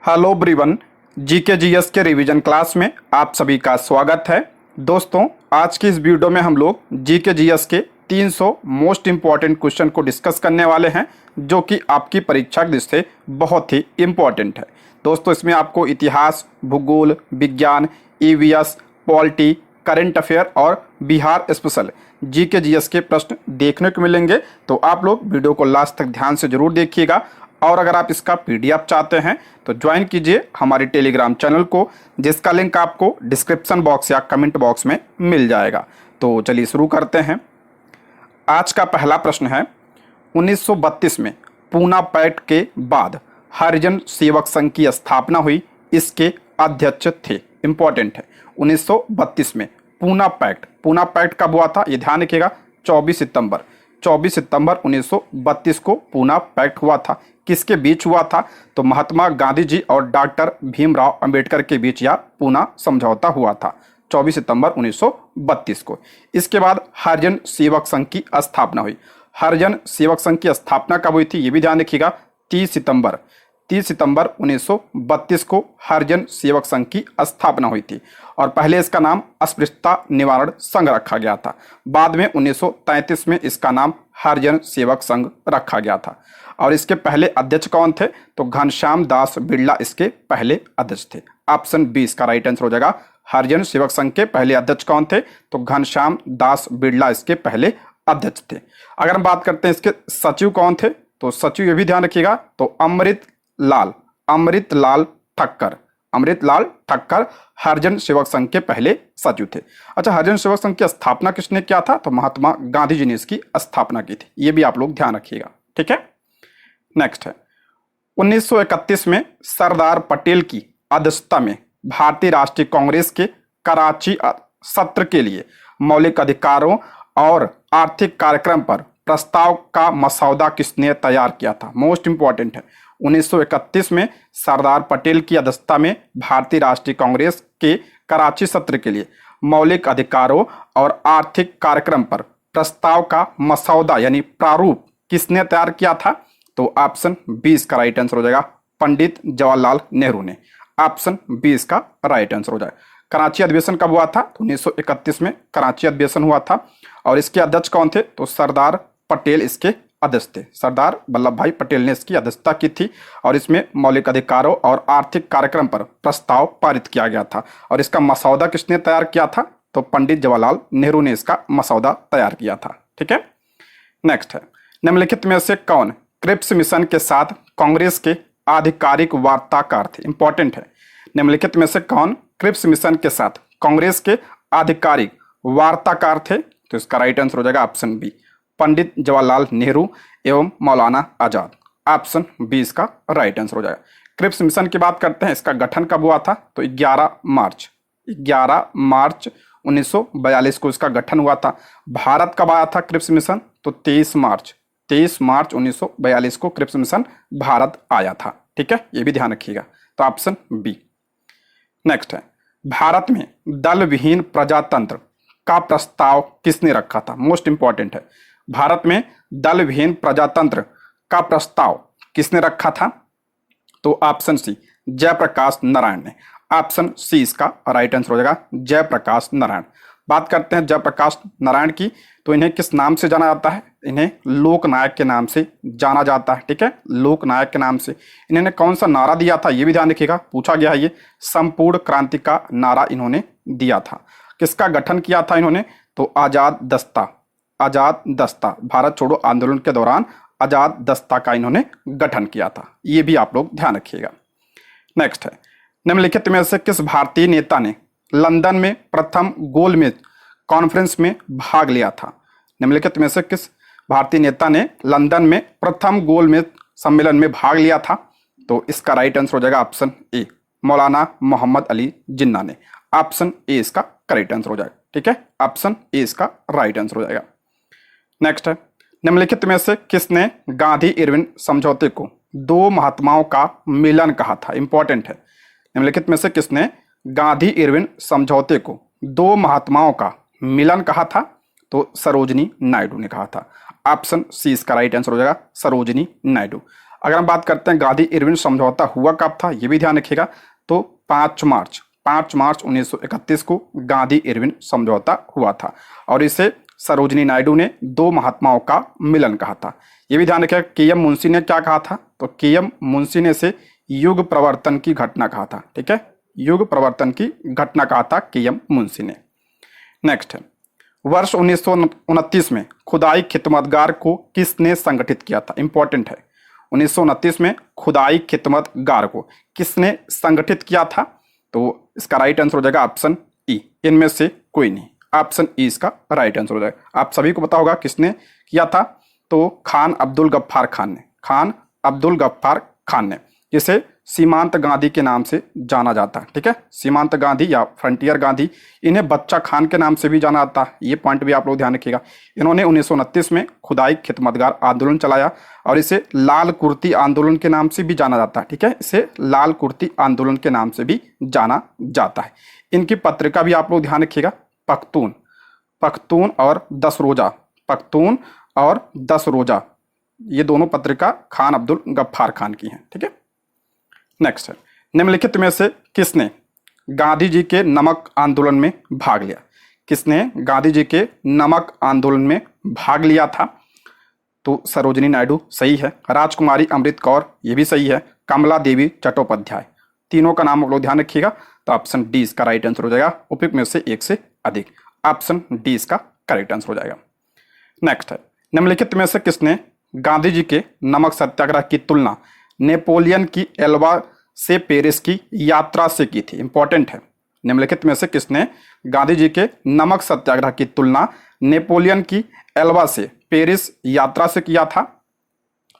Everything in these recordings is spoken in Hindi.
हेलो एवरीवन, जीके जीएस के रिवीजन क्लास में आप सभी का स्वागत है। दोस्तों, आज की इस वीडियो में हम लोग जीके जीएस के 300 मोस्ट इम्पॉर्टेंट क्वेश्चन को डिस्कस करने वाले हैं, जो कि आपकी परीक्षा की दृष्टि से बहुत ही इम्पॉर्टेंट है। दोस्तों, इसमें आपको इतिहास, भूगोल, विज्ञान, ईवीएस, पॉलिटी, करंट अफेयर और बिहार स्पेशल जीके जीएस के प्रश्न देखने को मिलेंगे। तो आप लोग वीडियो को लास्ट तक ध्यान से जरूर देखिएगा। और अगर आप इसका पीडीएफ चाहते हैं तो ज्वाइन कीजिए हमारे टेलीग्राम चैनल को, जिसका लिंक आपको डिस्क्रिप्शन बॉक्स या कमेंट बॉक्स में मिल जाएगा। तो चलिए शुरू करते हैं। आज का पहला प्रश्न है, 1932 में पूना पैक्ट के बाद हरिजन सेवक संघ की स्थापना हुई, इसके अध्यक्ष थे। इंपॉर्टेंट है, 1932 में पूना पैक्ट कब हुआ था, ये ध्यान रखिएगा। 24 सितंबर 1932 को पूना पैक्ट हुआ था। किसके बीच हुआ था? तो महात्मा गांधी जी और डॉक्टर भीमराव अंबेडकर के बीच यह पूना समझौता हुआ था 24 सितंबर 1932 को। इसके बाद हरिजन सेवक संघ की स्थापना हुई। हरिजन सेवक संघ की स्थापना कब हुई थी, ये भी ध्यान रखिएगा। 30 सितंबर 1932 को हरिजन सेवक संघ की स्थापना हुई थी। और पहले इसका नाम अस्पृश्यता निवारण संघ रखा गया था। बाद में 1933 में इसका नाम हरिजन सेवक संघ रखा गया था। और इसके पहले अध्यक्ष कौन थे? तो घनश्याम दास बिरला इसके पहले अध्यक्ष थे। ऑप्शन बी इसका राइट आंसर हो जाएगा। हरिजन सेवक संघ के पहले अध्यक्ष कौन थे? तो घनश्याम दास बिरला इसके पहले अध्यक्ष थे। अगर हम बात करते हैं इसके सचिव कौन थे, तो सचिव ये भी ध्यान रखिएगा, तो अमृतलाल ठक्कर हरिजन सेवक संघ के पहले सचिव थे। अच्छा, हरिजन सेवक संघ की स्थापना किसने किया था? तो महात्मा गांधी जी ने इसकी स्थापना की थी। ये भी आप लोग ध्यान रखिएगा, ठीक है। नेक्स्ट है, 1931 में सरदार पटेल की अध्यक्षता में भारतीय राष्ट्रीय कांग्रेस के कराची सत्र के लिए मौलिक अधिकारों और आर्थिक कार्यक्रम पर प्रस्ताव का मसौदा किसने तैयार किया था? मोस्ट इंपॉर्टेंट है, 1931 में सरदार पटेल की अध्यक्षता में भारतीय राष्ट्रीय कांग्रेस के कराची सत्र के लिए मौलिक अधिकारों और आर्थिक कार्यक्रम पर प्रस्ताव का मसौदा यानी प्रारूप किसने तैयार किया था? तो ऑप्शन बी इसका राइट आंसर हो जाएगा, पंडित जवाहरलाल नेहरू ने। ऑप्शन बी इसका राइट आंसर हो जाएगा। कराची अधिवेशन कब हुआ था? तो 1931 में कराची अधिवेशन हुआ था। और इसके अध्यक्ष कौन थे? तो सरदार पटेल इसके अध्यक्ष थे। सरदार वल्लभ भाई पटेल ने इसकी अध्यक्षता की थी। और इसमें मौलिक अधिकारों और आर्थिक कार्यक्रम पर प्रस्ताव पारित किया गया था। और इसका मसौदा किसने तैयार किया था? तो पंडित जवाहरलाल नेहरू ने इसका मसौदा तैयार किया था, ठीक है। नेक्स्ट है, निम्नलिखित में से कौन क्रिप्स मिशन के साथ कांग्रेस के आधिकारिक वार्ताकार थे? इंपॉर्टेंट है, निम्नलिखित में से कौन क्रिप्स मिशन के साथ कांग्रेस के आधिकारिक वार्ताकार थे? तो इसका राइट आंसर हो जाएगा ऑप्शन बी, पंडित जवाहरलाल नेहरू एवं मौलाना आजाद। ऑप्शन बी इसका राइट आंसर हो जाएगा। क्रिप्स मिशन की बात करते हैं, इसका गठन कब हुआ था? तो 11 मार्च 1942 को इसका गठन हुआ था। भारत कब आया था क्रिप्स मिशन? तो 23 मार्च 1942 को क्रिप्स मिशन भारत आया था, ठीक है। ये भी ध्यान रखिएगा। तो ऑप्शन बी। नेक्स्ट है, भारत में दल विहीन प्रजातंत्र का प्रस्ताव किसने रखा था? मोस्ट इंपॉर्टेंट है, भारत में दल विहीन प्रजातंत्र का प्रस्ताव किसने रखा था? तो ऑप्शन सी, जयप्रकाश नारायण ने। ऑप्शन सी इसका राइट आंसर हो जाएगा, जयप्रकाश नारायण। बात करते हैं जयप्रकाश नारायण की, तो इन्हें किस नाम से जाना जाता है? इन्हें लोकनायक के नाम से जाना जाता है, ठीक है, लोकनायक के नाम से। इन्होंने कौन सा नारा दिया था, ये भी ध्यान रखिएगा, पूछा गया है ये। संपूर्ण क्रांति का नारा इन्होंने दिया था। किसका गठन किया था इन्होंने? तो आजाद दस्ता, भारत छोड़ो आंदोलन के दौरान आजाद दस्ता का इन्होंने गठन किया था। ये भी आप लोग ध्यान रखिएगा। नेक्स्ट है, निम्नलिखित में से किस भारतीय नेता ने लंदन में प्रथम गोलमेज कॉन्फ्रेंस में भाग लिया था? निम्नलिखित में से किस भारतीय नेता ने लंदन में प्रथम गोलमेज सम्मेलन में भाग लिया था? तो इसका राइट आंसर हो जाएगा ऑप्शन ए, मौलाना मोहम्मद अली जिन्ना ने। ऑप्शन ए इसका करेक्ट आंसर हो जाएगा, ठीक है। ऑप्शन ए इसका राइट आंसर हो जाएगा। नेक्स्ट है, निम्नलिखित में से किसने गांधी इरविन समझौते को दो महात्माओं का मिलन कहा था? इंपॉर्टेंट है, निम्नलिखित में से किसने गांधी इरविन समझौते को दो महात्माओं का मिलन कहा था? तो सरोजनी नायडू ने कहा था। ऑप्शन सी इसका राइट आंसर हो जाएगा, सरोजनी नायडू। अगर हम बात करते हैं गांधी इरविन समझौता हुआ कब था, ये भी ध्यान रखिएगा। तो 5 मार्च 1931 को गांधी इरविन समझौता हुआ था और इसे सरोजिनी नायडू ने दो महात्माओं का मिलन कहा था। ये भी ध्यान रखिएगा। के एम मुंशी ने क्या कहा था, तो के एम मुंशी ने इसे युग प्रवर्तन की घटना कहा था। ठीक है, युग प्रवर्तन की घटना कहा था के एम मुंशी ने। नेक्स्ट है, वर्ष 1929 में खुदाई खिदमतगार को किसने संगठित किया था? इंपॉर्टेंट है। 1929 में खुदाई खिदमतगार को किसने संगठित किया था? तो इसका राइट आंसर हो जाएगा ऑप्शन ई, इनमें से कोई नहीं। ऑप्शन ई इसका राइट आंसर हो जाएगा। आप सभी को पता होगा किसने किया था, तो खान अब्दुल गफ्फार खान ने, खान अब्दुल गफ्फार खान ने, जिसे सीमांत गांधी के नाम से जाना जाता है। ठीक है, सीमांत गांधी या फ्रंटियर गांधी, इन्हें बच्चा खान के नाम से भी जाना जाता है। ये पॉइंट भी आप लोग ध्यान रखिएगा। इन्होंने 1929 में खुदाई खिदमतगार आंदोलन चलाया और इसे लाल कुर्ती आंदोलन के नाम से भी जाना जाता है। ठीक है, इसे लाल कुर्ती आंदोलन के नाम से भी जाना जाता है। इनकी पत्रिका भी आप लोग ध्यान रखिएगा, पख्तून, पख्तून और 10 रोजा, पख्तून और 10 रोजा, ये दोनों पत्रिका खान अब्दुल गफ्फार खान की हैं। ठीक है, नेक्स्ट है, निम्नलिखित में से किसने गांधी जी के नमक आंदोलन में भाग लिया? किसने गांधी जी के नमक आंदोलन में भाग लिया था? तो सरोजिनी नायडू सही है, राजकुमारी अमृत कौर ये भी सही है, कमला देवी चट्टोपाध्याय, तीनों का नाम आप लोग ध्यान रखिएगा। तो ऑप्शन डी इसका राइट आंसर हो जाएगा। उपयुक्त में से एक से अधिक, ऑप्शन डी इसका करेक्ट आंसर हो जाएगा। नेक्स्ट है, निम्नलिखित में से किसने गांधी जी के नमक सत्याग्रह की तुलना नेपोलियन की एल्वा से पेरिस की यात्रा से की थी? इंपॉर्टेंट है। निम्नलिखित में से किसने गांधी जी के नमक सत्याग्रह की तुलना नेपोलियन की एल्वा से पेरिस यात्रा से किया था?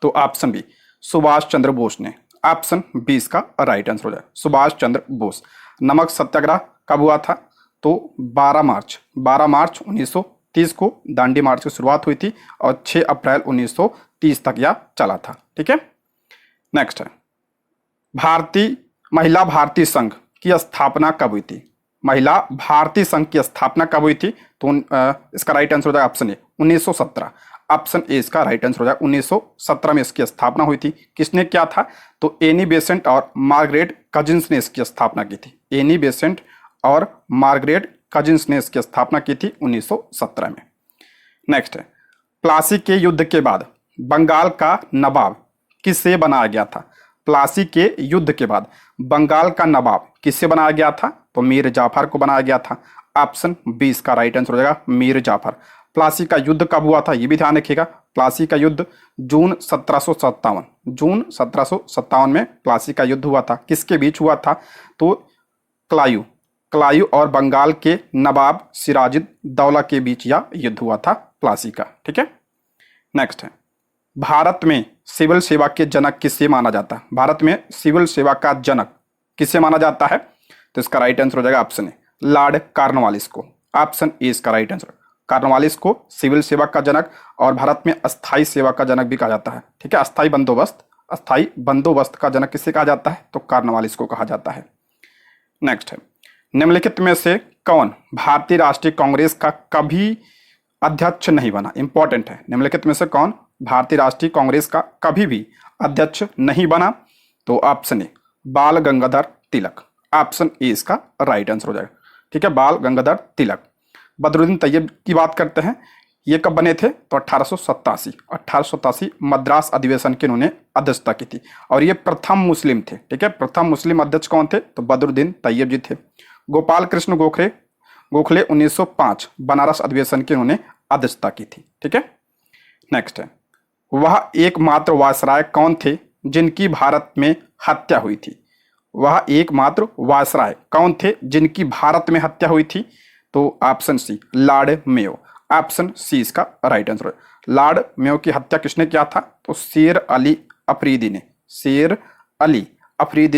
तो ऑप्शन बी सुभाष चंद्र बोस ने, ऑप्शन बी इसका राइट आंसर हो जाएगा, सुभाष चंद्र बोस। नमक सत्याग्रह कब हुआ था? तो 12 मार्च 1930 को दांडी मार्च की शुरुआत हुई थी और 6 अप्रैल 1930 तक यह चला था। ठीक है, नेक्स्ट है, महिला भारतीय संघ की स्थापना कब हुई थी? महिला भारतीय संघ की स्थापना कब हुई थी? तो इसका राइट आंसर हो जाएगा ऑप्शन ए 1917, ऑप्शन ए इसका राइट आंसर हो जाएगा। 1917 में इसकी स्थापना हुई थी। किसने किया था? तो एनी बेसेंट और मार्गरेट कजिन्स ने इसकी स्थापना की थी। एनी बेसेंट और मार्गरेट कजिन्स ने इसकी स्थापना की थी 1917 में। नेक्स्ट है, प्लासी के युद्ध के बाद बंगाल का नवाब किससे बनाया गया था? प्लासी के युद्ध के बाद बंगाल का नवाब किससे बनाया गया था? तो मीर जाफर को बनाया गया था। ऑप्शन बी इसका राइट आंसर हो जाएगा, मीर जाफर। प्लासी का युद्ध कब हुआ था ये भी ध्यान रखिएगा। प्लासी का युद्ध जून 1757 में प्लासी का युद्ध हुआ था। किसके बीच हुआ था? तो क्लायू और बंगाल के नवाब सिराजुद्दौला के बीच यह युद्ध हुआ था प्लासी का। ठीक है, नेक्स्ट है, भारत में सिविल सेवा के जनक किसे माना जाता है? भारत में सिविल सेवा का जनक किसे माना जाता है? तो इसका राइट आंसर हो जाएगा ऑप्शन ए लॉर्ड कॉर्नवालिस को। ऑप्शन ए इसका राइट आंसर, कॉर्नवालिस को सिविल सेवा का जनक और भारत में अस्थाई सेवा का जनक भी कहा जाता है। ठीक है, अस्थाई बंदोबस्त का जनक किसे कहा जाता है? तो कॉर्नवालिस को कहा जाता है। नेक्स्ट है, निम्नलिखित में से कौन भारतीय राष्ट्रीय कांग्रेस का कभी अध्यक्ष नहीं बना? इंपॉर्टेंट है, निम्नलिखित में से कौन भारतीय राष्ट्रीय कांग्रेस का कभी भी अध्यक्ष नहीं बना? तो ऑप्शन ए बाल गंगाधर तिलक, ऑप्शन ए इसका राइट आंसर हो जाएगा। ठीक है, बाल गंगाधर तिलक। बदरुद्दीन तैयब की बात करते हैं, ये कब बने थे? तो 1887 मद्रास अधिवेशन की इन्होंने अध्यक्षता की थी और ये प्रथम मुस्लिम थे। ठीक है, प्रथम मुस्लिम अध्यक्ष कौन थे? तो बदरुद्दीन तैयब जी थे। गोपाल कृष्ण गोखले 1905 बनारस अधिवेशन की उन्होंने अध्यक्षता की थी। ठीक है, नेक्स्ट है, वह एकमात्र वायसराय कौन थे जिनकी भारत में हत्या हुई थी? वह एकमात्र वायसराय कौन थे जिनकी भारत में हत्या हुई थी? तो option C Lord Mayo, option C इसका राइट आंसर है। लॉर्ड मेयो की हत्या किसने किया था? तो शेर अली अफरीदी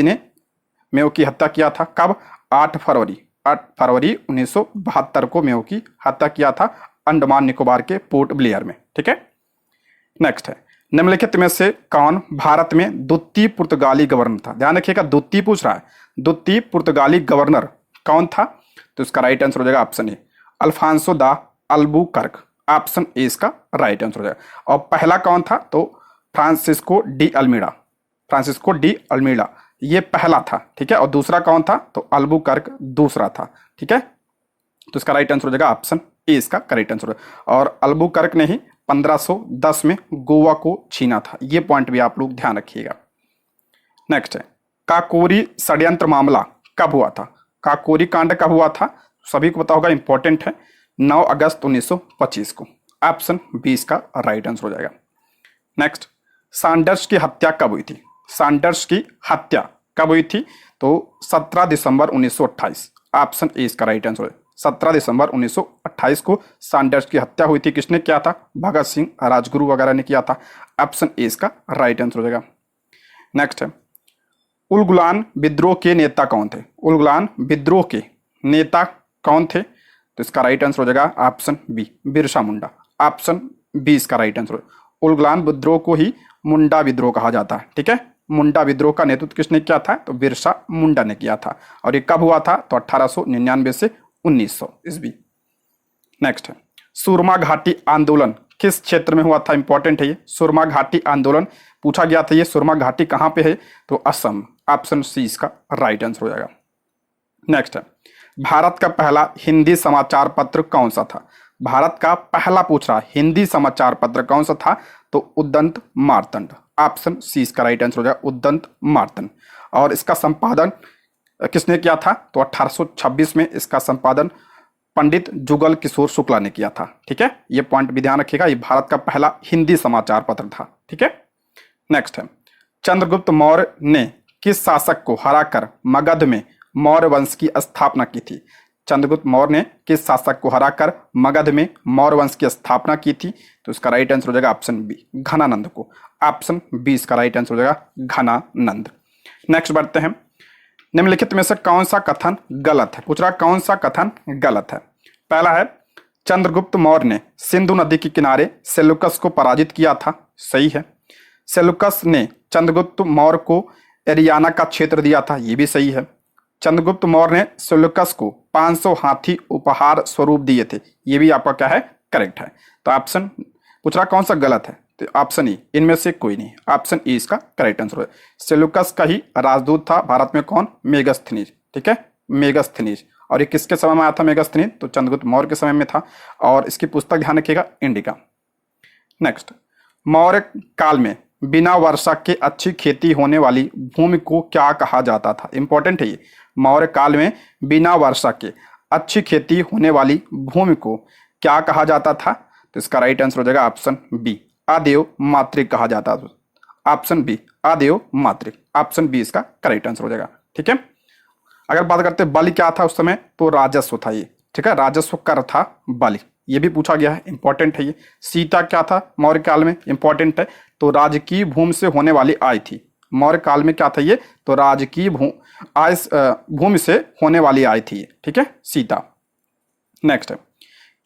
ने मेयो की हत्या किया था। कब? 8 फरवरी 1972 को मेयो की हत्या किया था अंडमान निकोबार के पोर्ट ब्लेयर में। ठीक है, नेक्स्ट है, निम्नलिखित में से कौन भारत में द्वितीय पुर्तगाली गवर्नर था? ध्यान रखिएगा, द्वितीय पूछ रहा है। द्वितीय पुर्तगाली गवर्नर कौन था? तो इसका राइट आंसर हो जाएगा ऑप्शन ए अल्फांसो दा अल्बुकर्क, ऑप्शन ए इसका राइट आंसर हो जाएगा। और पहला कौन था? तो फ्रांसिस्को डी अल्मीड़ा, फ्रांसिस्को डी अल्मीड़ा ये पहला था, ठीक है। और दूसरा कौन था, तो अल्बुकर्क दूसरा था, ठीक है। तो इसका राइट आंसर हो जाएगा ऑप्शन ए, इसका करेक्ट आंसर है। और अल्बुकर्क ने ही 1510 में गोवा को छीना था, ये पॉइंट भी आप लोग ध्यान रखिएगा। नेक्स्ट है, काकोरी षड्यंत्र मामला कब हुआ था? काकोरी कांड कब हुआ था? सभी को पता होगा, इंपॉर्टेंट है, 9 अगस्त 1925 को। ऑप्शन बी इसका राइट आंसर हो जाएगा। नेक्स्ट, सैंडर्स की हत्या कब हुई थी? सैंडर्स की हत्या कब हुई थी? तो 17 दिसंबर 1928। ऑप्शन ए इसका राइट आंसर है। 17 दिसंबर 1928 को सैंडर्स की हत्या हुई थी। किसने किया था? भगत सिंह, राजगुरु वगैरह ने किया था। ऑप्शन ए इसका राइट आंसर हो जाएगा। नेक्स्ट है, उलगुलान विद्रोह के नेता कौन थे? उलगुलान विद्रोह के नेता कौन थे? तो इसका राइट आंसर हो जाएगा option B, Birsa Munda. Option B इसका राइट आंसर है। उलगुलान विद्रोह को ही मुंडा विद्रोह कहा जाता है, ठीक है। मुंडा विद्रोह का नेतृत्व किसने किया था? तो बिरसा मुंडा ने किया था। और ये कब हुआ था? तो 1899 से 1900 ईस्वी। नेक्स्ट है, सुरमा घाटी आंदोलन किस क्षेत्र में हुआ था? इंपॉर्टेंट है ये, सुरमा घाटी आंदोलन पूछा गया था। ये सुरमा घाटी कहां पे है? तो असम। ऑप्शन सी इसका राइट आंसर हो जाएगा। नेक्स्ट है, भारत का पहला हिंदी समाचार पत्र कौन सा था? भारत का पहला पूछ रहा हिंदी समाचार पत्र कौन सा था? तो उद्दंत मार्तंड। ऑप्शन सी इसका राइट आंसर हो जाएगा, उद्दंत मार्तंड। और इसका संपादन किसने किया था? तो 1826 में इसका संपादन पंडित जुगल किशोर शुक्ला ने किया था, ठीक है। ये पॉइंट भी ध्यान रखिएगा, ये भारत का पहला हिंदी समाचार पत्र था, ठीक है। नेक्स्ट है, चंद्रगुप्त मौर्य ने किस शासक को हराकर मगध में मौर्य वंश की स्थापना की थी? चंद्रगुप्त मौर्य ने किस शासक को हराकर मगध में मौर्य वंश की स्थापना की थी? तो इसका राइट आंसर हो जाएगा ऑप्शन बी, घनानंद को। ऑप्शन बी इसका राइट आंसर हो जाएगा, घनानंद। नेक्स्ट बढ़ते हैं, निम्नलिखित में से कौन सा कथन गलत है? पूछ रहा कौन सा कथन गलत है। पहला है, चंद्रगुप्त मौर्य ने सिंधु नदी के किनारे सेल्यूकस को पराजित किया था, सही है। सेल्यूकस ने चंद्रगुप्त मौर्य को एरियाना का क्षेत्र दिया था, यह भी सही है। चंद्रगुप्त मौर्य ने सेल्यूकस को 500 हाथी उपहार स्वरूप दिए थे, यह भी आपका क्या है? करेक्ट है। तो ऑप्शन पूछ रहा कौन सा गलत है? तो ऑप्शन ई, इनमें से कोई नहीं। ऑप्शन ई इसका करेक्ट आंसर है। सेल्यूकस का ही राजदूत था भारत में कौन? मेगास्थनीज, ठीक है, मेगास्थनीज। और ये किसके समय में आया था मेगास्थनीज? तो चंद्रगुप्त मौर्य के समय में था। और इसकी पुस्तक ध्यान रखिएगा, इंडिका। नेक्स्ट, मौर्य काल में बिना वर्षा के अच्छी खेती होने वाली भूमि को क्या कहा जाता था? इंपॉर्टेंट है ये, मौर्य काल में बिना वर्षा के अच्छी खेती होने वाली भूमि को क्या कहा जाता था? तो इसका राइट आंसर हो जाएगा ऑप्शन बी, आदेव मातृक कहा जाता था। ऑप्शन बी, आदेव मातृक। ऑप्शन बी इसका करेक्ट आंसर हो जाएगा, ठीक है। अगर बात करते हैं बलि क्या था उस समय, तो राजस्व था ये, ठीक है, राजस्व कर था बलि, ये भी पूछा गया है, इंपॉर्टेंट है ये। सीता क्या था मौर्य काल में? इंपॉर्टेंट है, तो राजकीय भूमि से होने वाली आय थी। मौर्य काल में क्या था ये? तो राजकीय भूमि से होने वाली आय थी, ठीक है, सीता। नेक्स्ट है,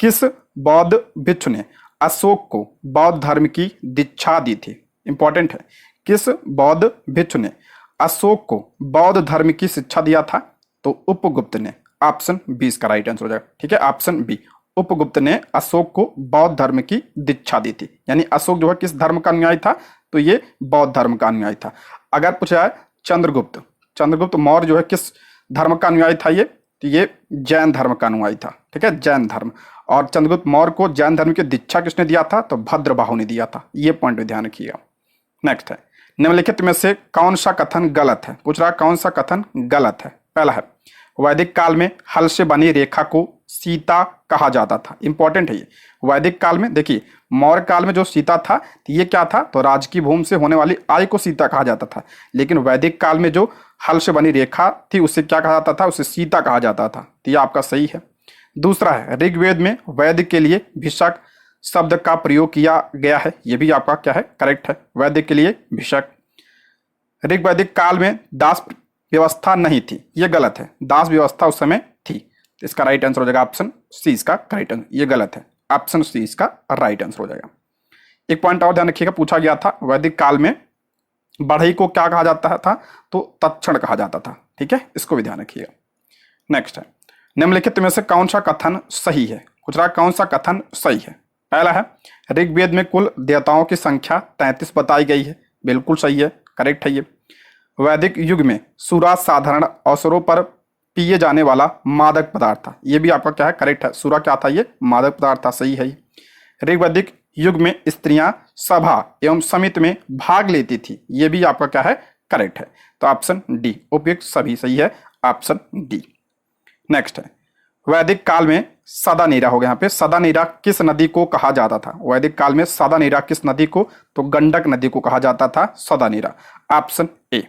किस बौद्ध भिक्षु ने अशोक को बौद्ध धर्म की दीक्षा दी थी? इंपॉर्टेंट है, किस बौद्ध भिक्षु ने अशोक को बौद्ध धर्म की शिक्षा दिया था? तो उपगुप्त ने। ऑप्शन बी इसका राइट आंसर हो जाएगा, ठीक है, ऑप्शन बी, उपगुप्त ने अशोक को बौद्ध धर्म की दीक्षा दी थी। यानी अशोक जो है किस धर्म का अनुयायी था? तो ये बौद्ध धर्म का अनुयायी था। अगर पूछा है चंद्रगुप्त मौर्य जो है किस धर्म का अनुयायी था? ये तो ये जैन धर्म का अनुयायी था, ठीक है, जैन धर्म। और चंद्रगुप्त मौर्य को जैन धर्म की दीक्षा किसने दिया था? तो भद्रबाहु ने दिया था, ये पॉइंट भी ध्यान रखिएगा। नेक्स्ट है, निम्नलिखित में से कौन सा कथन गलत है? पूछ रहा कौन सा कथन गलत है। पहला है, वैदिक काल में हल से बनी रेखा को सीता कहा जाता था। इंपॉर्टेंट है ये, वैदिक काल में देखिए, मौर्य काल में जो सीता था तो ये क्या था? तो राजकीय भूमि से होने वाली आय को सीता कहा जाता था। लेकिन वैदिक काल में जो हल से बनी रेखा थी उसे क्या कहा जाता था? उसे सीता कहा जाता था। तो ये आपका सही है। दूसरा है, ऋग्वेद में वैद्य के लिए भिषक शब्द का प्रयोग किया गया है, ये भी आपका क्या है? करेक्ट है, वैद्य के लिए भिषक। ऋग्वैदिक काल में दास व्यवस्था नहीं थी, ये गलत है, दास व्यवस्था उस समय थी। इसका राइट आंसर हो जाएगा ऑप्शन सी इसका करेक्ट आंसर, ये गलत है, ऑप्शन सी इसका राइट आंसर हो जाएगा। एक पॉइंट और ध्यान रखिएगा, पूछा गया था वैदिक काल में बढ़ई को क्या कहा जाता था? तो तत्क्षण कहा जाता था, ठीक है, इसको भी ध्यान रखिएगा। नेक्स्ट है, निम्नलिखित में से कौन सा कथन सही है? पूछ रहा कौन सा कथन सही है? पहला है ऋग्वेद में कुल देवताओं की संख्या 33 बताई गई है, बिल्कुल सही है, करेक्ट है ये। वैदिक युग में सूरा साधारण अवसरों पर पिए जाने वाला मादक पदार्थ था, ये भी आपका क्या है, करेक्ट है। सूरा क्या था, ये मादक पदार्थ था, सही है ये। ऋग्वैदिक युग में स्त्रियां सभा एवं समिति में भाग लेती थी, ये भी आपका क्या है, करेक्ट है। तो ऑप्शन डी उपयुक्त सभी सही है, ऑप्शन डी। नेक्स्ट है वैदिक काल में सदा नीरा हो गया, यहाँ पे सदा नीरा किस नदी को कहा जाता था? वैदिक काल में सदा नीरा किस नदी को? तो गंडक नदी को कहा जाता था सदा नीरा, ऑप्शन ए।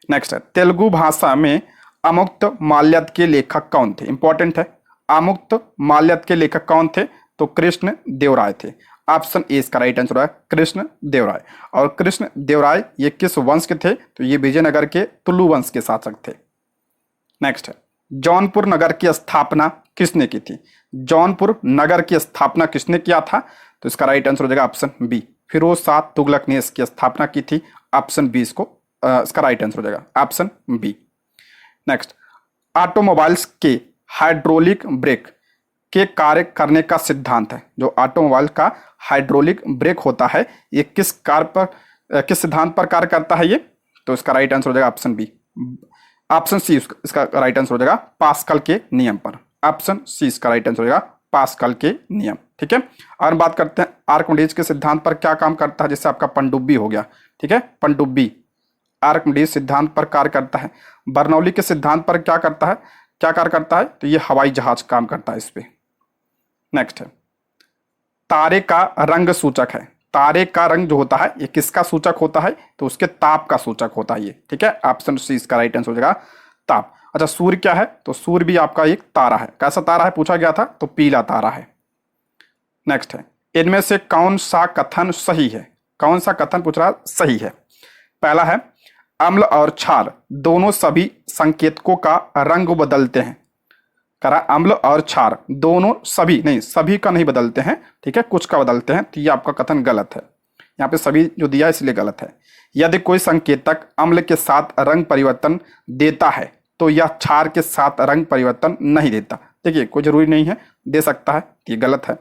नेक्स्ट है तेलुगु भाषा में अमुक्त माल्यद के लेखक कौन थे? इंपॉर्टेंट है, अमुक्त माल्यद के लेखक कौन थे? तो कृष्ण देवराय थे, ऑप्शन ए इसका राइट आंसर है, कृष्ण देवराय। और कृष्ण देवराय ये किस वंश के थे? तो ये विजयनगर के तुलु वंश के शासक थे। नेक्स्ट है जौनपुर नगर की स्थापना किसने की थी? जौनपुर नगर की स्थापना किसने किया था? तो इसका राइट आंसर हो जाएगा ऑप्शन बी, फिरोज शाह तुगलक ने इसकी स्थापना की थी, ऑप्शन बी इसका राइट आंसर हो जाएगा, ऑप्शन बी। नेक्स्ट ऑटोमोबाइल्स के हाइड्रोलिक ब्रेक के कार्य करने का सिद्धांत है, जो ऑटोमोबाइल का हाइड्रोलिक ब्रेक होता है ये किस सिद्धांत पर कार्य करता है ये? तो इसका राइट आंसर हो जाएगा ऑप्शन बी, ऑप्शन सी इसका राइट आंसर हो जाएगा पास्कल के नियम पर, ऑप्शन सी इसका राइट आंसर हो जाएगा पास्कल के नियम। ठीक है, और बात करते हैं आर्किमिडीज के सिद्धांत पर क्या काम करता है, जैसे आपका पनडुब्बी हो गया। ठीक है, पनडुब्बी आर्किमिडीज सिद्धांत पर कार्य करता है। बर्नौली के सिद्धांत पर क्या कार्य करता है? तो ये हवाई जहाज काम करता है इस पे। नेक्स्ट है तारे का रंग सूचक है, तारे का रंग जो होता है ये किसका सूचक होता है? तो उसके ताप का सूचक होता है ये। ठीक है, ऑप्शन सी इसका राइट आंसर हो जाएगा ताप। अच्छा सूर्य क्या है? तो सूर्य भी आपका एक तारा है, कैसा तारा है पूछा गया था? तो पीला तारा है। नेक्स्ट है इनमें से कौन सा कथन सही है? कौन सा कथन पूछ रहा सही है? पहला है अम्ल और क्षार दोनों सभी संकेतकों का रंग बदलते हैं। करा अम्ल और क्षार दोनों सभी नहीं, सभी का नहीं बदलते हैं, ठीक है, कुछ का बदलते हैं, तो ये आपका कथन गलत है। यहाँ पे सभी जो दिया इसलिए गलत है। यदि कोई संकेतक अम्ल के साथ रंग परिवर्तन देता है तो यह क्षार के साथ रंग परिवर्तन नहीं देता। देखिए कोई जरूरी नहीं है, दे सकता है, ये गलत है।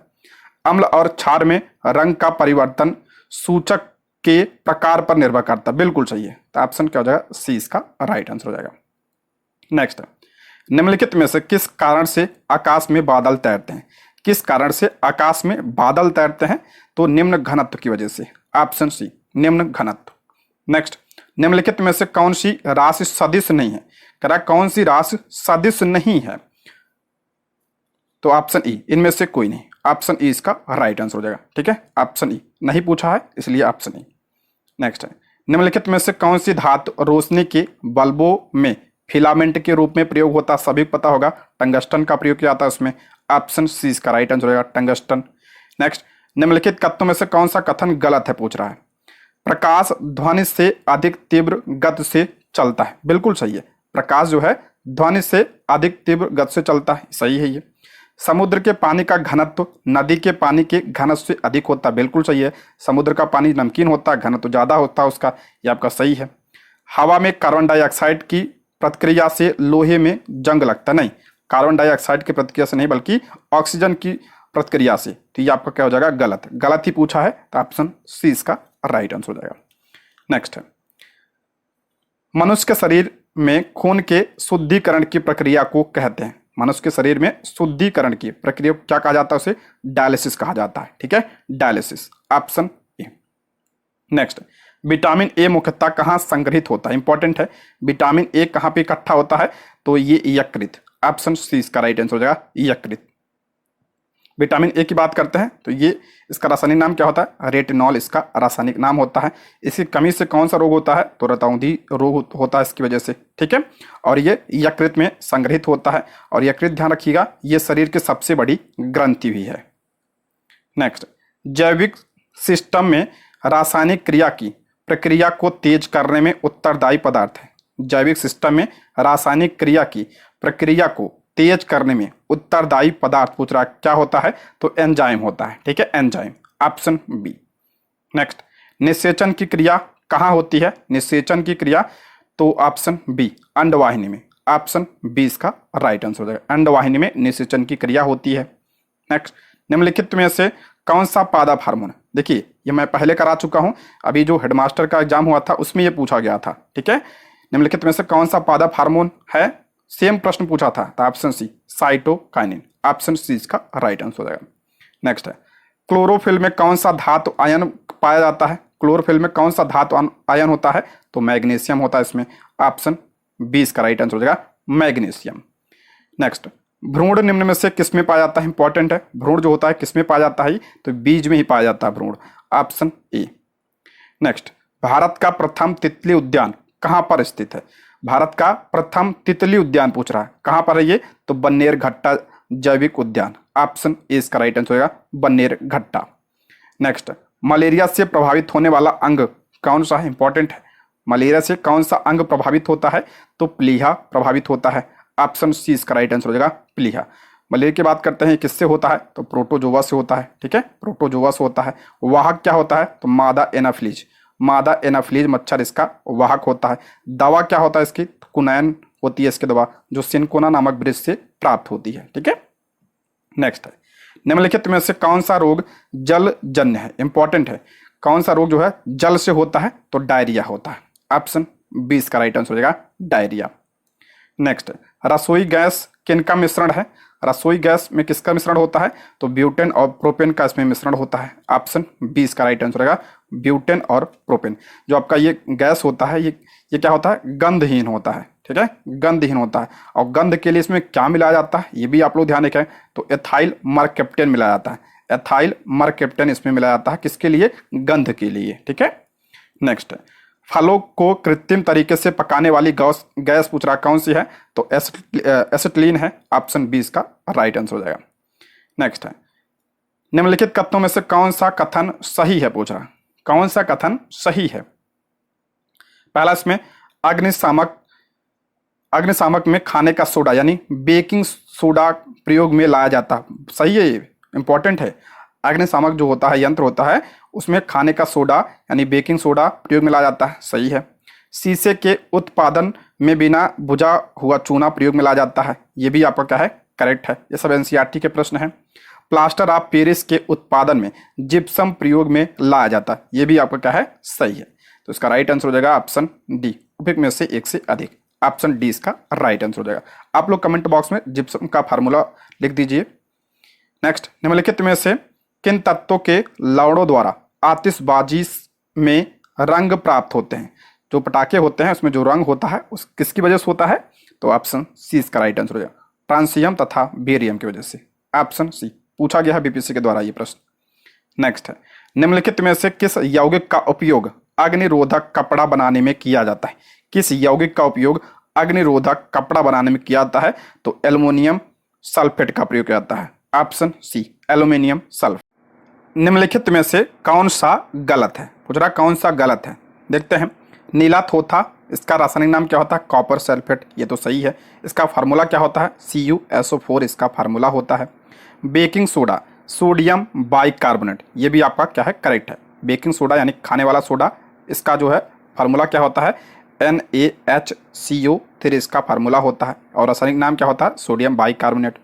अम्ल और क्षार में रंग का परिवर्तन सूचक के प्रकार पर निर्भर करता है, बिल्कुल सही है। तो ऑप्शन क्या हो जाएगा? सी इसका राइट आंसर हो जाएगा। नेक्स्ट है निम्नलिखित में से किस कारण से आकाश में बादल तैरते हैं? किस कारण से आकाश में बादल तैरते हैं? तो निम्न घनत्व की वजह से, ऑप्शन सी निम्न घनत्व। नेक्स्ट निम्नलिखित में से कौन सी राशि सदिश नहीं है? कह रहा कौन सी राशि सदिश नहीं है? तो ऑप्शन ई इनमें से कोई नहीं, ऑप्शन ई इसका राइट आंसर हो जाएगा। ठीक है, ऑप्शन ई नहीं पूछा है इसलिए ऑप्शन ई। नेक्स्ट है निम्नलिखित में से कौन सी धातु रोशनी के बल्बों में फिलामेंट के रूप में प्रयोग होता है? सभी को पता होगा टंगस्टन का प्रयोग किया जाता है उसमें, ऑप्शन सी इसका राइट आंसर होगा टंगस्टन। नेक्स्ट निम्नलिखित कथनों में से कौन सा कथन गलत है पूछ रहा है? प्रकाश ध्वनि से अधिक तीव्र गति से चलता है, बिल्कुल सही है। प्रकाश जो है ध्वनि से अधिक तीव्र गति से चलता है, सही है ये। समुद्र के पानी का घनत्व नदी के पानी के घनत्व से अधिक होता है, बिल्कुल सही है। समुद्र का पानी नमकीन होता है, घनत्व ज्यादा होता है उसका, ये आपका सही है। हवा में कार्बन डाइऑक्साइड की प्रतिक्रिया से लोहे में जंग लगता नहीं, कार्बन डाइऑक्साइड की प्रतिक्रिया से नहीं बल्कि ऑक्सीजन की प्रतिक्रिया से, तो ये आपका क्या हो जाएगा? गलत, गलत ही पूछा है, तो ऑप्शन सी इसका राइट आंसर हो जाएगा। नेक्स्ट है मनुष्य के शरीर में खून के शुद्धिकरण की प्रक्रिया को कहते हैं। मनुष्य के शरीर में शुद्धिकरण की प्रक्रिया क्या कहा जाता है? उसे डायलिसिस कहा जाता है। ठीक है, dialysis, option A. Next vitamin A मुख्यतः कहाँ संग्रहित होता है? इंपॉर्टेंट है, विटामिन ए कहाँ पे इकट्ठा होता है? तो ये यकृत, ऑप्शन सी इसका राइट आंसर हो जाएगा यकृत। विटामिन ए की बात करते हैं तो ये इसका रासायनिक नाम क्या होता है? रेटिनॉल इसका रासायनिक नाम होता है। इसकी कमी से कौन सा रोग होता है? तो रतौंधी रोग होता है इसकी वजह से। ठीक है, और ये यकृत में संग्रहित होता है, और यकृत ध्यान रखिएगा ये शरीर की सबसे बड़ी ग्रंथि भी है। नेक्स्ट जैविक सिस्टम में रासायनिक क्रिया की प्रक्रिया को तेज करने में उत्तरदायी पदार्थ है। जैविक सिस्टम में रासायनिक क्रिया की प्रक्रिया को तेज करने में उत्तरदायी पदार्थ पूछ रहा क्या होता है? तो एंजाइम होता है। ठीक है, एंजाइम, ऑप्शन बी। नेक्स्ट निषेचन की क्रिया कहाँ होती है? निषेचन की क्रिया तो ऑप्शन बी अंडवाहिनी में, ऑप्शन बी इसका राइट आंसर हो जाएगा। अंडवाहिनी में निषेचन की क्रिया होती है। नेक्स्ट निम्नलिखित में से कौन सा पादप हार्मोन? देखिए ये मैं पहले करा चुका हूं, अभी जो हेडमास्टर का एग्जाम हुआ था उसमें ये पूछा गया था। ठीक है, निम्नलिखित में से कौन सा पादप हार्मोन है? सेम प्रश्न पूछा था, तो option C cytokinin, option C इसका राइट आंसर हो जाएगा। नेक्स्ट है, क्लोरोफिल में कौन सा धातु आयन पाया जाता है? क्लोरोफिल में कौन सा धातु आयन होता है? तो मैग्नीशियम होता है इसमें, ऑप्शन बी इसका राइट आंसर हो जाएगा, मैग्नीशियम। नेक्स्ट, भ्रूण निम्न में से किसमें पाया जाता है? इंपॉर्टेंट है, भ्रूण जो होता है किसमें पाया जाता है? तो बीज में ही पाया जाता है भ्रूण, ऑप्शन ए। नेक्स्ट, भारत का प्रथम तितली उद्यान कहां पर स्थित है? भारत का प्रथम तितली उद्यान पूछ रहा है, कहां पर है ये? तो बन्नेरघट्टा जैविक उद्यान, ऑप्शन ए इसका राइट आंसर होगा, बन्नेरघट्टा। नेक्स्ट, मलेरिया से प्रभावित होने वाला अंग कौन सा है? इंपॉर्टेंट है, मलेरिया से कौन सा अंग प्रभावित होता है? तो प्लीहा प्रभावित होता है, ऑप्शन सी इसका राइट आंसर हो जाएगा, प्लीहा। मलेरिया की बात करते हैं किससे होता है? तो प्रोटोजोआ से होता है। ठीक है, प्रोटोजोआ से होता है। वाहक क्या होता है? तो मादा एनाफ्लीज, मादा एनाफ्लीज मच्छर इसका वाहक होता है। दवा क्या होता है इसकी? कुनैन होती है इसकी दवा, जो सिनकोना नामक वृक्ष से प्राप्त होती है। ठीक है, नेक्स्ट है, निम्नलिखित में से कौन सा रोग जलजन्य है? इंपॉर्टेंट है, कौन सा रोग जो है जल से होता है? तो डायरिया होता है, ऑप्शन बी इसका राइट आंसर हो जाएगा, डायरिया। नेक्स्ट, रसोई गैस किनका मिश्रण है? रसोई गैस में किसका मिश्रण होता है? तो ब्यूटेन और प्रोपेन का इसमें मिश्रण होता है, ऑप्शन बी इसका राइट आंसर रहेगा, ब्यूटेन और प्रोपेन। जो आपका ये गैस होता है ये क्या होता है? गंधहीन होता है। ठीक है, गंधहीन होता है। और गंध के लिए इसमें क्या मिलाया जाता है ये भी आप लोग ध्यान रखें, तो एथाइल मरकेप्टेन मिलाया जाता है, एथाइल मरकेप्टेन इसमें मिलाया जाता है, किसके लिए? गंध के लिए। ठीक है, नेक्स्ट, फलों को कृत्रिम तरीके से पकाने वाली गैस पूछ रहा कौन सी है? तो एसिटिलीन है, ऑप्शन बी इसका राइट आंसर हो जाएगा। नेक्स्ट है, निम्नलिखित कथनों में से कौन सा कथन सही है पूछ रहा, कौन सा कथन सही है? पहला इसमें अग्निशामक में खाने का सोडा यानी बेकिंग सोडा प्रयोग में लाया जाता, सही है, ये इंपॉर्टेंट है। अग्निशामक जो होता है यंत्र होता है उसमें खाने का सोडा यानी बेकिंग सोडा प्रयोग में लाया जाता है, सही है। शीशे के उत्पादन में बिना बुझा हुआ चूना प्रयोग में लाया जाता है, ये भी आपका क्या है? करेक्ट है। ये सब एनसीईआरटी के प्रश्न हैं। प्लास्टर ऑफ पेरिस के उत्पादन में जिप्सम प्रयोग में लाया जाता है, ये भी आपका क्या है? सही है। तो इसका राइट आंसर हो जाएगा ऑप्शन डी, उपर्युक्त में से एक से अधिक, ऑप्शन डी इसका राइट आंसर हो जाएगा। आप लोग कमेंट बॉक्स में जिप्सम का फार्मूला लिख दीजिए। नेक्स्ट, निम्नलिखित में से किन तत्वों के लवणों द्वारा आतिशबाजी में रंग प्राप्त होते हैं? जो पटाखे होते हैं उसमें जो रंग होता है उस किसकी वजह से होता है? तो ऑप्शन सी इसका राइट आंसर हो जाएगा, ट्रांसियम तथा बेरियम की वजह से, ऑप्शन सी। पूछा गया है बीपीएससी के द्वारा ये प्रश्न। नेक्स्ट है, निम्नलिखित में से किस यौगिक का उपयोग अग्निरोधक कपड़ा बनाने में किया जाता है? किस यौगिक का उपयोग अग्निरोधक कपड़ा बनाने में किया जाता है? तो एल्युमिनियम सल्फेट का प्रयोग किया जाता है, ऑप्शन सी एल्युमिनियम सल्फेट। निम्नलिखित में से कौन सा गलत है पूछ रहा, कौन सा गलत है? देखते हैं। नीला थोथा, इसका रासायनिक नाम क्या होता है? कॉपर सल्फेट, ये तो सही है। इसका फार्मूला क्या होता है? CuSO4 इसका फार्मूला होता है। बेकिंग सोडा सोडियम बाइकार्बोनेट, ये भी आपका क्या है? करेक्ट है। बेकिंग सोडा यानी खाने वाला सोडा, इसका जो है फार्मूला क्या होता है? NaHCO3 इसका फार्मूला होता है। और रासायनिक नाम क्या होता है? Sodium bicarbonate.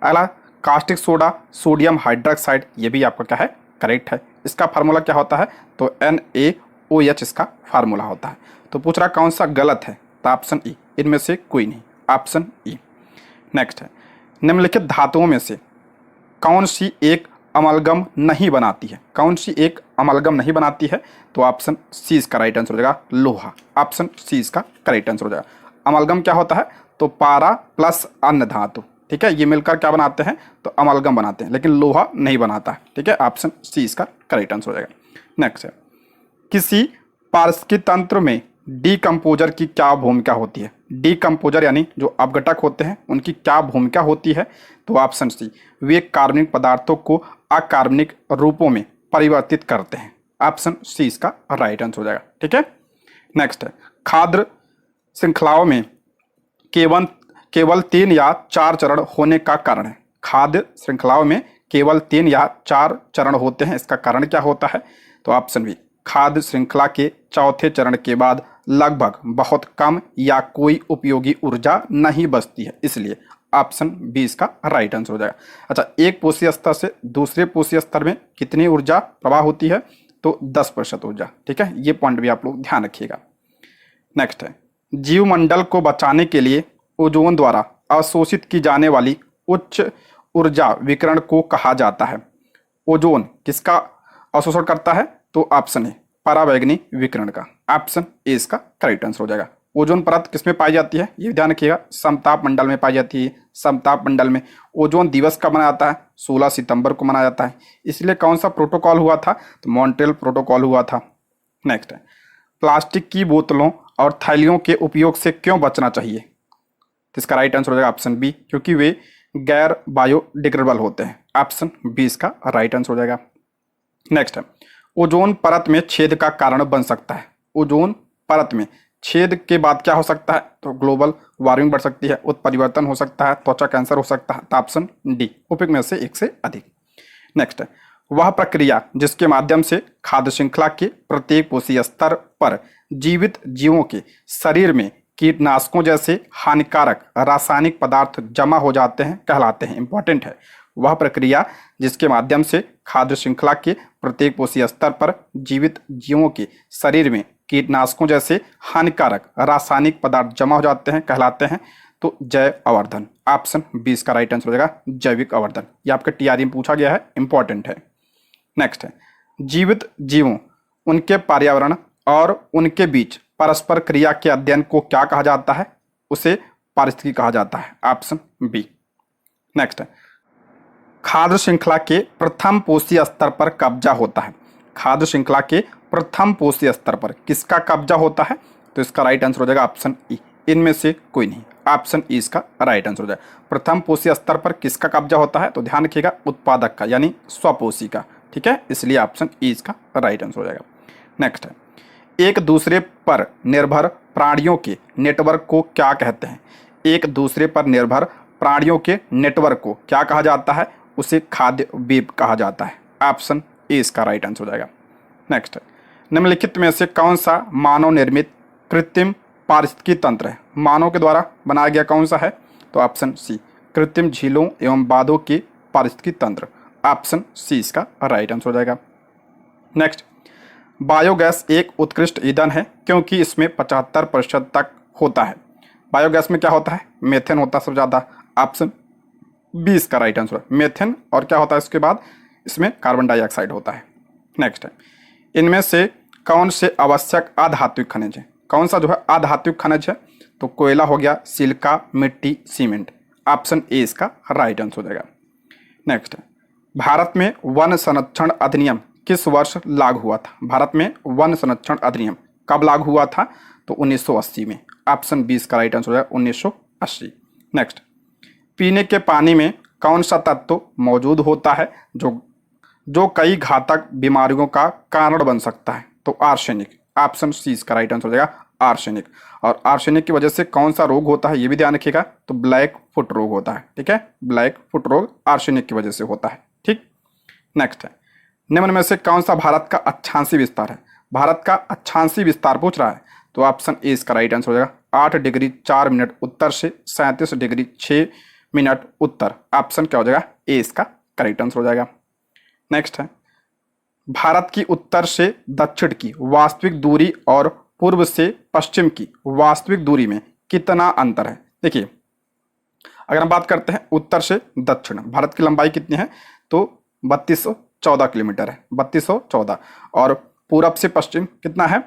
अगला कास्टिक सोडा सोडियम हाइड्रोक्साइड, ये भी आपका क्या है? करेक्ट है। इसका फार्मूला क्या होता है? तो NaOH इसका फार्मूला होता है। तो पूछ रहा कौन सा गलत है? तो ऑप्शन ई, इनमें से कोई नहीं, ऑप्शन ई। नेक्स्ट है, निम्नलिखित धातुओं में से कौन सी एक अमलगम नहीं बनाती है? कौन सी एक अमलगम नहीं बनाती है? तो ऑप्शन सी इसका राइट आंसर हो जाएगा, लोहा, ऑप्शन सी इसका करेक्ट आंसर हो जाएगा। अमलगम क्या होता है? तो पारा प्लस अन्य धातु, ठीक है, ये मिलकर क्या बनाते हैं? तो अमलगम बनाते हैं, लेकिन लोहा नहीं बनाता है। ठीक है, ऑप्शन सी इसका करेक्ट आंसर हो जाएगा। नेक्स्ट है, किसी पारिस्थितिकी तंत्र में डीकम्पोजर की क्या भूमिका होती है? डीकम्पोजर यानी जो अपघटक होते हैं उनकी क्या भूमिका होती है? तो ऑप्शन सी, वे कार्बनिक पदार्थों को अकार्बनिक रूपों में परिवर्तित करते हैं, ऑप्शन सी इसका राइट आंसर हो जाएगा। ठीक है, नेक्स्ट है, खाद्य श्रृंखलाओं में केवल 3 या 4 चरण होने का कारण है? खाद्य श्रृंखलाओं में केवल 3 या 4 चरण होते हैं, इसका कारण क्या होता है? तो ऑप्शन बी, खाद्य श्रृंखला के चौथे चरण के बाद लगभग, बहुत कम या कोई उपयोगी ऊर्जा नहीं बचती है, इसलिए ऑप्शन बी इसका राइट आंसर हो जाएगा। अच्छा, एक पोषी स्तर से दूसरे पोषी स्तर में कितनी ऊर्जा प्रवाह होती है? तो 10% ऊर्जा। ठीक है, ये पॉइंट भी आप लोग ध्यान रखिएगा। नेक्स्ट है, जीवमंडल को बचाने के लिए ओजोन द्वारा अवशोषित की जाने वाली उच्च ऊर्जा विकिरण को कहा जाता है। ओजोन किसका अवशोषण करता है? तो ऑप्शन ए पराबैंगनी विकिरण का। ऑप्शन ए इसका करेक्ट आंसर हो जाएगा। ओजोन परत किसमें पाई जाती है? ये ध्यान रखिएगा, समताप मंडल में पाई जाती है। समताप मंडल में ओजोन दिवस कब मनाया जाता है? 16 सितंबर को मनाया जाता है। इसलिए कौन सा प्रोटोकॉल हुआ था? तो मॉन्ट्रियल प्रोटोकॉल हुआ था। नेक्स्ट है, प्लास्टिक की बोतलों और थैलियों के उपयोग से क्यों बचना चाहिए? तो इसका राइट आंसर हो जाएगा ऑप्शन बी, क्योंकि वे गैर बायोडिग्रेडेबल होते हैं। ऑप्शन बी इसका राइट आंसर हो जाएगा। नेक्स्ट है, ओजोन परत में छेद का कारण बन सकता है। ओजोन परत में छेद के बाद क्या हो सकता है? तो ग्लोबल वार्मिंग बढ़ सकती है, उत्परिवर्तन हो सकता है, त्वचा कैंसर हो सकता है। तो ऑप्शन डी उपयुक्त में से एक से अधिक। नेक्स्ट है, वह प्रक्रिया जिसके माध्यम से खाद्य श्रृंखला के प्रत्येक कोशीय स्तर पर जीवित जीवों के शरीर में कीटनाशकों जैसे हानिकारक रासायनिक पदार्थ जमा हो जाते हैं कहलाते हैं। इंपॉर्टेंट है, वह प्रक्रिया जिसके माध्यम से खाद्य श्रृंखला के प्रत्येक कोशीय स्तर पर जीवित जीवों के शरीर में कीटनाशकों जैसे हानिकारक रासायनिक पदार्थ जमा हो जाते हैं कहलाते हैं। तो जैव अवर्धन। ऑप्शन बी इसका राइट आंसर हो जाएगा, जैविक अवर्धन। ये आपके टीआरई में पूछा गया है, इंपॉर्टेंट है। नेक्स्ट है, जीवित जीवों, उनके पर्यावरण और उनके बीच परस्पर क्रिया के अध्ययन को क्या कहा जाता है? उसे पारिस्थितिकी कहा जाता है। Option B. नेक्स्ट है, खाद्य श्रृंखला के प्रथम पोषीय स्तर पर कब्जा होता है। खाद्य श्रृंखला के प्रथम पोषीय स्तर पर किसका कब्जा होता है? तो इसका राइट आंसर हो जाएगा ऑप्शन ई, इनमें से कोई नहीं। ऑप्शन ई इसका राइट आंसर हो जाएगा। प्रथम पोषीय स्तर पर किसका कब्जा होता है? तो ध्यान रखिएगा, उत्पादक का, यानी स्वपोषी का। ठीक है, इसलिए ऑप्शन ई इसका राइट आंसर हो जाएगा। नेक्स्ट है, एक दूसरे पर निर्भर प्राणियों के नेटवर्क को क्या कहते हैं? एक दूसरे पर निर्भर प्राणियों के नेटवर्क को क्या कहा जाता है? उसे खाद्य वेब कहा जाता है। ऑप्शन ए इसका राइट आंसर हो जाएगा। नेक्स्ट है, निम्नलिखित में से कौन सा मानव निर्मित कृत्रिम पारिस्थितिकी तंत्र है? मानव के द्वारा बनाया गया कौन सा है? तो ऑप्शन सी, कृत्रिम झीलों एवं बांधों के पारिस्थितिकी तंत्र। ऑप्शन सी इसका राइट आंसर हो जाएगा। नेक्स्ट, बायोगैस एक उत्कृष्ट ईंधन है क्योंकि इसमें 75% तक होता है। बायोगैस में क्या होता है? मेथेन होता है सबसे ज़्यादा। ऑप्शन बी इसका राइट आंसर है, मेथेन। और क्या होता है इसके बाद? इसमें कार्बन डाइऑक्साइड होता है। नेक्स्ट है, इनमें से कौन से आवश्यक अधात्विक खनिज है? कौन सा जो है अधात्विक खनिज है? तो कोयला हो गया, सिलिका, मिट्टी, सीमेंट। ऑप्शन ए इसका राइट आंसर हो जाएगा। नेक्स्ट है, भारत में वन संरक्षण अधिनियम किस वर्ष लागू हुआ था? भारत में वन संरक्षण अधिनियम कब लागू हुआ था? तो 1980 में। ऑप्शन बी इसका राइट आंसर हो जाएगा, 1980। नेक्स्ट, पीने के पानी में कौन सा तत्व मौजूद होता है जो कई घातक बीमारियों का कारण बन सकता है? तो आर्सेनिक। ऑप्शन सी इसका राइट आंसर हो जाएगा, आर्सेनिक। और आर्सेनिक की वजह से कौन सा रोग होता है ये भी ध्यान रखिएगा, तो ब्लैक फुट रोग होता है। ठीक है, ब्लैक फुट रोग आर्सेनिक की वजह से होता है। ठीक। नेक्स्ट है, निम्न में से कौन सा भारत का अक्षांशीय विस्तार है? भारत का अक्षांशीय विस्तार पूछ रहा है, तो ऑप्शन ए इसका राइट आंसर हो जाएगा, 8 डिग्री 4 मिनट उत्तर से 37 डिग्री 6 मिनट उत्तर। ऑप्शन क्या हो जाएगा? ए इसका करेक्ट आंसर हो जाएगा। नेक्स्ट है, भारत की उत्तर से दक्षिण की वास्तविक दूरी और पूर्व से पश्चिम की वास्तविक दूरी में कितना अंतर है? देखिए, अगर हम बात करते हैं उत्तर से दक्षिण, भारत की लंबाई कितनी है? तो 3214 किलोमीटर है, 3214। और पूरब से पश्चिम कितना है?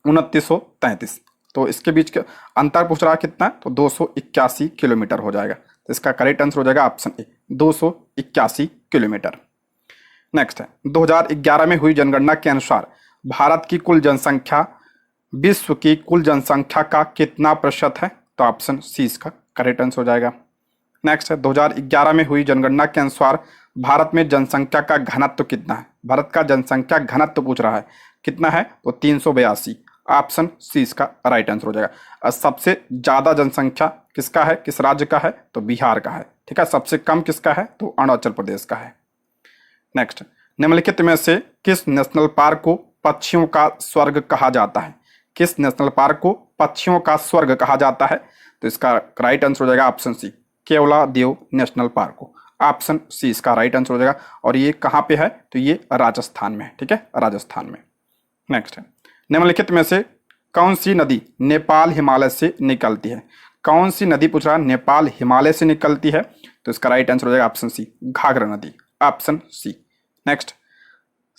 2933। तो इसके बीच के अंतर पूछ रहा है कितना है? तो 281 किलोमीटर हो जाएगा। तो इसका करेक्ट आंसर हो जाएगा ऑप्शन ए, 281 किलोमीटर। नेक्स्ट है, 2011 में हुई जनगणना के अनुसार भारत की कुल जनसंख्या विश्व की कुल जनसंख्या का कितना प्रतिशत है? तो ऑप्शन सी इसका करेक्ट आंसर हो जाएगा। नेक्स्ट है, 2011 में हुई जनगणना के अनुसार भारत में जनसंख्या का घनत्व कितना है? भारत का जनसंख्या घनत्व पूछ रहा है, कितना है? तो 382। ऑप्शन सी इसका राइट आंसर हो जाएगा। और सबसे ज्यादा जनसंख्या किसका है, किस राज्य का है? तो बिहार का है। ठीक है, सबसे कम किसका है? तो अरुणाचल प्रदेश का है। नेक्स्ट, निम्नलिखित में से किस नेशनल पार्क को पक्षियों का स्वर्ग कहा जाता है? किस नेशनल पार्क को पक्षियों का स्वर्ग कहा जाता है? तो इसका राइट आंसर हो जाएगा option C, Keoladeo national park को। ऑप्शन सी इसका राइट आंसर हो जाएगा। और ये कहाँ पे है? तो ये राजस्थान में है, ठीक है, राजस्थान में। नेक्स्ट है, निम्नलिखित में से कौन सी नदी नेपाल हिमालय से निकलती है? कौन सी नदी पूछ रहा है नेपाल हिमालय से निकलती है? तो इसका राइट आंसर हो जाएगा ऑप्शन सी, घाघरा नदी, ऑप्शन सी। नेक्स्ट,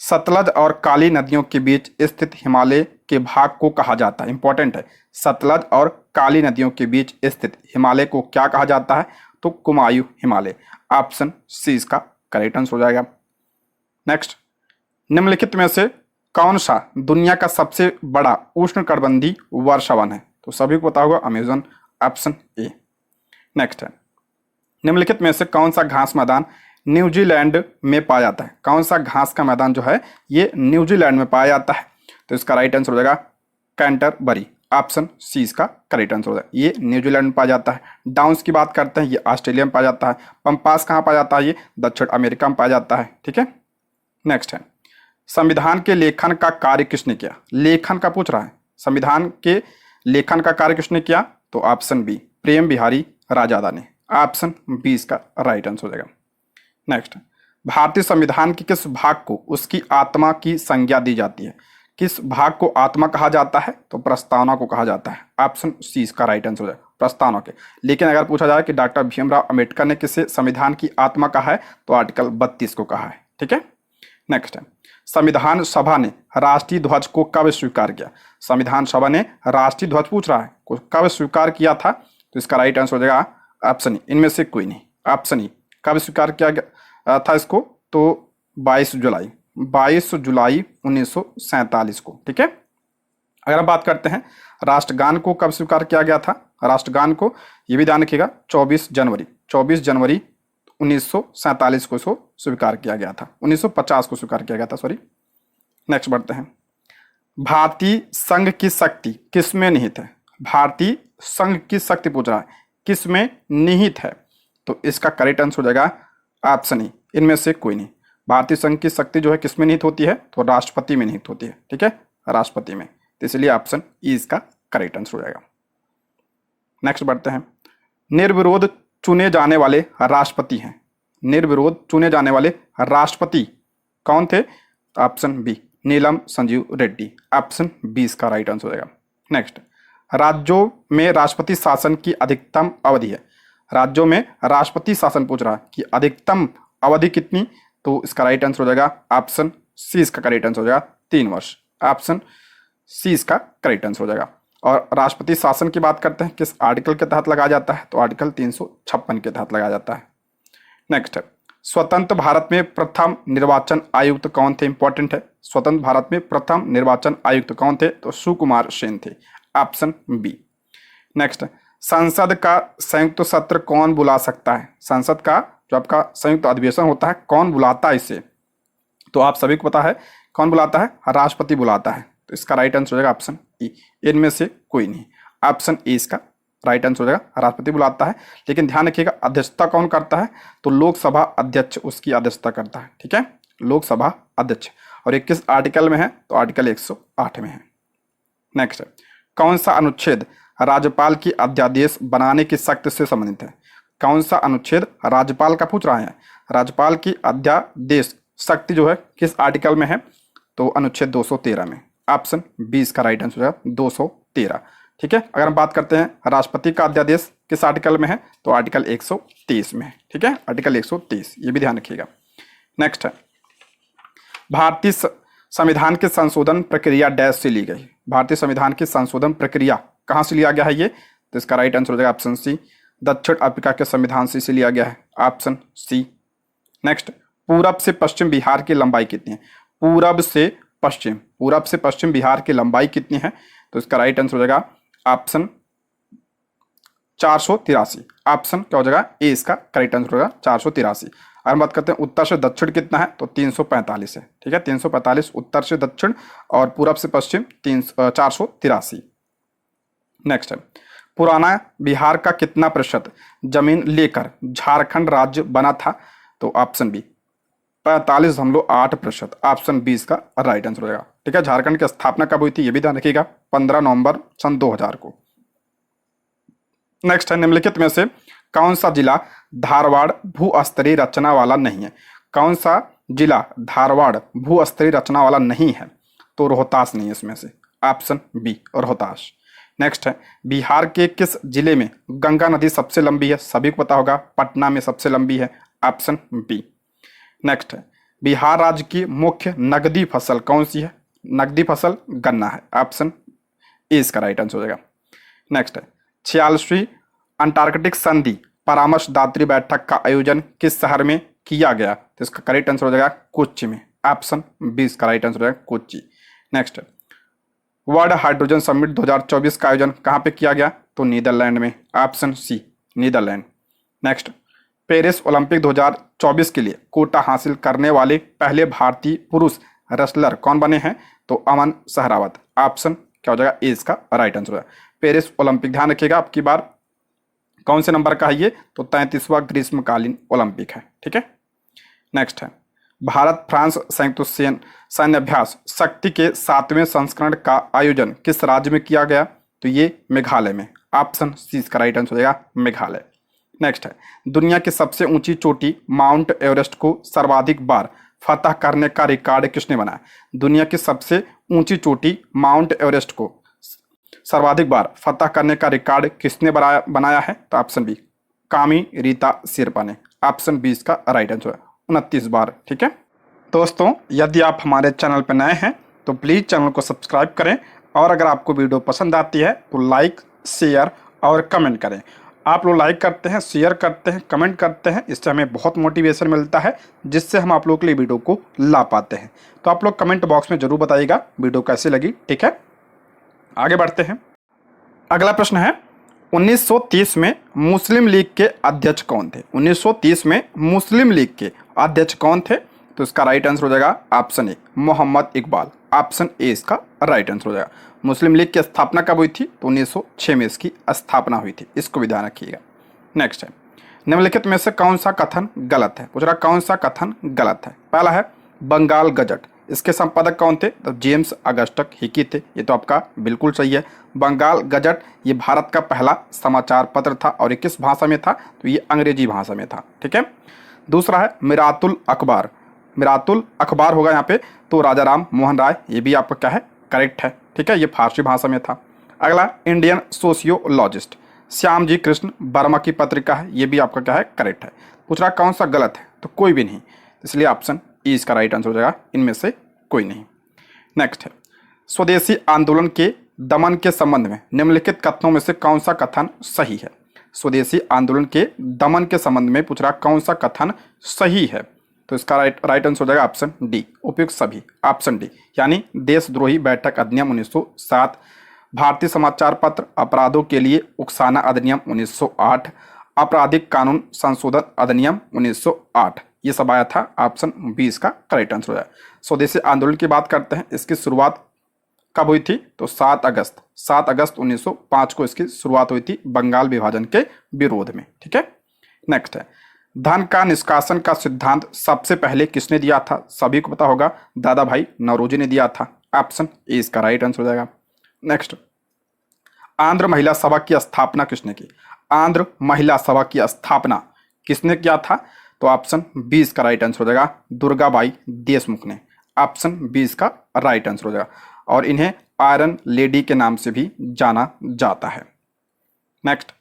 सतलज और काली नदियों के बीच स्थित हिमालय के भाग को कहा जाता है? इंपॉर्टेंट है, सतलज और काली नदियों के बीच स्थित हिमालय को क्या कहा जाता है? तो कुमायूं हिमालय, ऑप्शन सी इसका करेक्ट आंसर हो जाएगा। नेक्स्ट, निम्नलिखित में से कौन सा दुनिया का सबसे बड़ा उष्णकटिबंधीय वर्षावन है? तो सभी को पता होगा अमेजन, ऑप्शन ए। नेक्स्ट है, निम्नलिखित में से कौन सा घास मैदान न्यूजीलैंड में पाया जाता है? कौन सा घास का मैदान जो है ये न्यूजीलैंड में पाया जाता है? तो इसका राइट आंसर हो जाएगा कैंटरबरी, ऑप्शन सी इसका करेक्ट आंसर हो जाएगा। ये न्यूजीलैंड में पाया जाता है। डाउन्स की बात करते हैं, ये ऑस्ट्रेलिया में पाया जाता है। पंपास कहाँ पाया जाता है? ये दक्षिण अमेरिका में पाया जाता है, ठीक है। नेक्स्ट है, संविधान के लेखन का कार्य किसने किया? लेखन का पूछ रहा है, संविधान के लेखन का कार्य किसने किया? तो ऑप्शन बी, प्रेम बिहारी राजादा ने, ऑप्शन बी इसका राइट आंसर हो जाएगा। नेक्स्ट, भारतीय संविधान के किस भाग को उसकी आत्मा की संज्ञा दी जाती है? किस भाग को आत्मा कहा जाता है? तो प्रस्तावना को कहा जाता है, ऑप्शन सी इसका राइट आंसर हो जाएगा, प्रस्तावना के। लेकिन अगर पूछा जाए कि डॉक्टर भीमराव अंबेडकर ने किसे संविधान की आत्मा कहा है? तो आर्टिकल 32 को कहा है, ठीक है। नेक्स्ट है, संविधान सभा ने राष्ट्रीय ध्वज को कब स्वीकार किया? संविधान सभा ने राष्ट्रीय ध्वज पूछ रहा है कब स्वीकार किया था? तो इसका राइट आंसर हो जाएगा ऑप्शन ई, इनमें से कोई नहीं, ऑप्शन ई। कब स्वीकार किया गया था इसको? तो 22 जुलाई 1947 को, ठीक है। अगर हम बात करते हैं राष्ट्रगान को कब स्वीकार किया गया था? राष्ट्रगान को ये भी ध्यान रखिएगा 24 जनवरी 1947 को इसको स्वीकार किया गया था, 1950 को स्वीकार किया गया था, सॉरी। नेक्स्ट बढ़ते हैं, भारतीय संघ की शक्ति किसमें निहित है? भारतीय संघ की शक्ति पूछ रहा है, किसमें निहित है? तो इसका करेक्ट आंसर हो जाएगा ऑप्शन ई, इनमें से कोई नहीं। भारतीय संघ की शक्ति जो है किसमें निहित होती है? तो राष्ट्रपति में निहित होती है, ठीक है, राष्ट्रपति में। तो इसलिए ऑप्शन ई इसका करेक्ट आंसर हो जाएगा। नेक्स्ट बढ़ते हैं, निर्विरोध चुने जाने वाले राष्ट्रपति हैं। निर्विरोध चुने जाने वाले राष्ट्रपति कौन थे? ऑप्शन बी, नीलम संजीव रेड्डी, ऑप्शन बी इसका राइट आंसर हो जाएगा। नेक्स्ट, राज्यों में राष्ट्रपति शासन की अधिकतम अवधि है। राज्यों में राष्ट्रपति शासन पूछ रहा है कि अधिकतम अवधि कितनी? तो इसका राइट आंसर हो जाएगा ऑप्शन सी इसका करेक्ट आंसर हो जाएगा 3 वर्ष, ऑप्शन सी इसका करेक्ट आंसर हो जाएगा। और राष्ट्रपति शासन की बात करते हैं किस आर्टिकल के तहत लगाया जाता है? तो आर्टिकल 356 के तहत लगाया जाता है। नेक्स्ट है, स्वतंत्र भारत में प्रथम निर्वाचन आयुक्त कौन थे? इंपॉर्टेंट है, स्वतंत्र भारत में प्रथम निर्वाचन आयुक्त कौन थे? तो सुकुमार सेन थे, ऑप्शन बी। नेक्स्ट, संसद का संयुक्त सत्र कौन बुला सकता है? संसद का जो आपका संयुक्त अधिवेशन होता है कौन बुलाता है इसे? तो आप सभी को पता है कौन बुलाता है? राष्ट्रपति बुलाता है। तो इसका राइट आंसर हो जाएगा ऑप्शन ई, इनमें से कोई नहीं, ऑप्शन ए इसका राइट आंसर हो जाएगा, राष्ट्रपति बुलाता है। लेकिन ध्यान रखिएगा अध्यक्षता कौन करता है? तो लोकसभा अध्यक्ष उसकी अध्यक्षता करता है, ठीक है, लोकसभा अध्यक्ष। और ये किस आर्टिकल में है? तो आर्टिकल 108 में है। नेक्स्ट है, कौन सा अनुच्छेद राज्यपाल की अध्यादेश बनाने की शक्ति से संबंधित है? कौन सा अनुच्छेद राज्यपाल का पूछ रहा है? राज्यपाल की अध्यादेश शक्ति जो है किस आर्टिकल में है? तो अनुच्छेद 213 में, ऑप्शन बी इसका राइट आंसर है 213, ठीक है। अगर हम बात करते हैं राष्ट्रपति का अध्यादेश किस आर्टिकल में है? तो आर्टिकल 130 में, ठीक है, आर्टिकल 130, ये भी ध्यान रखिएगा। नेक्स्ट है, भारतीय संविधान की संशोधन प्रक्रिया डैश से ली गई। भारतीय संविधान की संशोधन प्रक्रिया कहाँ से लिया गया है ये? तो इसका राइट आंसर हो जाएगा ऑप्शन सी, दक्षिण अफ्रीका के संविधान से लिया गया है, ऑप्शन सी। नेक्स्ट, पूरब से पश्चिम बिहार की लंबाई कितनी है? पूरब से पश्चिम बिहार की लंबाई कितनी है? तो इसका राइट आंसर हो जाएगा ऑप्शन 483, ऑप्शन क्या हो जाएगा? ए इसका करेक्ट आंसर होगा 483। अगर हम बात करते हैं उत्तर से दक्षिण कितना है? तो 345 है, ठीक है, 345 उत्तर से दक्षिण और पूरब से पश्चिम 483। नेक्स्ट है, पुराना बिहार का कितना प्रतिशत जमीन लेकर झारखंड राज्य बना था? तो ऑप्शन बी 45.8%, ऑप्शन बी इसका राइट आंसर हो जाएगा, ठीक है। झारखंड की स्थापना कब हुई थी ये भी ध्यान रखिएगा, 15 नवंबर सन 2000 को। नेक्स्ट है, निम्नलिखित में से कौन सा जिला धारवाड़ भू स्तरीय रचना वाला नहीं है? कौन सा जिला धारवाड़ भू स्तरीय रचना वाला नहीं है? तो रोहतास नहीं है इसमें से, ऑप्शन बी रोहतास। नेक्स्ट है, बिहार के किस जिले में गंगा नदी सबसे लंबी है? सभी को पता होगा, पटना में सबसे लंबी है, ऑप्शन बी। नेक्स्ट है, बिहार राज्य की मुख्य नकदी फसल कौन सी है? नकदी फसल गन्ना है, ऑप्शन ए इसका राइट आंसर हो जाएगा। नेक्स्ट है, 46वीं अंटार्कटिक संधि परामर्शदात्री बैठक का आयोजन किस शहर में किया गया? तो इसका करेक्ट आंसर हो जाएगा कोच्चि में, ऑप्शन बी इसका राइट आंसर हो जाएगा कोच्चि। नेक्स्ट है, वर्ल्ड हाइड्रोजन समिट 2024 का आयोजन कहाँ पे किया गया? तो नीदरलैंड में, option C Netherland. Next, Paris Olympic 2024 के लिए कोटा हासिल करने वाले पहले भारतीय पुरुष रेसलर कौन बने हैं? तो अमन सहरावत, ऑप्शन क्या हो जाएगा? ए इसका राइट आंसर है। पेरिस ओलंपिक ध्यान रखिएगा आपकी बार कौन से नंबर का है ये? तो 33वां ग्रीष्मकालीन ओलंपिक है, ठीक है। नेक्स्ट है, भारत फ्रांस संयुक्त सैन्य अभ्यास शक्ति के 7वें संस्करण का आयोजन किस राज्य में किया गया? तो ये मेघालय में, ऑप्शन सी इसका राइट आंसर हो जाएगा मेघालय। नेक्स्ट है, दुनिया की सबसे ऊंची चोटी माउंट एवरेस्ट को सर्वाधिक बार फतह करने का रिकॉर्ड किसने बनाया? दुनिया की सबसे ऊंची चोटी माउंट एवरेस्ट को सर्वाधिक बार फतह करने का रिकॉर्ड किसने बनाया है? तो ऑप्शन बी कामी रीता शेरपा ने, ऑप्शन बी इसका राइट आंसर है, 29 बार, ठीक है। दोस्तों, यदि आप हमारे चैनल पर नए हैं तो प्लीज़ चैनल को सब्सक्राइब करें, और अगर आपको वीडियो पसंद आती है तो लाइक, शेयर और कमेंट करें। आप लोग लाइक करते हैं, शेयर करते हैं, कमेंट करते हैं, इससे हमें बहुत मोटिवेशन मिलता है, जिससे हम आप लोगों के लिए वीडियो को ला पाते हैं। तो आप लोग कमेंट बॉक्स में जरूर बताइएगा वीडियो कैसी लगी, ठीक है। आगे बढ़ते हैं। अगला प्रश्न है, 1930 में मुस्लिम लीग के अध्यक्ष कौन थे? 1930 में मुस्लिम लीग के अध्यक्ष कौन थे? तो इसका राइट आंसर हो जाएगा option A Mohammad Iqbal, option A इसका राइट आंसर हो जाएगा। मुस्लिम लीग की स्थापना कब हुई थी? तो 1906 में इसकी स्थापना हुई थी, इसको भी ध्यान रखिएगा। नेक्स्ट है, निम्नलिखित में से कौन सा कथन गलत है? पूछ रहा कौन सा कथन गलत है? पहला है बंगाल गजट, इसके संपादक कौन थे? तो जेम्स अगस्टस हिकी थे, ये तो आपका बिल्कुल सही है। बंगाल गजट ये भारत का पहला समाचार पत्र था, और ये किस भाषा में था? तो ये अंग्रेजी भाषा में था, ठीक है। दूसरा है मिरातुल अखबार, मिरातुल अखबार होगा यहाँ पे, तो राजा राम मोहन राय, ये भी आपका क्या है? करेक्ट है, ठीक है, ये फारसी भाषा में था। अगला इंडियन सोशियोलॉजिस्ट श्याम जी कृष्ण वर्मा की पत्रिका है, ये भी आपका क्या है? करेक्ट है। पूछ रहा कौन सा गलत है? तो कोई भी नहीं, इसलिए ऑप्शन ई इसका राइट आंसर हो जाएगा, इनमें से कोई नहीं। नेक्स्ट है, स्वदेशी आंदोलन के दमन के संबंध में निम्नलिखित कथनों में से कौन सा कथन सही है? स्वदेशी आंदोलन के दमन के संबंध में पूछ रहा कौन सा कथन सही है? तो इसका राइट आंसर हो जाएगा ऑप्शन डी उपयुक्त सभी, ऑप्शन डी, यानी देशद्रोही बैठक अधिनियम 1907, भारतीय समाचार पत्र अपराधों के लिए उकसाना अधिनियम 1908, आपराधिक कानून संशोधन अधिनियम 1908, ये सब आया था, ऑप्शन बी इसका करेक्ट आंसर हो जाएगा। स्वदेशी आंदोलन की बात करते हैं, इसकी शुरुआत कब हुई थी? तो 7 अगस्त 1905 को इसकी शुरुआत हुई थी बंगाल विभाजन के विरोध में, ठीक है। नेक्स्ट है, धन का निष्कासन का सिद्धांत सबसे पहले किसने दिया था? सभी को पता होगा, दादा भाई नौरोजी ने दिया था, ऑप्शन ए इसका राइट आंसर हो जाएगा। नेक्स्ट, आंध्र महिला सभा की स्थापना किसने की? आंध्र महिला सभा की स्थापना किसने किया था? तो ऑप्शन बी इसका राइट आंसर हो जाएगा, दुर्गाबाई देशमुख ने, ऑप्शन बी इसका राइट आंसर हो जाएगा, और इन्हें आयरन लेडी के नाम से भी जाना जाता है। नेक्स्ट,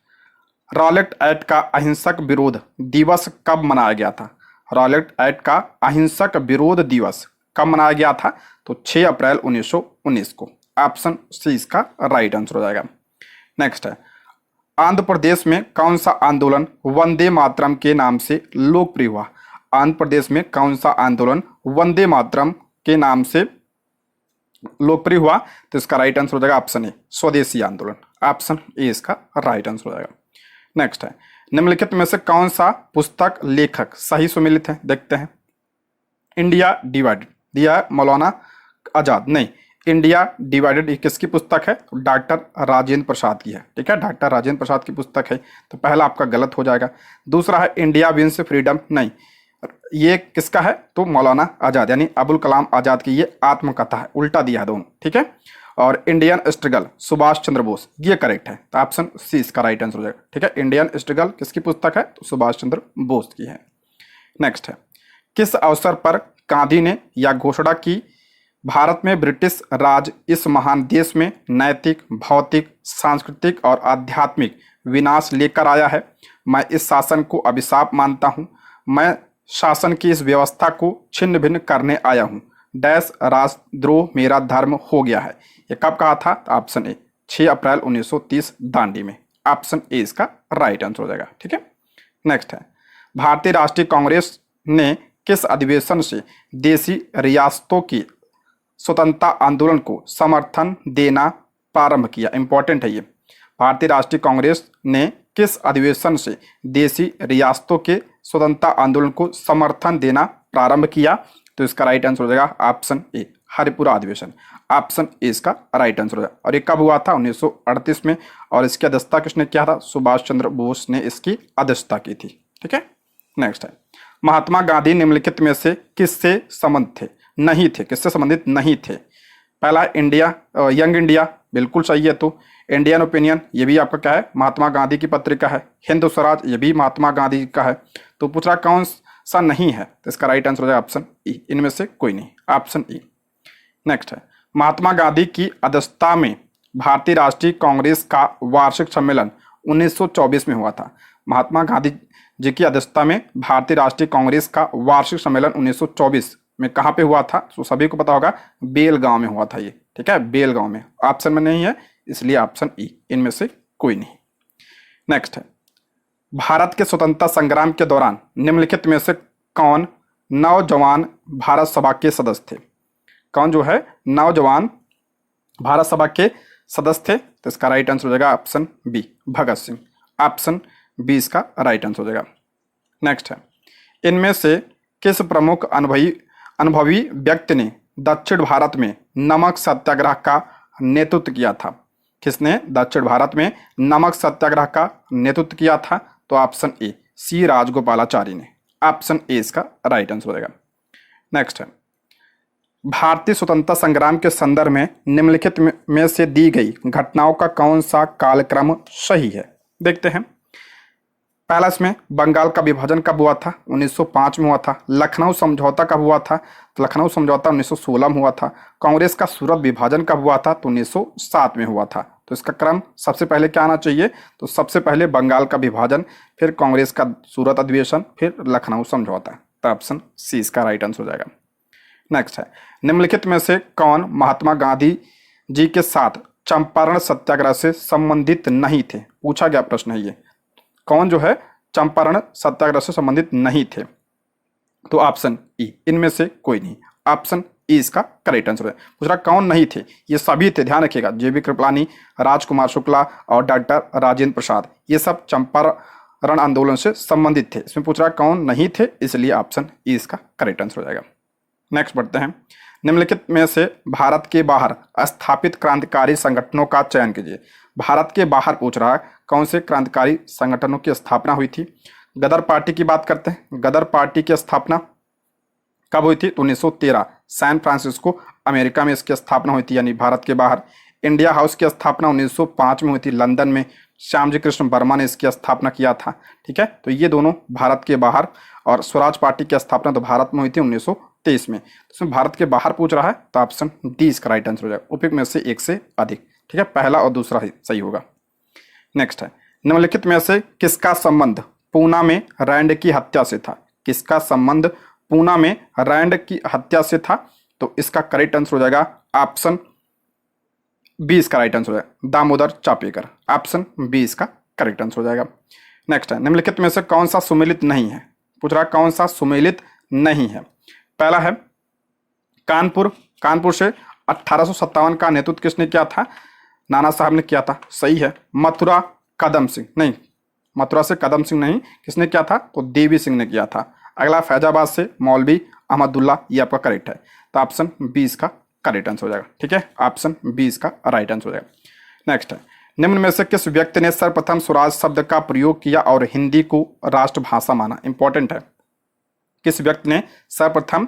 रॉलेट एक्ट का अहिंसक विरोध दिवस कब मनाया गया था? रॉलेट एक्ट का अहिंसक विरोध दिवस कब मनाया गया था? तो 6 अप्रैल 1919 को, ऑप्शन सी इसका राइट आंसर हो जाएगा। नेक्स्ट है, आंध्र प्रदेश में कौन सा आंदोलन वंदे मातरम के नाम से लोकप्रिय हुआ? आंध्र प्रदेश में कौन सा आंदोलन वंदे मातरम के नाम से लोकप्रिय हुआ? तो इसका राइट आंसर हो जाएगा ऑप्शन ए स्वदेशी आंदोलन, ऑप्शन ए इसका राइट आंसर हो जाएगा। नेक्स्ट है, निम्नलिखित में से कौन सा पुस्तक लेखक सही सुमेलित है? देखते हैं। इंडिया डिवाइडेड दिया है मौलाना आजाद, नहीं, इंडिया डिवाइडेड ये किसकी पुस्तक है? तो डॉक्टर राजेंद्र प्रसाद की है, ठीक है, डॉक्टर राजेंद्र प्रसाद की पुस्तक है, तो पहला आपका गलत हो जाएगा। दूसरा है इंडिया विंस फ्रीडम, नहीं, ये किसका है? तो मौलाना आजाद यानी अबुल कलाम आजाद की ये आत्मकथा है, उल्टा दिया है दोनों, ठीक है। और इंडियन स्ट्रगल सुभाष चंद्र बोस, ये करेक्ट है, तो ऑप्शन सी इसका राइट आंसर हो जाएगा, ठीक है। इंडियन स्ट्रगल किसकी पुस्तक है? तो सुभाष चंद्र बोस की है। नेक्स्ट है, किस अवसर पर गांधी ने यह घोषणा की, भारत में ब्रिटिश राज इस महान देश में नैतिक, भौतिक, सांस्कृतिक और आध्यात्मिक विनाश लेकर आया है। मैं इस शासन को अभिशाप मानता हूँ। मैं शासन की इस व्यवस्था को छिन्न भिन्न करने आया हूँ। डैश राजद्रोह मेरा धर्म हो गया है। ये कब कहा था? तो ऑप्शन ए 6 अप्रैल 1930 दांडी में। ऑप्शन ए इसका राइट आंसर हो जाएगा, ठीक है। नेक्स्ट है, भारतीय राष्ट्रीय कांग्रेस ने किस अधिवेशन से देशी रियासतों की स्वतंत्रता आंदोलन को समर्थन देना प्रारंभ किया? इंपॉर्टेंट है ये। भारतीय राष्ट्रीय कांग्रेस ने किस अधिवेशन से देशी रियासतों के स्वतंत्रता आंदोलन को समर्थन देना प्रारंभ किया? तो इसका राइट आंसर हो जाएगा ऑप्शन ए हरिपुरा अधिवेशन। ऑप्शन ए इसका राइट आंसर हो जाएगा। और ये कब हुआ था? 1938 में। और इसकी अध्यक्षता किसने किया था? सुभाष चंद्र बोस ने इसकी अध्यक्षता की थी, ठीक है। नेक्स्ट है, महात्मा गांधी निम्नलिखित में से किससे संबंध थे? नहीं थे, किससे संबंधित नहीं थे? पहला इंडिया, यंग इंडिया, बिल्कुल सही है। तो इंडियन ओपिनियन, ये भी आपका क्या है? महात्मा गांधी की पत्रिका है। हिंद स्वराज, ये भी महात्मा गांधी का है। तो पूछ रहा कौन सा नहीं है? तो इसका राइट आंसर हो जाएगा ऑप्शन ई, इनमें से कोई नहीं, ऑप्शन ई। नेक्स्ट है, महात्मा गांधी की अध्यक्षता में भारतीय राष्ट्रीय कांग्रेस का वार्षिक सम्मेलन 1924 में हुआ था। महात्मा गांधी जी की अध्यक्षता में भारतीय राष्ट्रीय कांग्रेस का वार्षिक सम्मेलन 1924 में कहाँ पे हुआ था? तो सभी को पता होगा, बेलगांव में हुआ था ये, ठीक है, बेलगांव में। ऑप्शन में नहीं है, इसलिए ऑप्शन ई, इनमें से कोई नहीं। नेक्स्ट है, भारत के स्वतंत्रता संग्राम के दौरान निम्नलिखित में से कौन नौजवान भारत सभा के सदस्य थे? कौन जो है नौजवान भारत सभा के सदस्य थे? तो इसका राइट आंसर हो जाएगा option B, Bhagat Singh. Option B इसका राइट आंसर हो जाएगा। नेक्स्ट है, इनमें से किस प्रमुख अनुभवी व्यक्ति ने दक्षिण भारत में नमक सत्याग्रह का नेतृत्व किया था? किसने दक्षिण भारत में नमक सत्याग्रह का नेतृत्व किया था? तो ऑप्शन ए सी राजगोपालाचारी ने। ऑप्शन ए इसका राइट आंसर हो जाएगा। नेक्स्ट है, भारतीय स्वतंत्रता संग्राम के संदर्भ में निम्नलिखित में से दी गई घटनाओं का कौन सा कालक्रम सही है? देखते हैं। पहला इसमें बंगाल का विभाजन कब हुआ था? 1905 में हुआ था। लखनऊ समझौता कब हुआ था? तो लखनऊ समझौता 1916 में हुआ था। कांग्रेस का सूरत विभाजन कब हुआ था? तो 1907 में हुआ था। तो इसका क्रम सबसे पहले क्या आना चाहिए? तो सबसे पहले बंगाल का विभाजन, फिर कांग्रेस का सूरत अधिवेशन, फिर लखनऊ समझौता। तो ऑप्शन सी इसका राइट आंसर हो जाएगा। नेक्स्ट है, निम्नलिखित में से कौन महात्मा गांधी जी के साथ चंपारण सत्याग्रह से संबंधित नहीं थे? पूछा गया प्रश्न है ये। कौन जो है चंपारण सत्याग्रह से संबंधित नहीं थे? तो ऑप्शन ई, इनमें से कोई नहीं। ऑप्शन ई इसका करेक्ट आंसर है। पूछ रहा कौन नहीं थे? ये सभी थे, ध्यान रखिएगा, जेबी कृपलानी, राजकुमार शुक्ला और डॉक्टर राजेंद्र प्रसाद, ये सब चंपारण आंदोलन से संबंधित थे। इसमें पूछ रहा कौन नहीं थे, इसलिए ऑप्शन ई इसका करेक्ट आंसर हो जाएगा। नेक्स्ट बढ़ते हैं, निम्नलिखित में से भारत के बाहर स्थापित क्रांतिकारी संगठनों का चयन कीजिए। भारत के बाहर पूछ रहा है कौन से क्रांतिकारी संगठनों की स्थापना हुई थी। गदर पार्टी की बात करते हैं। गदर पार्टी की स्थापना कब हुई थी? तो 1913 सैन फ्रांसिस्को अमेरिका में इसकी स्थापना हुई थी, यानी भारत के बाहर। इंडिया हाउस की स्थापना 1905 में हुई थी लंदन में। श्यामजी कृष्ण वर्मा ने इसकी स्थापना किया था, ठीक है। तो ये दोनों भारत के बाहर। और स्वराज पार्टी की स्थापना तो भारत में हुई थी 1923 में। तो इसमें भारत के बाहर पूछ रहा है, तो ऑप्शन डी इसका राइट आंसर हो जाएगा। उपयुक्त में से एक से अधिक, ठीक है, पहला और दूसरा ही सही होगा। नेक्स्ट है, निम्नलिखित में से किसका संबंध पूना में रैंड की हत्या से था? किसका संबंध पूना में रैंड की हत्या से था? तो इसका करेक्ट आंसर हो जाएगा ऑप्शन बी इसका राइट आंसर हो जाएगा, दामोदर चापेकर। ऑप्शन बी इसका करेक्ट आंसर हो जाएगा। नेक्स्ट है, निम्नलिखित में से कौन सा सुमेलित नहीं है? पूछ रहा कौन सा सुमेलित नहीं है। पहला है कानपुर। कानपुर से 1857 का नेतृत्व किसने किया था? नाना साहब ने किया था, सही है। मथुरा कदम सिंह नहीं, मथुरा से कदम सिंह नहीं, किसने किया था? तो देवी सिंह ने किया था। अगला फैजाबाद से मौलवी अहमदुल्ला, ये आपका करेक्ट है। तो ऑप्शन बी इसका करेक्ट आंसर हो जाएगा, ठीक है, ऑप्शन बी इसका राइट आंसर हो जाएगा। नेक्स्ट है, निम्न में से किस व्यक्ति ने सर्वप्रथम स्वराज शब्द का प्रयोग किया और हिंदी को राष्ट्रभाषा माना? इंपॉर्टेंट है, किस व्यक्ति ने सर्वप्रथम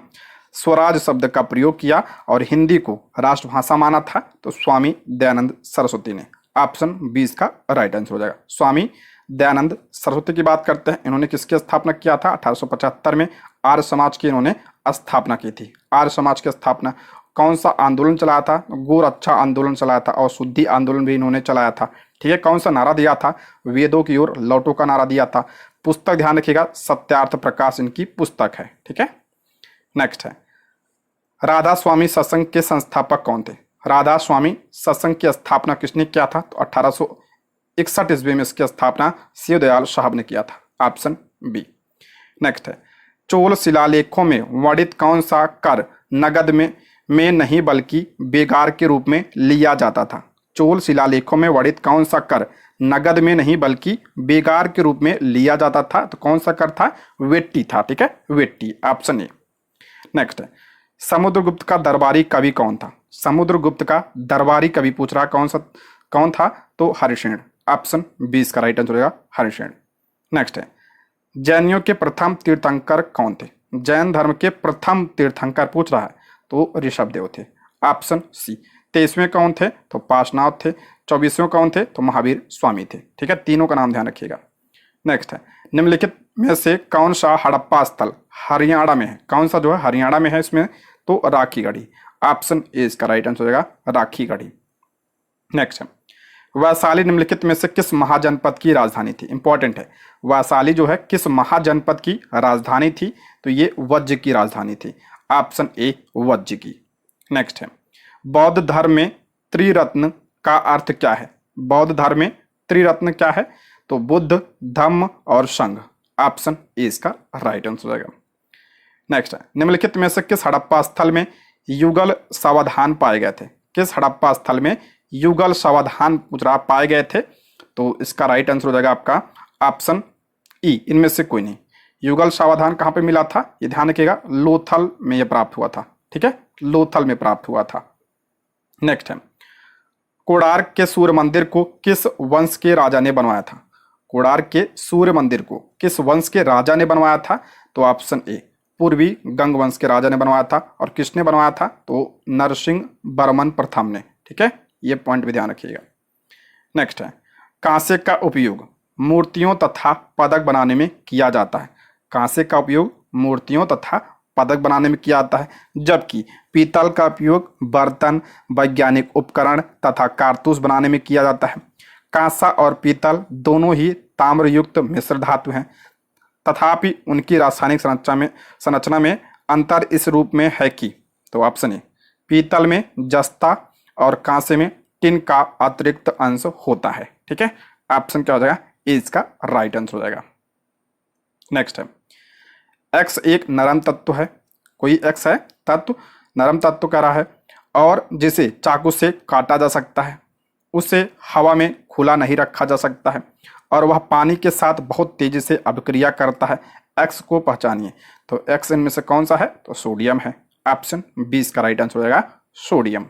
स्वराज शब्द का प्रयोग किया और हिंदी को राष्ट्रभाषा माना था? तो स्वामी दयानंद सरस्वती ने। ऑप्शन 20 का राइट आंसर हो जाएगा। स्वामी दयानंद सरस्वती की बात करते हैं। इन्होंने किसकी स्थापना किया था? 1875 में आर्य समाज की इन्होंने स्थापना की थी। आर्य समाज की स्थापना। कौन सा आंदोलन चलाया था? गोरक्षा आंदोलन चलाया था और शुद्धि आंदोलन भी इन्होंने चलाया था। ठीक है। कौन सा नारा दिया था? वेदों की ओर लौटो का नारा दिया था। पुस्तक ध्यान रखिएगा, सत्यार्थ प्रकाश इनकी पुस्तक है। ठीक है। नेक्स्ट है, राधा स्वामी सत्संग के संस्थापक कौन थे? राधा स्वामी सत्संग की स्थापना किसने किया था? तो 1861 ईस्वी में इसकी स्थापना शिवदयाल साहब ने किया था। Option B. नेक्स्ट है, चोल शिलालेखों में वर्णित कौन सा कर नगद में नहीं बल्कि बेगार के रूप में लिया जाता था? चोल शिलालेखों में वर्णित कौन सा कर नगद में नहीं बल्कि बेगार के रूप में लिया जाता था? तो कौन सा कर था? वेट्टी था। ठीक है, वेट्टी। Option A. नेक्स्ट है, समुद्रगुप्त का दरबारी कवि कौन था? समुद्रगुप्त का दरबारी कवि पूछ रहा कौन था? तो हरिशेन। ऑप्शन 20 का राइट आंसर होगा हरिशेन। नेक्स्ट है, जैनियों के प्रथम तीर्थंकर कौन थे? जैन धर्म के प्रथम तीर्थंकर पूछ रहा है तो ऋषभदेव थे। Option C. 23वें कौन थे? तो पार्श्वनाथ थे। 24वें कौन थे? तो महावीर स्वामी थे। ठीक है, तीनों का नाम ध्यान रखिएगा। नेक्स्ट है, निम्नलिखित में से कौन सा हड़प्पा स्थल हरियाणा में है? कौन सा जो है हरियाणा में है इसमें? तो राखीगढ़ी। ऑप्शन ए इसका राइट आंसर हो जाएगा राखीगढ़ी। नेक्स्ट है, वैशाली निम्नलिखित में से किस महाजनपद की राजधानी थी? इंपॉर्टेंट है, वैशाली जो है किस महाजनपद की राजधानी थी? तो ये वज्र की राजधानी थी। ऑप्शन ए वज्र की। नेक्स्ट है, बौद्ध धर्म में त्रिरत्न का अर्थ क्या है? बौद्ध धर्म में त्रिरत्न क्या है? तो बुद्ध, धम्म और संघ। ऑप्शन ए इसका राइट आंसर हो जाएगा। नेक्स्ट है, निम्नलिखित में से किस हड़प्पा स्थल में युगल सावधान पाए गए थे? किस हड़प्पा स्थल में युगल सावधान पाए गए थे? तो इसका राइट आंसर हो जाएगा आपका ऑप्शन ई, इनमें से कोई नहीं। युगल सावधान कहाँ पे मिला था? ये ध्यान रखिएगा, लोथल में ये प्राप्त हुआ था। ठीक है, लोथल में प्राप्त हुआ था। नेक्स्ट है, कोणार्क के सूर्य मंदिर को किस वंश के राजा ने बनवाया था? कोणार्क के सूर्य मंदिर को किस वंश के राजा ने बनवाया था? तो ऑप्शन ए, पूर्वी गंग वंश के राजा ने बनवाया था। और किसने बनवाया था? तो नरसिंह वर्मन प्रथम ने। ठीक है, ये पॉइंट भी ध्यान रखिएगा। नेक्स्ट है, कांसे का उपयोग मूर्तियों तथा पदक बनाने में किया जाता है? कांसे का उपयोग मूर्तियों तथा पदक बनाने में किया जाता है, जबकि पीतल का उपयोग बर्तन, वैज्ञानिक उपकरण तथा कारतूस बनाने में किया जाता है। कांसा और पीतल दोनों ही ताम्रयुक्त मिश्र धातु हैं, तथापि उनकी रासायनिक संरचना में अंतर इस रूप में है कि, तो ऑप्शन ए, पीतल में जस्ता और कांसे में टिन का अतिरिक्त अंश होता है। ठीक है, ऑप्शन क्या हो जाएगा? ए इसका राइट आंसर हो जाएगा। नेक्स्ट है, एक्स एक नरम तत्व है। कोई एक्स है तत्व, नरम तत्व कह रहा है, और जिसे चाकू से काटा जा सकता है, उसे हवा में खुला नहीं रखा जा सकता है, और वह पानी के साथ बहुत तेजी से अभिक्रिया करता है। एक्स को पहचानिए। तो एक्स इनमें से कौन सा है? तो सोडियम है। ऑप्शन 20 का राइट आंसर हो जाएगा सोडियम।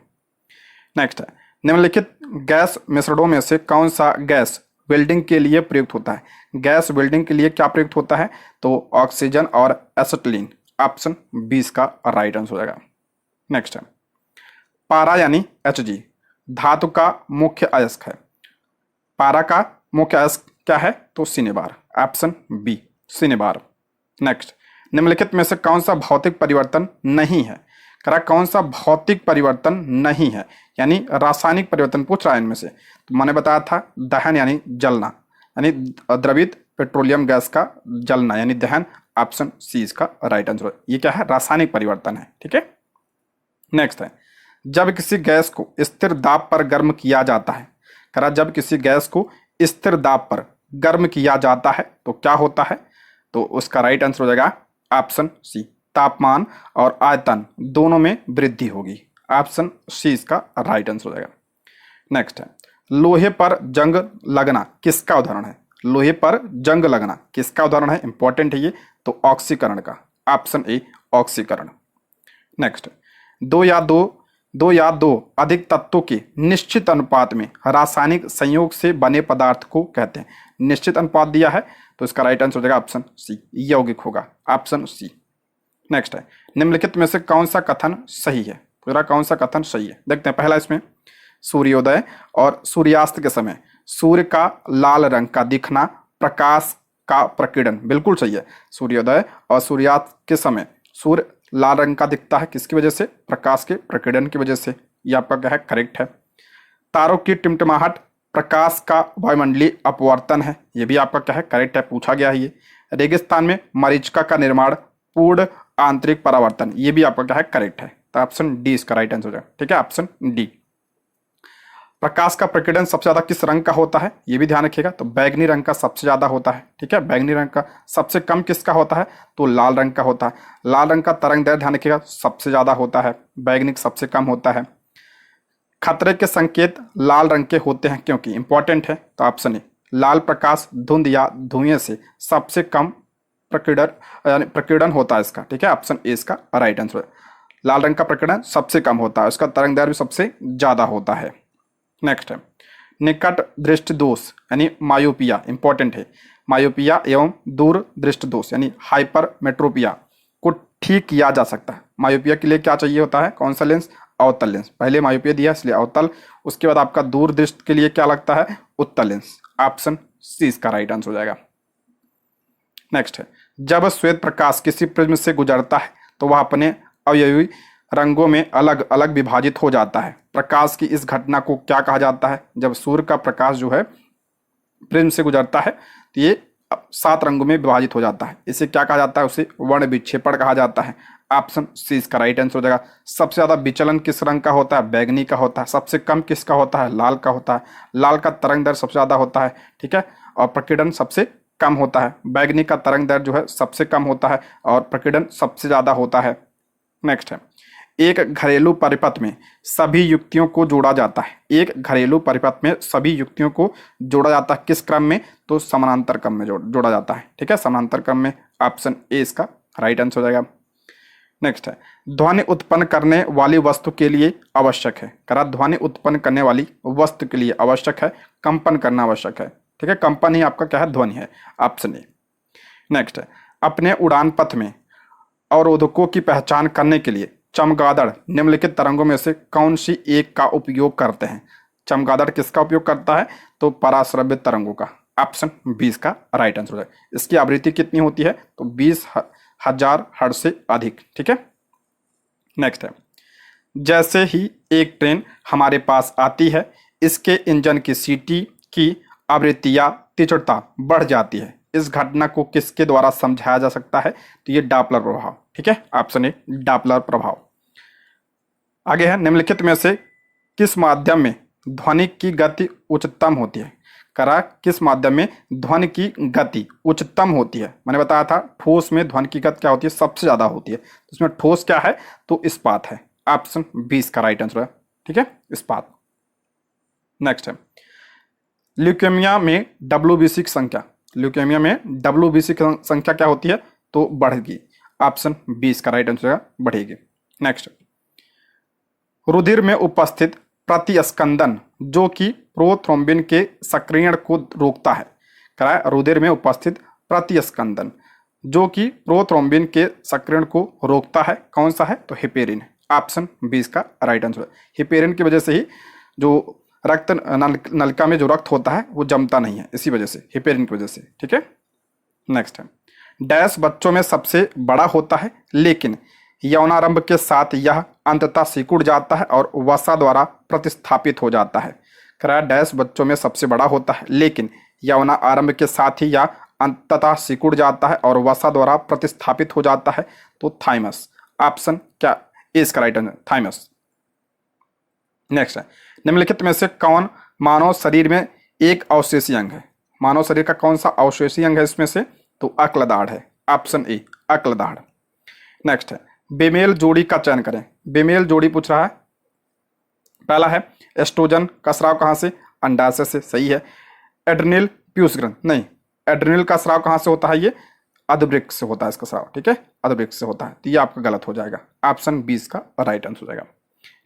नेक्स्ट है, निम्नलिखित गैस मिश्रणों में से कौन सा गैस वेल्डिंग के लिए प्रयुक्त होता है? गैस वेल्डिंग के लिए क्या प्रयुक्त होता है? तो ऑक्सीजन और एसिटिलीन। ऑप्शन 20 का राइट आंसर हो जाएगा। नेक्स्ट है, पारा यानी Hg धातु का मुख्य अयस्क है। पारा का मुख्य अयस्क क्या है? तो cinnabar. Option B, cinnabar. Next, निम्नलिखित में से कौन सा भौतिक परिवर्तन नहीं है? करा कौन सा भौतिक परिवर्तन नहीं है, यानी रासायनिक परिवर्तन पूछ रहा है इनमें से। तो मैंने बताया था दहन यानी जलना, यानी द्रवित पेट्रोलियम गैस का जलना यानी दहन। ऑप्शन सी इसका राइट आंसर। ये क्या है? रासायनिक परिवर्तन है। ठीक है। नेक्स्ट है, जब किसी गैस को स्थिर दाब पर गर्म किया जाता है, करा जब किसी गैस को स्थिर दाब पर गर्म किया जाता है तो क्या होता है? तो उसका राइट आंसर हो जाएगा ऑप्शन सी, तापमान और आयतन दोनों में वृद्धि होगी। ऑप्शन सी इसका राइट आंसर हो जाएगा। नेक्स्ट है, लोहे पर जंग लगना किसका उदाहरण है? लोहे पर जंग लगना किसका उदाहरण है? इंपॉर्टेंट है ये, तो ऑक्सीकरण का। ऑप्शन ए, ऑक्सीकरण। नेक्स्ट, दो या दो अधिक तत्वों के निश्चित अनुपात में रासायनिक संयोग से बने पदार्थ को कहते हैं। निश्चित अनुपात दिया है तो इसका राइट आंसर हो जाएगा ऑप्शन सी, यौगिक होगा। Option C. नेक्स्ट है, निम्नलिखित में से कौन सा कथन सही है? पूरा कौन सा कथन सही है? देखते हैं। पहला इसमें, सूर्योदय और सूर्यास्त के समय सूर्य का लाल रंग का दिखना प्रकाश का प्रकीर्णन, बिल्कुल सही है। सूर्योदय और सूर्यास्त के समय सूर्य लाल रंग का दिखता है, किसकी वजह से? प्रकाश के प्रकीर्णन की वजह से। ये आपका क्या है? करेक्ट है। तारों की टिमटिमाहट प्रकाश का वायुमंडलीय अपवर्तन है, ये भी आपका क्या है? करेक्ट है, पूछा गया है ये। रेगिस्तान में मरीचिका का निर्माण पूर्ण आंतरिक परावर्तन, ये भी आपका क्या है? करेक्ट है। तो ऑप्शन डी इसका राइट आंसर हो जाएगा। ठीक है, ऑप्शन डी। प्रकाश का प्रकीर्णन सबसे ज्यादा किस रंग का होता है? ये भी ध्यान रखिएगा। तो बैगनी रंग का सबसे ज्यादा होता है। ठीक है, बैगनी रंग का। सबसे कम किसका होता है? तो लाल रंग का होता है। लाल रंग का तरंग दैर्घ्य ध्यान रखिएगा सबसे ज्यादा होता है, बैगनी सबसे कम होता है। खतरे के संकेत लाल रंग के होते हैं क्योंकि, इंपॉर्टेंट है। तो ऑप्शन ए, लाल प्रकाश धुंध या धुएं से सबसे कम प्रकीर्णन होता है इसका। ठीक है, ऑप्शन ए इसका राइट आंसर है। लाल रंग का प्रकीर्णन सबसे कम होता है, उसका तरंग दैर्घ्य भी सबसे ज्यादा होता है। नेक्स्ट है, निकट दृष्टि दोष यानी मायोपिया, इंपॉर्टेंट है। मायोपिया एवं दूर दृष्टि दोष यानी हाइपरमेट्रोपिया को ठीक किया जा सकता है। मायोपिया के लिए क्या चाहिए होता है? कौन सा लेंस? अवतल लेंस। पहले मायोपिया दिया इसलिए अवतल, उसके बाद आपका दूर दृष्टि के लिए क्या लगता है? उत्तल लेंस। ऑप्शन सी इसका राइट आंसर हो जाएगा। नेक्स्ट है, जब श्वेत प्रकाश किसी प्रिज्म से गुजरता है तो वह अपने अवयवी रंगों में अलग अलग विभाजित हो जाता है। प्रकाश की इस घटना को क्या कहा जाता है? जब सूर्य का प्रकाश जो है प्रिज्म से गुजरता है तो ये 7 रंगों में विभाजित हो जाता है। इसे क्या कहा जाता है? उसे वर्ण विक्षेपण कहा जाता है। ऑप्शन सी इसका राइट आंसर हो जाएगा। सबसे ज्यादा विचलन किस रंग का होता है? बैगनी का होता है। सबसे कम किसका होता है? लाल का होता है। लाल का तरंग दैर्घ्य सबसे ज्यादा होता है। ठीक है, और प्रकीर्णन सबसे कम होता है। बैगनी का तरंग दैर्घ्य जो है सबसे कम होता है और प्रकीर्णन सबसे ज्यादा होता है। नेक्स्ट है, एक घरेलू परिपथ में सभी युक्तियों को जोड़ा जाता है। एक घरेलू परिपथ में सभी युक्तियों को जोड़ा जाता है किस क्रम में? तो समानांतर क्रम में जोड़ा जाता है। ठीक है, समानांतर क्रम में। ऑप्शन ए इसका राइट आंसर हो जाएगा। नेक्स्ट है, ध्वनि उत्पन्न करने वाली वस्तु के लिए आवश्यक है। करा, ध्वनि उत्पन्न करने वाली वस्तु के लिए आवश्यक है कंपन करना आवश्यक है। ठीक है, कंपन ही आपका क्या है? ध्वनि है। Option A. नेक्स्ट है, अपने उड़ान पथ में अवरोधकों की पहचान करने के लिए चमगादड़ निम्नलिखित तरंगों में से कौन सी एक का उपयोग करते हैं? चमगादड़ किसका उपयोग करता है? तो पराश्रव्य तरंगों का। ऑप्शन 20 का राइट आंसर हो जाए। इसकी आवृत्ति कितनी होती है? तो 20,000 हर्ट्ज से अधिक। ठीक है। नेक्स्ट है, जैसे ही एक ट्रेन हमारे पास आती है इसके इंजन की सीटी की आवृत्ति या तीव्रता बढ़ जाती है। इस घटना को किसके द्वारा समझाया जा सकता है? तो ये डॉपलर प्रभाव। ठीक है, ऑप्शन ए डॉपलर प्रभाव। आगे है, निम्नलिखित में से किस माध्यम में ध्वनि की गति उच्चतम होती है? करा, किस माध्यम में ध्वनि की गति उच्चतम होती है? मैंने बताया था ठोस में ध्वनि की गति क्या होती है? सबसे ज्यादा होती है। तो इसमें ठोस क्या है? तो इस्पात है। ऑप्शन 20 का राइट आंसर है। ठीक है, इस्पात। नेक्स्ट है, ल्यूकेमिया में WBC की संख्या, ल्यूकेमिया में WBC की संख्या क्या होती है? तो बढ़ेगी। ऑप्शन 20 का राइट आंसर है, बढ़ेगी। नेक्स्ट, रुधिर में उपस्थित प्रतिस्कंदन जो कि प्रोथ्रोम्बिन के सक्रियण को रोकता है। क्या? रुधिर में उपस्थित प्रतिस्कंदन जो कि प्रोथ्रोम्बिन के सक्रियण को रोकता है, कौन सा है? तो हिपेरिन। ऑप्शन 20 का राइट आंसर है। हिपेरिन की वजह से ही जो रक्त नलिका में जो रक्त होता है वो जमता नहीं है, इसी वजह से, हिपेरिन की वजह से। ठीक है। नेक्स्ट है, डैश बच्चों में सबसे बड़ा होता है लेकिन यौनारंभ के साथ यह अंततः सिकुड़ जाता है और वसा द्वारा प्रतिस्थापित हो जाता है। क्या? डैश बच्चों में सबसे बड़ा होता है लेकिन यौना आरंभ के साथ ही यह अंततः सिकुड़ जाता है और वसा द्वारा प्रतिस्थापित हो जाता है। तो थाइमस। ऑप्शन क्या इज का राइट आंसर? थाइमस। नेक्स्ट है, निम्नलिखित में से कौन मानव शरीर में एक अवशेषीय अंग है? मानव शरीर का कौन सा अवशेषीय अंग है इसमें से? तो अक्लदाढ़ है। Option A अक्लदाढ़। नेक्स्ट है, बेमेल जोड़ी का चयन करें। बेमेल जोड़ी पूछ रहा है। पहला है एस्ट्रोजन का स्राव कहां से? अंडाशय से, सही है। एड्रिनल पीयूष ग्रंथ, नहीं। एड्रिनल का स्राव कहां से होता है? ये अधवृक्ष से होता है इसका स्राव। ठीक है, अधवृक्ष से होता है, तो ये आपका गलत हो जाएगा। ऑप्शन 20 का राइट आंसर हो जाएगा।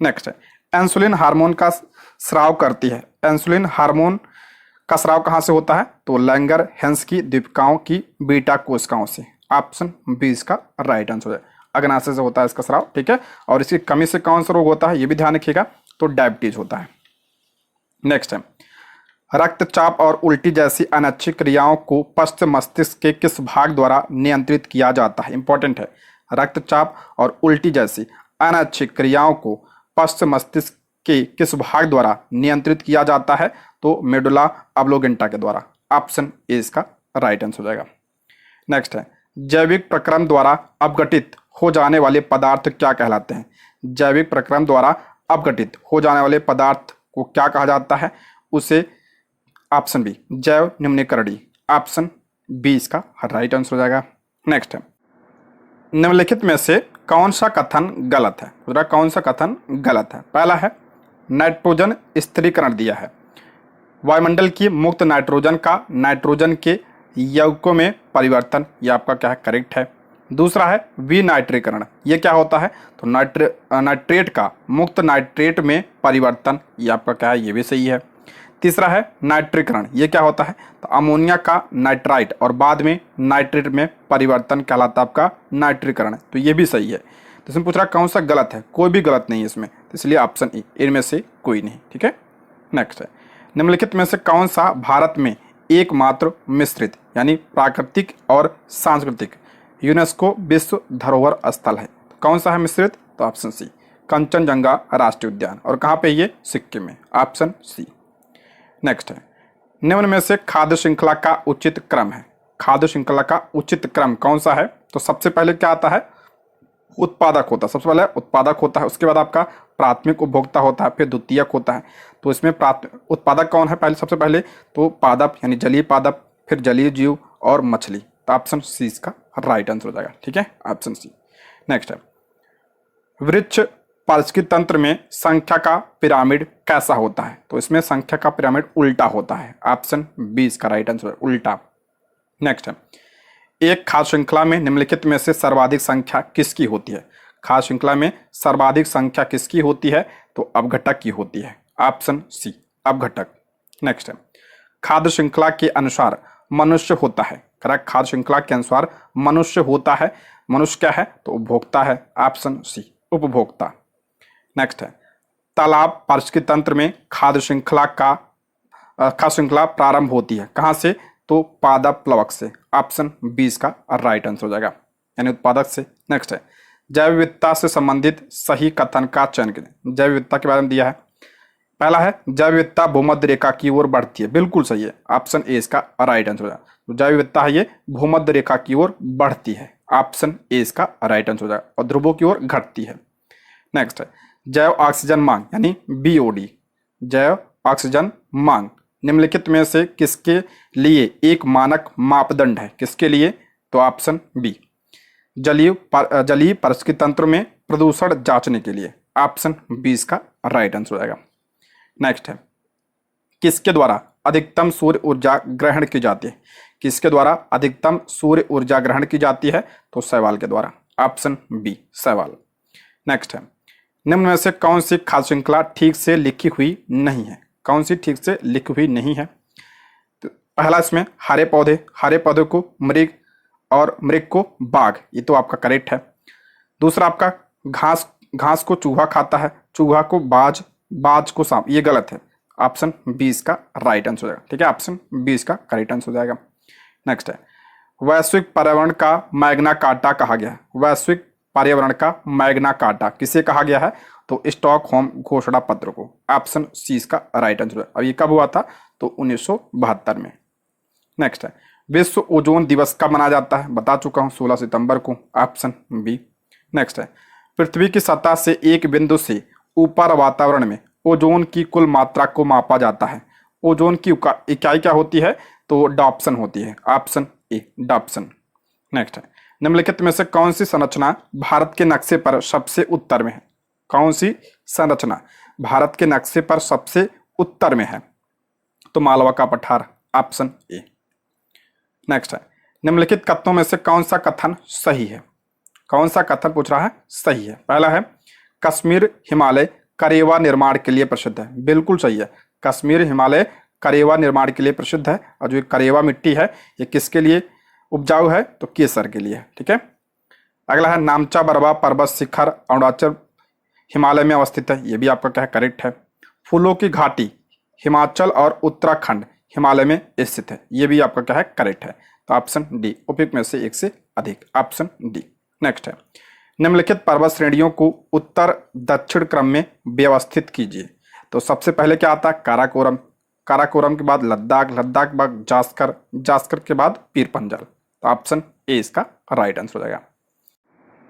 नेक्स्ट है, इंसुलिन हार्मोन का स्राव करती है। इंसुलिन हार्मोन का स्राव कहां से होता है? तो लैंगर हैंस की दीपिकाओं की बीटा कोशिकाओं से। ऑप्शन 20 का राइट आंसर है। अग्नाशय से होता है इसका स्राव, ठीक है। और इसकी कमी से कौन सा रोग होता है ये भी ध्यान रखिएगा, तो डायबिटीज होता है। नेक्स्ट है, रक्तचाप और उल्टी जैसी अनैच्छिक क्रियाओं को पश्च मस्तिष्क के किस भाग द्वारा नियंत्रित किया जाता है। इंपॉर्टेंट है, रक्तचाप और उल्टी जैसी अनैच्छिक क्रियाओं को पश्च मस्तिष्क के किस भाग द्वारा नियंत्रित किया जाता है, तो मेडुला ऑब्लोगेंटा के द्वारा। ऑप्शन ए इसका राइट आंसर हो जाएगा। नेक्स्ट है, जैविक प्रक्रम द्वारा अपघटित हो जाने वाले पदार्थ क्या कहलाते हैं। जैविक प्रक्रम द्वारा अपघटित हो जाने वाले पदार्थ को क्या कहा जाता है, उसे ऑप्शन बी जैव निम्नीकरणी। ऑप्शन बी इसका राइट आंसर हो जाएगा। नेक्स्ट है, निम्नलिखित में से कौन सा कथन गलत है। दूसरा कौन सा कथन गलत है। पहला है, नाइट्रोजन स्थिरीकरण दिया है, वायुमंडल की मुक्त नाइट्रोजन का नाइट्रोजन के यौगिकों में परिवर्तन, ये आपका क्या है, करेक्ट है। दूसरा है विनाइट्रीकरण, ये क्या होता है, तो नाइट्रेट का मुक्त नाइट्रेट में परिवर्तन, ये आपका क्या है, ये भी सही है। तीसरा है नाइट्रीकरण, ये क्या होता है, तो अमोनिया का नाइट्राइट और बाद में नाइट्रेट में परिवर्तन कहलाता है आपका नाइट्रीकरण, तो ये भी सही है। तो इसमें पूछ रहा कौन सा गलत है, कोई भी गलत नहीं है इसमें, तो इसलिए ऑप्शन ए, इनमें से कोई नहीं, ठीक है। नेक्स्ट है, निम्नलिखित में से कौन सा भारत में एकमात्र मिश्रित यानी प्राकृतिक और सांस्कृतिक यूनेस्को विश्व धरोहर स्थल है। तो कौन सा है मिश्रित, तो ऑप्शन सी कंचनजंगा राष्ट्रीय उद्यान, और कहाँ पे ये, सिक्किम में। Option C. नेक्स्ट है, निम्न में से खाद्य श्रृंखला का उचित क्रम है। खाद्य श्रृंखला का उचित क्रम कौन सा है, तो सबसे पहले क्या आता है, उत्पादक होता है, सबसे पहले उत्पादक होता है, उसके बाद आपका प्राथमिक उपभोक्ता होता है, फिर द्वितीयक होता है। तो इसमें उत्पादक कौन है, पहले सबसे पहले तो पादप यानी जलीय पादप, फिर जलीय जीव और मछली। तो ऑप्शन सी इसका राइट आंसर हो जाएगा, ठीक है, ऑप्शन सी। नेक्स्ट है, वृक्ष पारिस्थितिकी तंत्र में संख्या का पिरामिड कैसा होता है, तो इसमें संख्या का पिरामिड उल्टा होता है। ऑप्शन बी इसका राइट आंसर है, उल्टा। नेक्स्ट है, एक खाद्य श्रृंखला में निम्नलिखित में से सर्वाधिक संख्या किसकी होती है। खाद्य श्रृंखला में सर्वाधिक संख्या किसकी होती है, तो अपघटक की होती है। Option C अपघटक। नेक्स्ट है, खाद्य श्रृंखला के अनुसार मनुष्य होता है, करेक्ट, खाद्य श्रृंखला के अनुसार मनुष्य होता है, मनुष्य क्या है, तो उपभोक्ता है। ऑप्शन सी उपभोक्ता। नेक्स्ट है, तालाब पारिस्थितिकी तंत्र में खाद्य श्रृंखला प्रारंभ होती है कहाँ से, तो पादप प्लवक से। ऑप्शन बी इसका राइट आंसर हो जाएगा, यानी उत्पादक से। नेक्स्ट है, जैव विविधता से संबंधित सही कथन का चयन करें। जैव विविधता के बारे में दिया है, पहला है जैव विविधता भूमध्य रेखा की ओर बढ़ती है, बिल्कुल सही है। ऑप्शन ए इसका राइट आंसर हो जाएगा, तो जैव विविधता है ये भूमध्य रेखा की ओर बढ़ती है। ऑप्शन ए इसका राइट आंसर हो जाएगा, और ध्रुवों की ओर घटती है। नेक्स्ट है, जैव ऑक्सीजन मांग यानी बीओडी, जैव ऑक्सीजन मांग निम्नलिखित में से किसके लिए एक मानक मापदंड है, किसके लिए, तो ऑप्शन बी जलीय पारिस्थितिकी तंत्र में प्रदूषण जांचने के लिए। ऑप्शन बी इसका राइट आंसर हो जाएगा। नेक्स्ट है, किसके द्वारा अधिकतम सूर्य ऊर्जा ग्रहण की जाती है। किसके द्वारा अधिकतम सूर्य ऊर्जा ग्रहण की जाती है, तो शैवाल के द्वारा। ऑप्शन बी शैवाल। नेक्स्ट है, निम्न में से कौन सी खाद्य श्रृंखला ठीक से लिखी हुई नहीं है। कौन सी ठीक से लिखी हुई नहीं है, तो पहला इसमें हरे पौधे को मृग और मृग को बाघ, ये तो आपका करेक्ट है। दूसरा आपका घास को चूहा खाता है, चूहा को बाज को सांप, ये गलत है। ऑप्शन बी इसका राइट आंसर हो जाएगा, ठीक है, ऑप्शन बी इसका करेक्ट आंसर हो जाएगा। नेक्स्ट है, वैश्विक पर्यावरण का मैग्ना कार्टा कहा गया है। वैश्विक पर्यावरण का मैग्ना कार्टा किसे कहा गया है, तो स्टॉकहोम घोषणा पत्र को। ऑप्शन सी इसका राइट आंसर है। अब ये कब हुआ था, तो 1972 में। नेक्स्ट है, विश्व ओजोन दिवस कब मनाया जाता है, बता चुका हूं, 16 सितंबर को। Option B. नेक्स्ट है, पृथ्वी की सतह से एक बिंदु से ऊपर वातावरण में ओजोन की कुल मात्रा को मापा जाता है। ओजोन की इकाई क्या होती है, तो डॉप्सन होती है। Option A Dobson. नेक्स्ट है, निम्नलिखित में से कौन सी संरचना भारत के नक्शे पर सबसे उत्तर में है। कौन सी संरचना भारत के नक्शे पर सबसे उत्तर में है, तो मालवा का पठार। Option A. नेक्स्ट है, निम्नलिखित कथनों में से कौन सा कथन सही है। कौन सा कथन पूछ रहा है, सही है। पहला है, कश्मीर हिमालय करेवा निर्माण के लिए प्रसिद्ध है, बिल्कुल सही है। कश्मीर हिमालय करेवा निर्माण के लिए प्रसिद्ध है, और जो करेवा मिट्टी है ये किसके लिए उपजाऊ है, तो केसर के लिए, ठीक है। अगला है नामचा बरवा पर्वत शिखर अरुणाचल हिमालय में अवस्थित है, ये भी आपका क्या है करेक्ट है। फूलों की घाटी हिमाचल और उत्तराखंड हिमालय में स्थित है, ये भी आपका क्या है करेक्ट है। तो ऑप्शन डी, उपयुक्त में से एक से अधिक, ऑप्शन डी। नेक्स्ट है निम्नलिखित पर्वत श्रेणियों को उत्तर दक्षिण क्रम में व्यवस्थित कीजिए। तो सबसे पहले क्या आता है काराकोरम, काराकोरम के बाद लद्दाख, लद्दाख के बाद जास्कर, जास्कर के बाद पीर पंजाल। तो ऑप्शन ए इसका राइट आंसर हो जाएगा।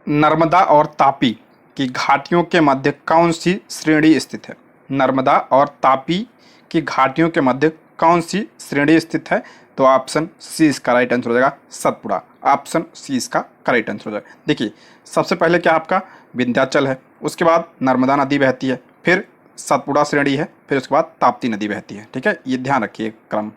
नर्मदा और तापी की घाटियों के मध्य कौन सी श्रेणी स्थित है? नर्मदा और तापी की घाटियों के मध्य कौन सी श्रेणी स्थित है? तो ऑप्शन सी इसका राइट आंसर हो जाएगा सतपुड़ा, ऑप्शन सी इसका करेक्ट आंसर हो जाएगा। देखिए सबसे पहले क्या आपका विंध्याचल है, उसके बाद नर्मदा नदी बहती है, फिर सतपुड़ा श्रेणी है, फिर उसके बाद ताप्ती नदी बहती है। ठीक है, ये ध्यान रखिए क्रम।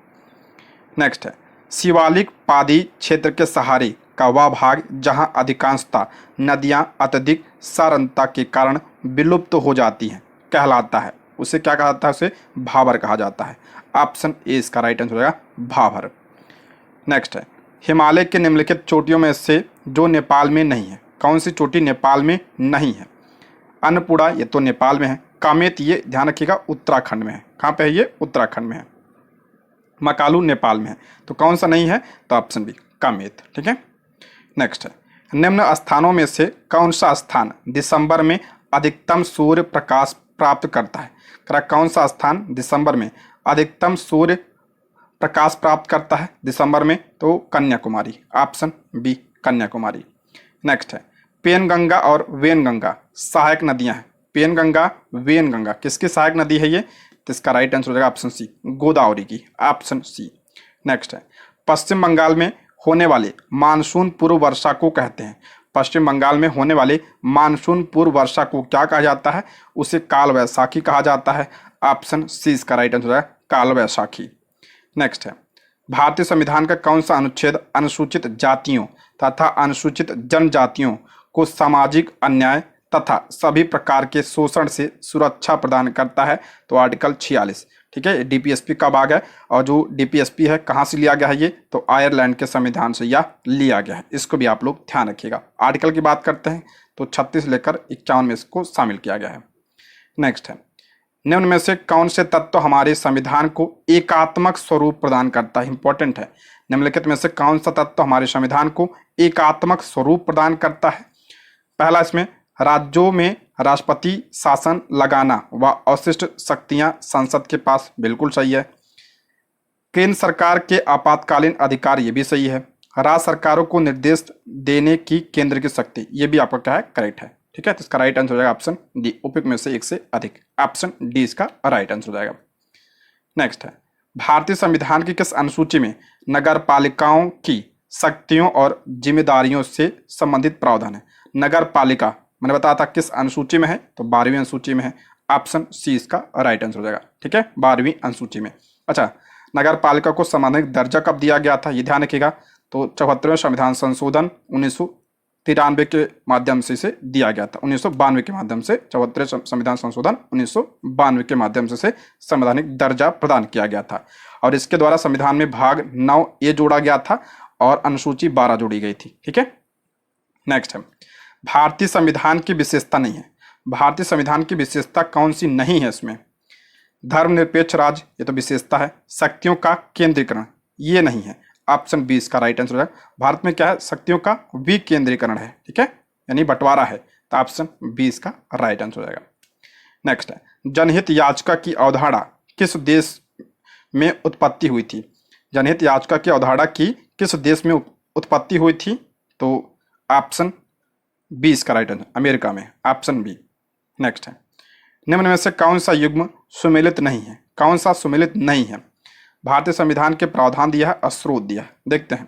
नेक्स्ट है शिवालिक पादी क्षेत्र के सहारे का वह भाग जहां अधिकांशतः नदियां अत्यधिक सारंता के कारण विलुप्त हो जाती हैं कहलाता है, उसे क्या कहा जाता है? उसे भाबर कहा जाता है। ऑप्शन ए इसका राइट आंसर हो जाएगा भाबर। नेक्स्ट है हिमालय के निम्नलिखित चोटियों में से जो नेपाल में नहीं है, कौन सी चोटी नेपाल में नहीं है? अन्नपूर्णा ये तो नेपाल में है, कामेत ये ध्यान रखिएगा उत्तराखंड में है। कहाँ पे है ये? उत्तराखंड में है। मकालू नेपाल में है, तो कौन सा नहीं है? तो ऑप्शन बी कामेत। ठीक है, नेक्स्ट है निम्न स्थानों में से कौन सा स्थान दिसंबर में अधिकतम सूर्य प्रकाश प्राप्त करता है? कौन सा स्थान दिसंबर में अधिकतम सूर्य प्रकाश प्राप्त करता है दिसंबर में? तो Kanyakumari, option B Kanyakumari. Next है पेनगंगा और वेनगंगा सहायक नदियां हैं। पेनगंगा वेनगंगा किसकी सहायक नदी है ये? तो इसका राइट आंसर हो जाएगा ऑप्शन सी गोदावरी की, ऑप्शन सी। नेक्स्ट है पश्चिम बंगाल में होने वाले मानसून पूर्व वर्षा को कहते हैं। पश्चिम बंगाल में होने वाले मानसून पूर्व वर्षा को क्या कहा जाता है? उसे काल वैसाखी कहा जाता है, ऑप्शन सी इसका राइट आंसर हो जाएगा काल वैसाखी। नेक्स्ट है भारतीय संविधान का कौन सा अनुच्छेद अनुसूचित जातियों तथा अनुसूचित जनजातियों को सामाजिक अन्याय तथा सभी प्रकार के शोषण से सुरक्षा प्रदान करता है? तो आर्टिकल 46। ठीक है, डीपीएसपी का भाग है, और जो डीपीएसपी है कहाँ से लिया गया है ये? तो आयरलैंड के संविधान से यह लिया गया है, इसको भी आप लोग ध्यान रखिएगा। आर्टिकल की बात करते हैं तो 36 लेकर 51 में इसको शामिल किया गया है। नेक्स्ट है निम्न में से कौन से तत्व हमारे संविधान को एकात्मक स्वरूप प्रदान करता है? इंपॉर्टेंट है, निम्नलिखित में से कौन सा तत्व हमारे संविधान को एकात्मक स्वरूप प्रदान करता है? पहला इसमें राज्यों में राष्ट्रपति शासन लगाना व अवशिष्ट शक्तियां संसद के पास, बिल्कुल सही है। केंद्र सरकार के आपातकालीन अधिकार, ये भी सही है। राज्य सरकारों को निर्देश देने की केंद्र की शक्ति, ये भी आपका क्या है करेक्ट है। ठीक है, तो इसका राइट आंसर हो जाएगा ऑप्शन डी, उपयुक्त में से एक से अधिक, ऑप्शन डी इसका राइट आंसर हो जाएगा। नेक्स्ट है भारतीय संविधान की किस अनुसूची में नगर पालिकाओं की शक्तियों और जिम्मेदारियों से संबंधित प्रावधान है? नगर पालिका मैंने बताया था किस अनुसूची में है? तो 12वीं अनुसूची में है, ऑप्शन सी इसका राइट आंसर हो जाएगा। ठीक है, 12वीं अनुसूची में। अच्छा, नगर पालिका को संवैधानिक दर्जा कब दिया गया था? ये ध्यान रखिएगा। तो 74वें संविधान संशोधन 1993 के माध्यम से इसे दिया गया था, 1992 के माध्यम से 74वें संविधान संशोधन 1992 के माध्यम से संवैधानिक दर्जा प्रदान किया गया था, और इसके द्वारा संविधान में भाग 9A जोड़ा गया था और अनुसूची 12 जोड़ी गई थी। ठीक है, नेक्स्ट है भारतीय संविधान की विशेषता नहीं है। भारतीय संविधान की विशेषता कौन सी नहीं है? इसमें धर्मनिरपेक्ष राज्य, ये तो विशेषता है। शक्तियों का केंद्रीकरण, ये नहीं है, ऑप्शन बी इसका राइट आंसर है। भारत में क्या है? शक्तियों का विकेंद्रीकरण है। ठीक है, यानी बंटवारा है, तो ऑप्शन बी इसका राइट आंसर हो जाएगा। नेक्स्ट है जनहित याचिका की अवधारणा किस देश में उत्पत्ति हुई थी? जनहित याचिका की अवधारणा की किस देश में उत्पत्ति हुई थी? तो ऑप्शन बी इसका राइट आंसर, अमेरिका में, ऑप्शन बी। नेक्स्ट है निम्न में से कौन सा युग्म सुमेलित नहीं है? कौन सा सुमेलित नहीं है? भारतीय संविधान के प्रावधान दिया है और स्रोत दिया है, देखते हैं।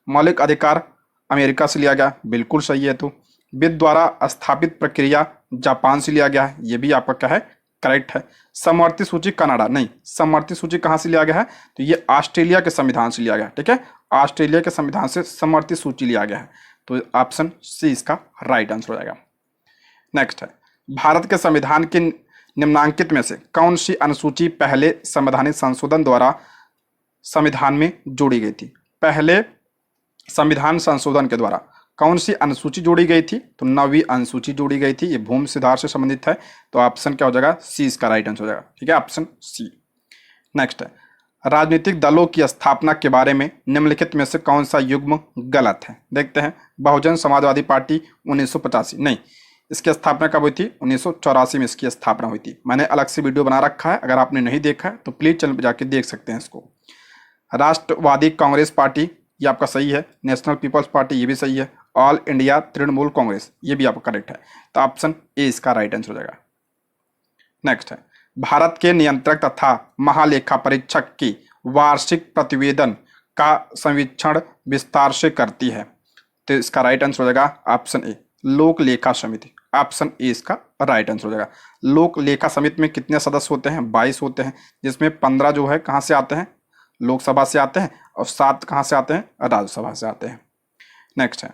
मौलिक अधिकार अमेरिका से लिया गया, बिल्कुल सही है। तो विद द्वारा स्थापित प्रक्रिया जापान से लिया गया है, ये भी आपका क्या है करेक्ट है। समवर्ती सूची कनाडा, नहीं, समवर्ती सूची कहाँ से लिया गया है? तो ये ऑस्ट्रेलिया के संविधान से लिया गया। ठीक है, ऑस्ट्रेलिया के संविधान से समवर्ती सूची लिया गया है, तो ऑप्शन सी इसका राइट आंसर हो जाएगा। नेक्स्ट है भारत के संविधान के निम्नांकित में से कौन सी अनुसूची पहले संवैधानिक संशोधन द्वारा संविधान में जोड़ी गई थी? पहले संविधान संशोधन के द्वारा कौन सी अनुसूची जोड़ी गई थी? तो 9वीं अनुसूची जोड़ी गई थी। ये भूमि सुधार से संबंधित है, तो ऑप्शन क्या हो जाएगा? सी इसका राइट आंसर हो जाएगा। ठीक है, ऑप्शन सी। नेक्स्ट है, राजनीतिक दलों की स्थापना के बारे में निम्नलिखित में से कौन सा युग्म गलत है? देखते हैं। बहुजन समाजवादी पार्टी 1985 नहीं, इसकी स्थापना कब हुई थी? 1984 में इसकी स्थापना हुई थी। मैंने अलग से वीडियो बना रखा है, अगर आपने नहीं देखा है तो प्लीज चैनल पर जाके देख सकते हैं इसको। राष्ट्रवादी कांग्रेस पार्टी, ये आपका सही है। नेशनल पीपल्स पार्टी, ये भी सही है। ऑल इंडिया तृणमूल कांग्रेस, ये भी आपका करेक्ट है। तो ऑप्शन ए इसका राइट आंसर हो जाएगा। नेक्स्ट है, भारत के नियंत्रक तथा महालेखा परीक्षक की वार्षिक प्रतिवेदन का संवीक्षण विस्तार से करती है। तो इसका राइट आंसर हो जाएगा ऑप्शन ए, लोक लेखा समिति। ऑप्शन ए इसका राइट आंसर हो जाएगा। लोक लेखा समिति में कितने सदस्य होते हैं? 22 होते हैं, जिसमें 15 जो है कहाँ से आते हैं? लोकसभा से आते हैं, और 7 कहाँ से आते हैं? राज्यसभा से आते हैं। नेक्स्ट है,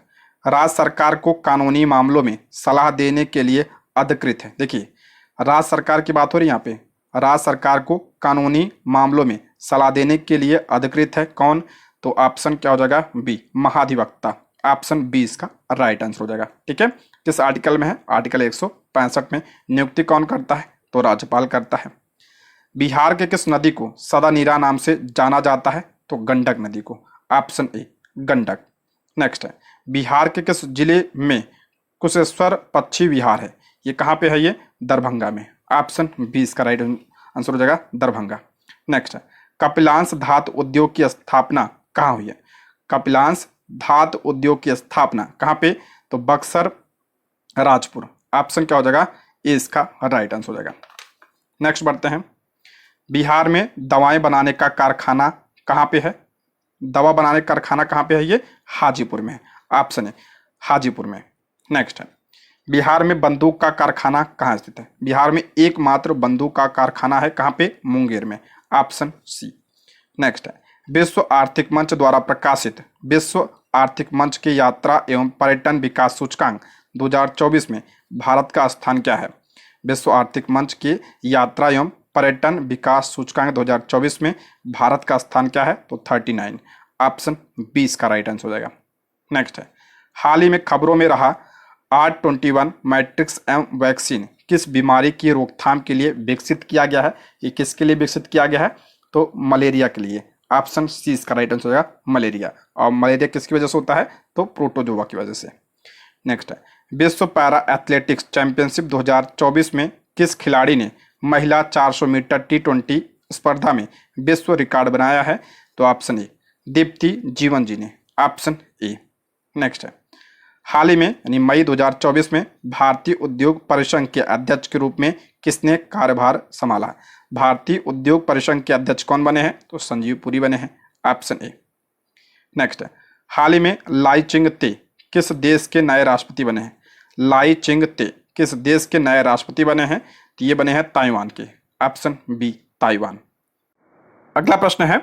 राज्य सरकार को कानूनी मामलों में सलाह देने के लिए अधिकृत है। देखिए, राज्य सरकार की बात हो रही है यहाँ पे। राज्य सरकार को कानूनी मामलों में सलाह देने के लिए अधिकृत है कौन? तो ऑप्शन क्या हो जाएगा? बी, महाधिवक्ता। ऑप्शन बी इसका राइट आंसर हो जाएगा। ठीक है, किस आर्टिकल में है? आर्टिकल 165 में। नियुक्ति कौन करता है? तो राज्यपाल करता है। बिहार के किस नदी को सदा नीरा नाम से जाना जाता है? तो गंडक नदी को। Option A, Gandak. नेक्स्ट है, बिहार के किस जिले में कुशेश्वर पक्षी विहार है? ये कहाँ पे है? ये दरभंगा में। ऑप्शन बी इसका राइट आंसर हो जाएगा, दरभंगा। नेक्स्ट है, कपिलांश धातु उद्योग की स्थापना कहाँ हुई है? कपिलांश धातु उद्योग की स्थापना कहाँ पे? तो बक्सर, राजपुर। ऑप्शन क्या हो जाएगा? ए इसका राइट आंसर हो जाएगा। नेक्स्ट बढ़ते हैं, बिहार में दवाएं बनाने का कारखाना कहाँ पे है? दवा बनाने का कारखाना कहाँ पे है? ये हाजीपुर में है। ऑप्शन है हाजीपुर में। नेक्स्ट है, बिहार में बंदूक का कारखाना कहाँ स्थित है? बिहार में एकमात्र बंदूक का कारखाना है कहाँ पे? मुंगेर में। Option C. नेक्स्ट है, विश्व आर्थिक मंच द्वारा प्रकाशित विश्व आर्थिक मंच की यात्रा एवं पर्यटन विकास सूचकांक 2024 में भारत का स्थान क्या है? विश्व आर्थिक मंच की यात्रा एवं पर्यटन विकास सूचकांक 2024 में भारत का स्थान क्या है? तो 39। ऑप्शन 20 का राइट आंसर हो जाएगा। नेक्स्ट है, हाल ही में खबरों में रहा R21 मैट्रिक्स एम वैक्सीन किस बीमारी की रोकथाम के लिए विकसित किया गया है? ये किसके लिए विकसित किया गया है? तो मलेरिया के लिए। ऑप्शन सी इसका राइट आंसर हो जाएगा, मलेरिया। और मलेरिया किसकी वजह से होता है? तो प्रोटोजोआ की वजह से। नेक्स्ट है, विश्व पैरा एथलेटिक्स चैंपियनशिप 2024 में किस खिलाड़ी ने महिला 400 मीटर T20 स्पर्धा में विश्व रिकॉर्ड बनाया है? तो ऑप्शन ए, दीप्ति जीवन जी ने। Option A. नेक्स्ट है, हाल ही में यानी मई 2024 में भारतीय उद्योग परिसंघ के अध्यक्ष के रूप में किसने कार्यभार संभाला? भारतीय उद्योग परिसंघ के अध्यक्ष कौन बने हैं? तो संजीव पुरी बने हैं। Option A. नेक्स्ट है, हाल ही में लाई चिंग ते किस देश के नए राष्ट्रपति बने हैं? लाई चिंग ते किस देश के नए राष्ट्रपति बने हैं? तो ये बने हैं ताइवान के। Option B, Taiwan. अगला प्रश्न है,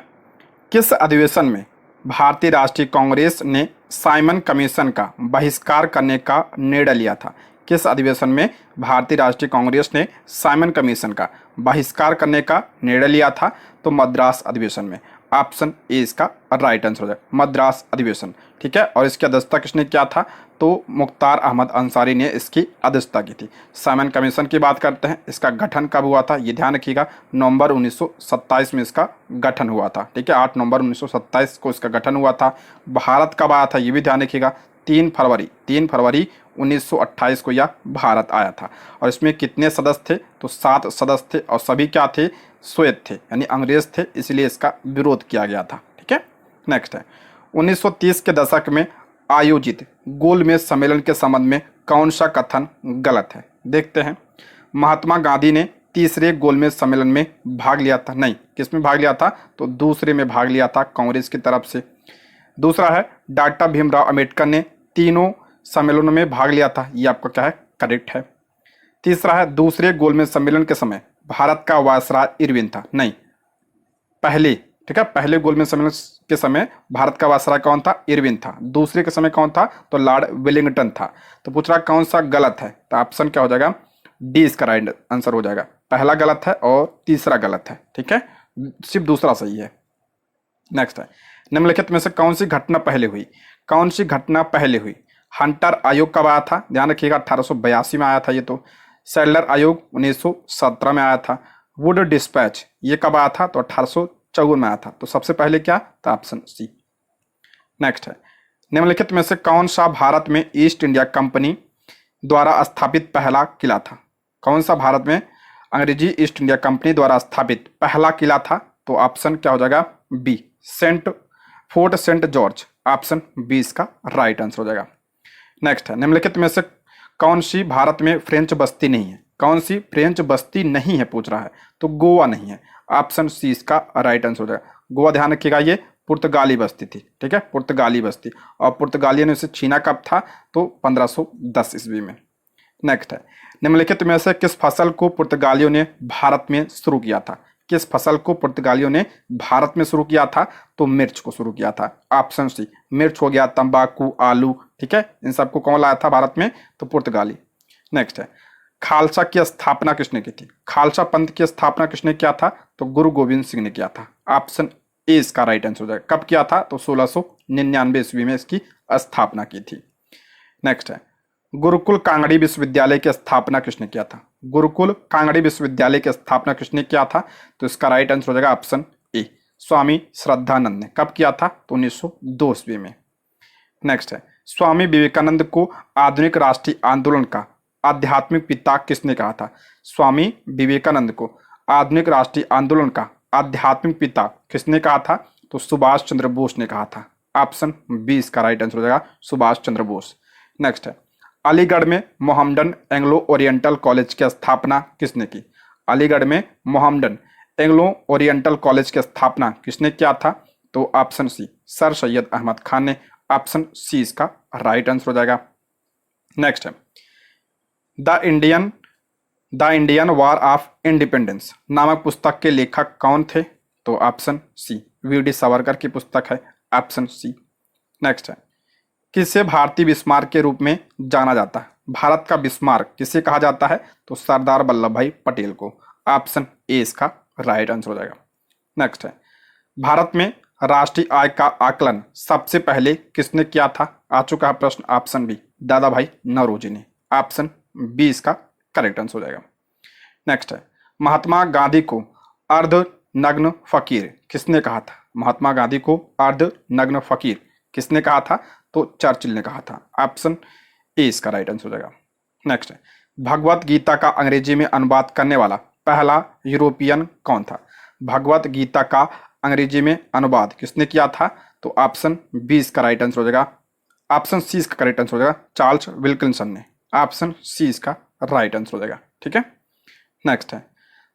किस अधिवेशन में भारतीय राष्ट्रीय कांग्रेस ने साइमन कमीशन का बहिष्कार करने का निर्णय लिया था? किस अधिवेशन में भारतीय राष्ट्रीय कांग्रेस ने साइमन कमीशन का बहिष्कार करने का निर्णय लिया था? तो मद्रास अधिवेशन में। ऑप्शन ए इसका राइट आंसर हो जाए, मद्रास अधिवेशन। ठीक है, और इसकी अध्यक्षता किसने किया था? तो मुख्तार अहमद अंसारी ने इसकी अध्यक्षता की थी। साइमन कमीशन की बात करते हैं, इसका गठन कब हुआ था? ये ध्यान रखिएगा, नवंबर 1927 में इसका गठन हुआ था। ठीक है, 8 नवंबर 1927 को इसका गठन हुआ था। भारत कब आया था ये भी ध्यान रखिएगा, 3 फरवरी 1928 को यह भारत आया था। और इसमें कितने सदस्य थे? तो 7 सदस्य थे, और सभी क्या थे? श्वेत थे, यानी अंग्रेज थे, इसलिए इसका विरोध किया गया था। ठीक है। नेक्स्ट है, 1930 के दशक में आयोजित गोलमेज सम्मेलन के संबंध में कौन सा कथन गलत है? देखते हैं। महात्मा गांधी ने तीसरे गोलमेज सम्मेलन में भाग लिया था? नहीं, किस में भाग लिया था? तो दूसरे में भाग लिया था, कांग्रेस की तरफ से। दूसरा है, डॉक्टर भीमराव अंबेडकर ने तीनों सम्मेलनों में भाग लिया था। ये आपका क्या है? करेक्ट है। तीसरा है, दूसरे गोलमेज सम्मेलन के समय भारत का वायसराय इरविन था? नहीं, पहले, ठीक है, पहले गोलमेज सम्मेलन के समय भारत का वायसराय कौन था? इरविन था। दूसरे के समय कौन था? तो लॉर्ड वेलिंगटन था। तो पूछ रहा कौन सा गलत है? तो ऑप्शन क्या हो जाएगा? डी इसका राइट आंसर हो जाएगा। पहला गलत है और तीसरा गलत है। ठीक है, सिर्फ दूसरा सही है। नेक्स्ट है, निम्नलिखित में से कौन सी घटना पहले हुई? कौन सी घटना पहले हुई? हंटर आयोग कब आया था, ध्यान रखिएगा 1882 में आया था ये तो। सैडलर आयोग 1917 में आया था। वुड डिस्पैच ये कब आया था, तो 1854 में आया था। तो सबसे पहले क्या था, ऑप्शन सी। नेक्स्ट है, निम्नलिखित में से कौन सा भारत में ईस्ट इंडिया कंपनी द्वारा स्थापित पहला किला था। कौन सा भारत में अंग्रेजी ईस्ट इंडिया कंपनी द्वारा स्थापित पहला किला था, तो ऑप्शन क्या हो जाएगा, B, fort Saint George. Option B इसका राइट आंसर हो जाएगा। नेक्स्ट है, निम्नलिखित में से कौन सी भारत में फ्रेंच बस्ती नहीं है। कौन सी फ्रेंच बस्ती नहीं है पूछ रहा है, तो गोवा नहीं है। ऑप्शन सी इसका राइट आंसर हो जाएगा। गोवा ध्यान रखिएगा ये पुर्तगाली बस्ती थी, ठीक है, पुर्तगाली बस्ती, और पुर्तगालियों ने इसे छीना कब था, तो 1510 ईस्वी में। नेक्स्ट है, निम्नलिखित में से किस फसल को पुर्तगालियों ने भारत में शुरू किया था। किस फसल को पुर्तगालियों ने भारत में शुरू किया था, तो मिर्च को शुरू किया था। ऑप्शन सी, मिर्च हो गया, तंबाकू, आलू, ठीक है, इन सबको कौन लाया था भारत में, तो पुर्तगाली। नेक्स्ट है, खालसा की स्थापना किसने की थी। खालसा पंथ की स्थापना किसने किया था, तो गुरु गोविंद सिंह ने किया था। ऑप्शन ए इसका राइट आंसर हो जाएगा। कब किया था, तो 1699 ईस्वी में इसकी स्थापना की थी। नेक्स्ट है, गुरुकुल कांगड़ी विश्वविद्यालय की स्थापना किसने किया था। गुरुकुल कांगड़ी विश्वविद्यालय की स्थापना किसने किया था, तो इसका राइट आंसर हो जाएगा ऑप्शन ए, स्वामी श्रद्धानंद ने। कब किया था, तो 1902 ईस्वी में। नेक्स्ट है, स्वामी विवेकानंद को आधुनिक राष्ट्रीय आंदोलन का आध्यात्मिक पिता किसने कहा था। स्वामी विवेकानंद को आधुनिक राष्ट्रीय आंदोलन का आध्यात्मिक पिता किसने कहा था, तो सुभाष चंद्र बोस ने कहा था। ऑप्शन बी इसका राइट आंसर हो जाएगा, सुभाष चंद्र बोस। नेक्स्ट है, अलीगढ़ में मोहम्मडन एंग्लो ओरिएंटल कॉलेज की स्थापना किसने की। अलीगढ़ में मोहम्मडन एंग्लो ओरिएंटल कॉलेज की स्थापना किसने किया था, तो option C, sir Syed Ahmad Khan ने। ऑप्शन सी इसका राइट आंसर हो जाएगा। नेक्स्ट है, the Indian war of independence नामक पुस्तक के लेखक कौन थे, तो ऑप्शन सी, वी.डी. सावरकर की पुस्तक है। Option C. नेक्स्ट है, किसे भारतीय बिस्मार्क के रूप में जाना जाता है। भारत का बिस्मार्क किसे कहा जाता है, तो सरदार वल्लभ भाई पटेल को। ऑप्शन ए इसका राइट आंसर हो जाएगा। नेक्स्ट है, भारत में राष्ट्रीय आय का आकलन सबसे पहले किसने किया था। आ चुका है प्रश्न। ऑप्शन बी, दादा भाई नौरोजी ने। ऑप्शन बी इसका करेक्ट आंसर हो जाएगा। नेक्स्ट है, महात्मा गांधी को अर्ध नग्न फकीर किसने कहा था। महात्मा गांधी को अर्ध नग्न फकीर किसने कहा था, तो चर्चिल ने कहा था। ऑप्शन ए इसका राइट आंसर हो जाएगा। नेक्स्ट है, भगवत गीता का अंग्रेजी में अनुवाद करने वाला पहला यूरोपियन कौन था। भगवत गीता का अंग्रेजी में अनुवाद किसने किया था, तो ऑप्शन बी इसका राइट आंसर हो जाएगा। ऑप्शन सी इसका करेक्ट आंसर हो जाएगा, चार्ल्स विल्किंसन ने। ऑप्शन सी इसका राइट आंसर हो जाएगा, ठीक है। नेक्स्ट है,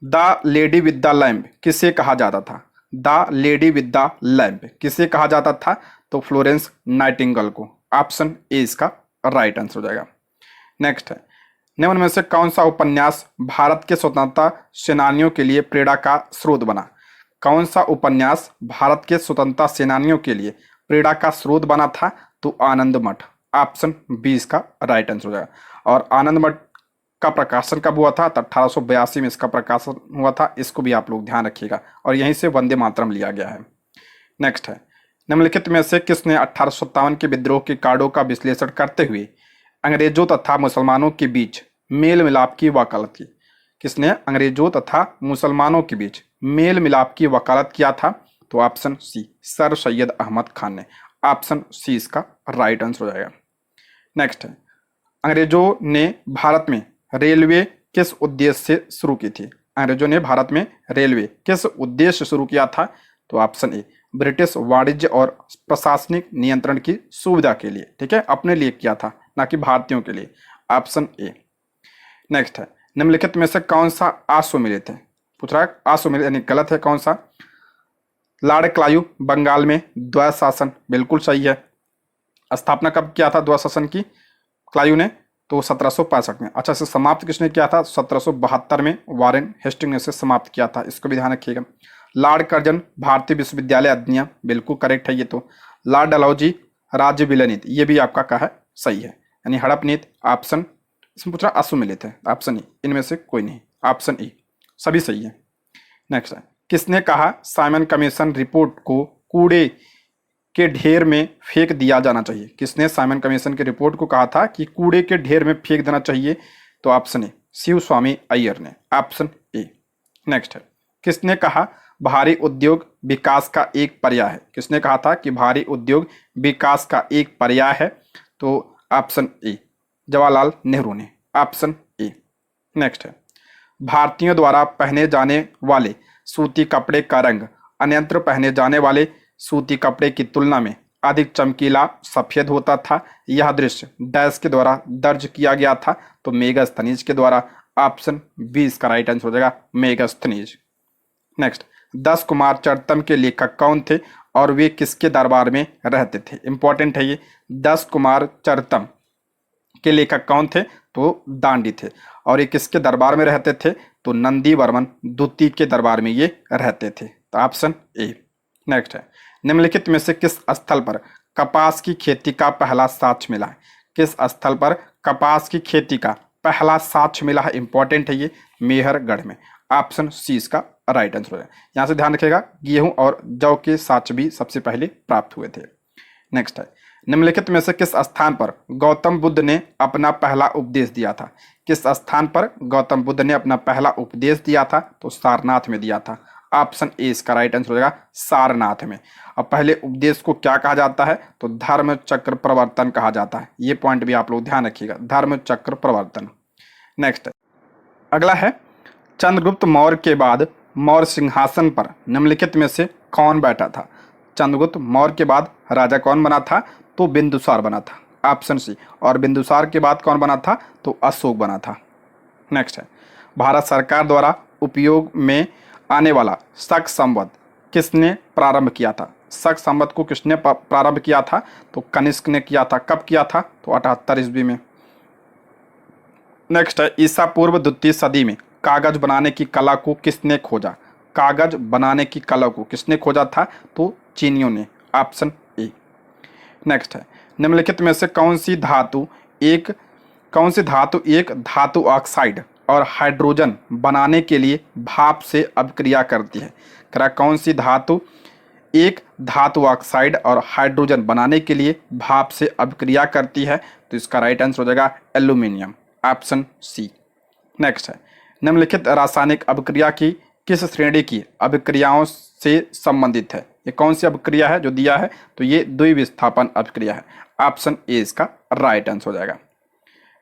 the lady with the lamp किसे कहा जाता था। The lady with the lamp किसे कहा जाता था, तो फ्लोरेंस नाइटिंगेल को। ऑप्शन ए इसका राइट आंसर हो जाएगा। नेक्स्ट है, निम्न में से कौन सा उपन्यास भारत के स्वतंत्रता सेनानियों के लिए प्रेरणा का स्रोत बना। कौन सा उपन्यास भारत के स्वतंत्रता सेनानियों के लिए प्रेरणा का स्रोत बना था, तो आनंद मठ। ऑप्शन बी इसका राइट आंसर हो जाएगा। और आनंद मठ का प्रकाशन कब हुआ था, तो 1882 में इसका प्रकाशन हुआ था। इसको भी आप लोग ध्यान रखिएगा। और यहीं से वंदे मातरम लिया गया है। नेक्स्ट है, निम्नलिखित में से किसने 1857 के विद्रोह के कार्डों का विश्लेषण करते हुए अंग्रेजों तथा मुसलमानों के बीच मेल मिलाप की वकालत की। किसने अंग्रेजों तथा मुसलमानों के बीच मेल मिलाप की वकालत किया था, तो option C, sir Syed Ahmad Khan ने। ऑप्शन सी इसका राइट आंसर हो जाएगा। नेक्स्ट है, अंग्रेजों ने भारत में रेलवे किस उद्देश्य से शुरू की थी। अंग्रेजों ने भारत में रेलवे किस उद्देश्य से शुरू किया था, तो ऑप्शन ए, ब्रिटिश वाणिज्य और प्रशासनिक नियंत्रण की सुविधा के लिए, ठीक है, अपने लिए किया था, ना कि भारतीयों के लिए। Option A. नेक्स्ट है, निम्नलिखित में से कौन सा आश्वमेधित है। पूछ रहा है आश्वमेधित यानी गलत है कौन सा। लॉर्ड क्लाइव बंगाल में द्वैत शासन, बिल्कुल सही है। स्थापना कब किया था द्वैत शासन की क्लाइव ने, तो 1765 में। अच्छा, इसे समाप्त किसने किया था, 1772 में वारेन हेस्टिंग ने इसे समाप्त किया था। इसको भी ध्यान रखिएगा। लॉर्ड कर्जन भारतीय विश्वविद्यालय अधिनियम, बिल्कुल करेक्ट है ये तो। लॉर्ड डलहौजी राज्य विलय नीति, ये भी आपका कहा है सही है, यानी हड़प नीति। ऑप्शन इसमें पूछ रहा अश्वमेधित है, ऑप्शन ई, इनमें से कोई नहीं। ऑप्शन ई सभी सही है। नेक्स्ट है, किसने कहा साइमन कमीशन रिपोर्ट को कूड़े के ढेर में फेंक दिया जाना चाहिए? किसने साइमन कमीशन की रिपोर्ट को कहा था कि कूड़े के ढेर में फेंक देना चाहिए? तो ऑप्शन ए शिव स्वामी अय्यर ने, ऑप्शन ए। नेक्स्ट है, किसने कहा भारी उद्योग विकास का एक पर्याय है? किसने कहा था कि भारी उद्योग विकास का एक पर्याय है? तो ऑप्शन ए जवाहरलाल नेहरू ने, ऑप्शन ए। नेक्स्ट है, भारतीयों द्वारा पहने जाने वाले सूती कपड़े का रंग अन्यत्र पहने जाने वाले सूती कपड़े की तुलना में अधिक चमकीला सफेद होता था। यह दृश्य डैश के द्वारा दर्ज किया गया था? तो मेगास्थनीज के द्वारा, ऑप्शन बी इसका राइट आंसर हो जाएगा, मेगास्थनीज। नेक्स्ट, 10 कुमार चरितम के लेखक कौन थे और वे किसके दरबार में रहते थे? इंपॉर्टेंट है ये। 10 कुमार चरितम के लेखक कौन थे? तो दांडी थे। और ये किसके दरबार में रहते थे? तो नंदी वर्मन द्वितीय के दरबार में ये रहते थे। तो ऑप्शन ए। नेक्स्ट है, निम्नलिखित में से किस स्थल पर कपास की खेती का पहला साक्ष्य मिला है? किस स्थल पर कपास की खेती का पहला साक्ष्य मिला है? इंपॉर्टेंट है ये, मेहरगढ़ में, ऑप्शन सी इसका राइट आंसर है। यहां से ध्यान रखिएगा, गेहूं और जौ के साक्ष्य भी सबसे पहले प्राप्त हुए थे। नेक्स्ट है, निम्नलिखित में से किस स्थान पर गौतम बुद्ध ने अपना पहला उपदेश दिया था? किस स्थान पर गौतम बुद्ध ने अपना पहला उपदेश दिया था? तो सारनाथ में दिया था। ऑप्शन ए इसका राइट आंसर हो जाएगा, सारनाथ में। अब पहले उपदेश को क्या कहा जाता है? तो धर्म चक्र प्रवर्तन कहा जाता है। ये पॉइंट भी आप लोग ध्यान रखिएगा, धर्म चक्र प्रवर्तन। नेक्स्ट है, अगला है, चंद्रगुप्त मौर्य के बाद मौर्य सिंहासन पर निम्नलिखित में से कौन बैठा था? चंद्रगुप्त मौर्य के बाद राजा कौन बना था? तो बिंदुसार बना था, ऑप्शन सी। और बिंदुसार के बाद कौन बना था? तो अशोक बना था। नेक्स्ट है, भारत सरकार द्वारा उपयोग में आने वाला शक संवत किसने प्रारंभ किया था? शक संवत को किसने प्रारंभ किया था? तो कनिष्क ने किया था। कब किया था? तो 78 ईस्वी में। नेक्स्ट है, ईसा पूर्व द्वितीय सदी में कागज बनाने की कला को किसने खोजा? कागज बनाने की कला को किसने खोजा था? तो चीनियों ने, ऑप्शन ए। नेक्स्ट है, निम्नलिखित में से कौन सी धातु एक धातु ऑक्साइड और हाइड्रोजन बनाने के लिए भाप से अभिक्रिया करती है? कौन सी धातु एक धातु ऑक्साइड और हाइड्रोजन बनाने के लिए भाप से अभिक्रिया करती है? तो इसका राइट आंसर हो जाएगा एल्यूमिनियम, ऑप्शन सी। नेक्स्ट है, निम्नलिखित रासायनिक अभिक्रिया की किस श्रेणी की अभिक्रियाओं से संबंधित है? ये कौन सी अभिक्रिया है जो दिया है? तो ये द्विविस्थापन अभिक्रिया है, ऑप्शन ए इसका राइट आंसर हो जाएगा।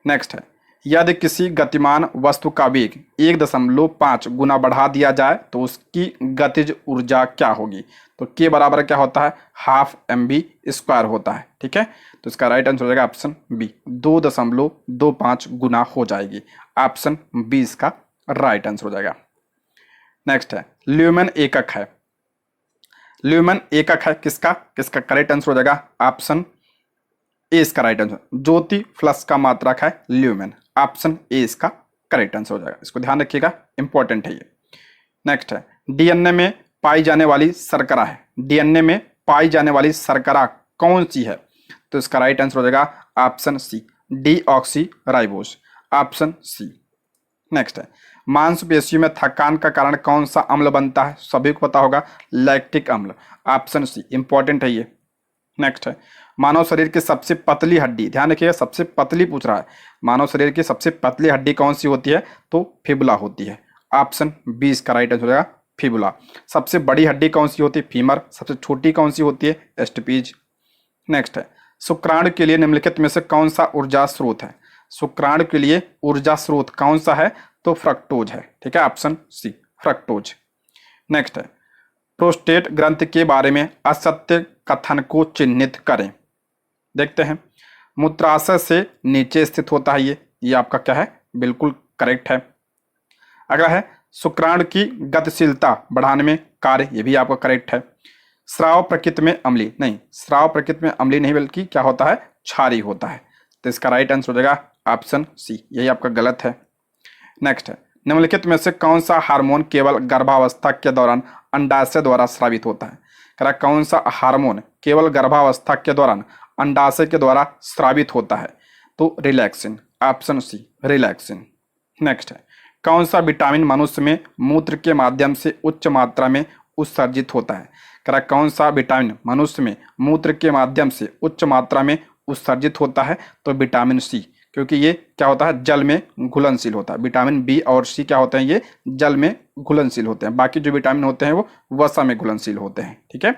नेक्स्ट है, यदि किसी गतिमान वस्तु का वेग 1.5 गुना बढ़ा दिया जाए तो उसकी गतिज ऊर्जा क्या होगी? तो के बराबर क्या होता है? हाफ mv² होता है। ठीक है, तो इसका राइट आंसर हो जाएगा ऑप्शन बी, 2.25 गुना हो जाएगी, ऑप्शन बी इसका राइट आंसर हो जाएगा। नेक्स्ट है, ल्यूमेन एकक है। ल्यूमेन एकक है किसका? किसका करेक्ट आंसर हो जाएगा? ऑप्शन ए इसका राइट आंसर। ज्योति फ्लक्स का मात्रक है ल्यूमेन, ऑप्शन ए इसका करेक्ट आंसर हो जाएगा। इसको ध्यान रखिएगा, इंपॉर्टेंट है ये। नेक्स्ट है, डीएनए में पाई जाने वाली शर्करा है। डीएनए में पाई जाने वाली शर्करा कौन सी है? तो इसका राइट आंसर हो जाएगा option C, deoxyribose, option C. Next है, मांसपेशियों में थकान का कारण कौन सा अम्ल बनता है? सभी को पता होगा, लैक्टिक अम्ल, ऑप्शन सी। इंपॉर्टेंट है ये। नेक्स्ट है, मानव शरीर की सबसे पतली हड्डी, ध्यान रखिएगा सबसे पतली पूछ रहा है, मानव शरीर की सबसे पतली हड्डी कौन सी होती है? तो फिबुला होती है, ऑप्शन बी इसका राइट आंसर हो जाएगा, फिबुला। सबसे बड़ी हड्डी कौन सी होती है? फीमर। सबसे छोटी कौन सी होती है? एस्टपीज। नेक्स्ट है, शुक्राणु के लिए निम्नलिखित में से कौन सा ऊर्जा स्रोत है? शुक्राणु के लिए ऊर्जा स्रोत कौन सा है? तो फ्रक्टोज है। ठीक है, ऑप्शन सी, फ्रक्टोज। नेक्स्ट है, प्रोस्टेट ग्रंथि के बारे में असत्य कथन को चिन्हित करें। देखते हैं, मूत्राशय से नीचे स्थित होता है ये आपका क्या है? बिल्कुल करेक्ट है। अगला है, शुक्राणु की गतिशीलता बढ़ाने में कार्य, ये भी आपका करेक्ट है। स्राव प्रकृति में अम्लीय नहीं, स्राव प्रकृति में अम्लीय नहीं बल्कि क्या होता है? क्षारीय होता है। तो इसका राइट आंसर हो जाएगा ऑप्शन सी, यही आपका गलत है। नेक्स्ट है, निम्नलिखित में से कौन सा हार्मोन केवल गर्भावस्था के दौरान अंडाशय द्वारा स्रावित होता है? कौन सा हार्मोन केवल गर्भावस्था के दौरान अंडाशय के द्वारा स्रावित होता है? तो relaxin, option C, relaxin. Next है, कौन सा विटामिन मनुष्य में मूत्र के माध्यम से उच्च मात्रा में उत्सर्जित होता है? कह रहा कौन सा विटामिन मनुष्य में मूत्र के माध्यम से उच्च मात्रा में उत्सर्जित होता है, तो विटामिन सी, क्योंकि ये क्या होता है, जल में घुलनशील होता है। विटामिन बी और सी क्या होते हैं, ये जल में घुलनशील होते हैं। बाकी जो विटामिन होते हैं वो वसा में घुलनशील होते हैं। ठीक है,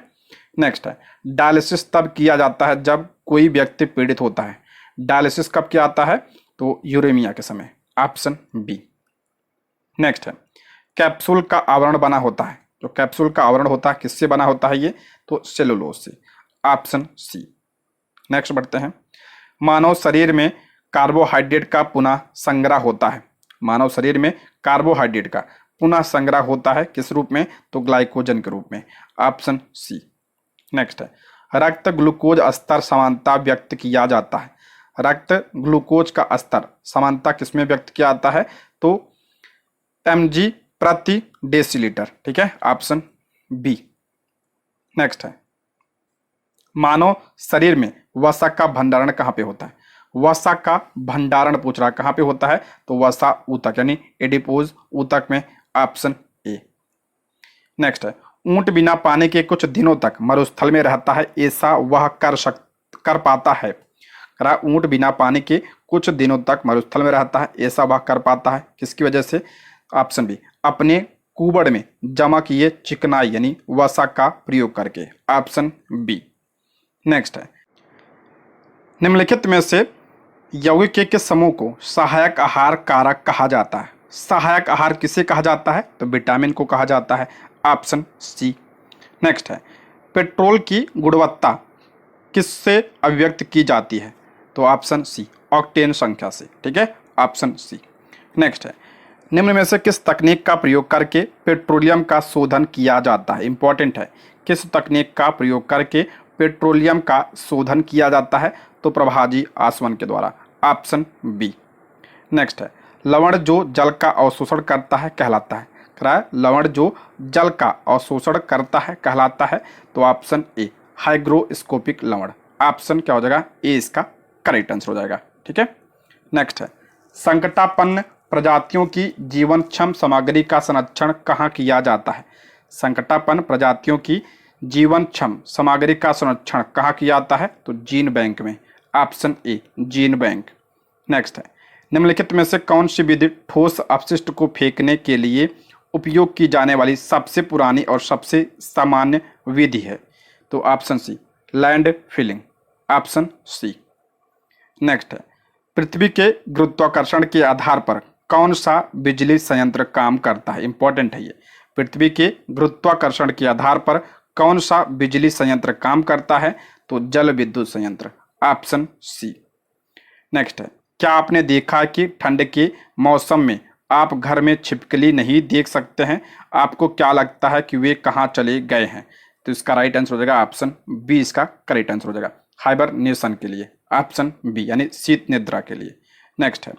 नेक्स्ट है डायलिसिस तब किया जाता है जब कोई व्यक्ति पीड़ित होता है। डायलिसिस कब किया जाता है, तो यूरेमिया के समय, ऑप्शन बी। नेक्स्ट है कैप्सूल का आवरण बना होता है। जो कैप्सूल का आवरण होता है किससे बना होता है, ये तो सेलुलोज से, ऑप्शन सी। नेक्स्ट बढ़ते हैं, मानव शरीर में कार्बोहाइड्रेट का पुनः संग्रह होता है। मानव शरीर में कार्बोहाइड्रेट का पुनः संग्रह होता है किस रूप में, तो ग्लाइकोजन के रूप में, ऑप्शन सी। नेक्स्ट है रक्त ग्लूकोज स्तर समानता व्यक्त किया जाता है। रक्त ग्लूकोज का स्तर समानता किसमें व्यक्त किया जाता है, तो mg प्रति डेसीलीटर। ठीक है, ऑप्शन बी। नेक्स्ट है मानव शरीर में वसा का भंडारण कहाँ पे होता है। वसा का भंडारण पूछ रहा है कहाँ पे होता है, तो वसा ऊतक यानी एडिपोज ऊतक में, ऑप्शन ए। नेक्स्ट है ऊंट बिना पानी के कुछ दिनों तक मरुस्थल में रहता है, ऐसा वह कर पाता है। करा ऊंट बिना पानी के कुछ दिनों तक मरुस्थल में रहता है, ऐसा वह कर पाता है किसकी वजह से, ऑप्शन बी, अपने कुबड़ में जमा किए चिकनाई यानी वसा का प्रयोग करके, ऑप्शन बी। नेक्स्ट है निम्नलिखित में से यौगिक के समूह को सहायक आहार कारक कहा जाता है। सहायक आहार किसे कहा जाता है, तो विटामिन को कहा जाता है, ऑप्शन सी। नेक्स्ट है पेट्रोल की गुणवत्ता किससे अभिव्यक्त की जाती है, तो ऑप्शन सी, ऑक्टेन संख्या से। ठीक है, ऑप्शन सी। नेक्स्ट है निम्न में से किस तकनीक का प्रयोग करके पेट्रोलियम का शोधन किया जाता है। इंपॉर्टेंट है, किस तकनीक का प्रयोग करके पेट्रोलियम का शोधन किया जाता है, तो प्रभाजी आसवन के द्वारा, ऑप्शन बी। नेक्स्ट है लवण जो जल का अवशोषण करता है कहलाता है। लवण जो जल का अवशोषण करता है कहलाता है, तो ऑप्शन ए, हाइग्रोस्कोपिक लवण, ऑप्शन क्या हो जाएगा, ए इसका करेक्ट आंसर हो जाएगा। ठीक है, नेक्स्ट है संकटापन्न प्रजातियों की जीवनक्षम सामग्री का संरक्षण कहाँ किया जाता है। संकटापन्न प्रजातियों की जीवनक्षम सामग्री का संरक्षण कहाँ किया जाता है, तो जीन बैंक में, option A, gene bank. Next है निम्नलिखित में से कौन सी विधि ठोस अपशिष्ट को फेंकने के लिए उपयोग की जाने वाली सबसे पुरानी और सबसे सामान्य विधि है, तो option C, land filling, option C. Next है पृथ्वी के गुरुत्वाकर्षण के आधार पर कौन सा बिजली संयंत्र काम करता है। इंपॉर्टेंट है ये, पृथ्वी के गुरुत्वाकर्षण के आधार पर कौन सा बिजली संयंत्र काम करता है, तो जल विद्युत संयंत्र, ऑप्शन सी। नेक्स्ट है क्या आपने देखा कि ठंड के मौसम में आप घर में छिपकली नहीं देख सकते हैं, आपको क्या लगता है कि वे कहाँ चले गए हैं, तो इसका राइट आंसर हो जाएगा ऑप्शन बी, इसका करेक्ट आंसर हो जाएगा, हाइबरनेशन के लिए, ऑप्शन बी यानी शीत निद्रा के लिए। नेक्स्ट है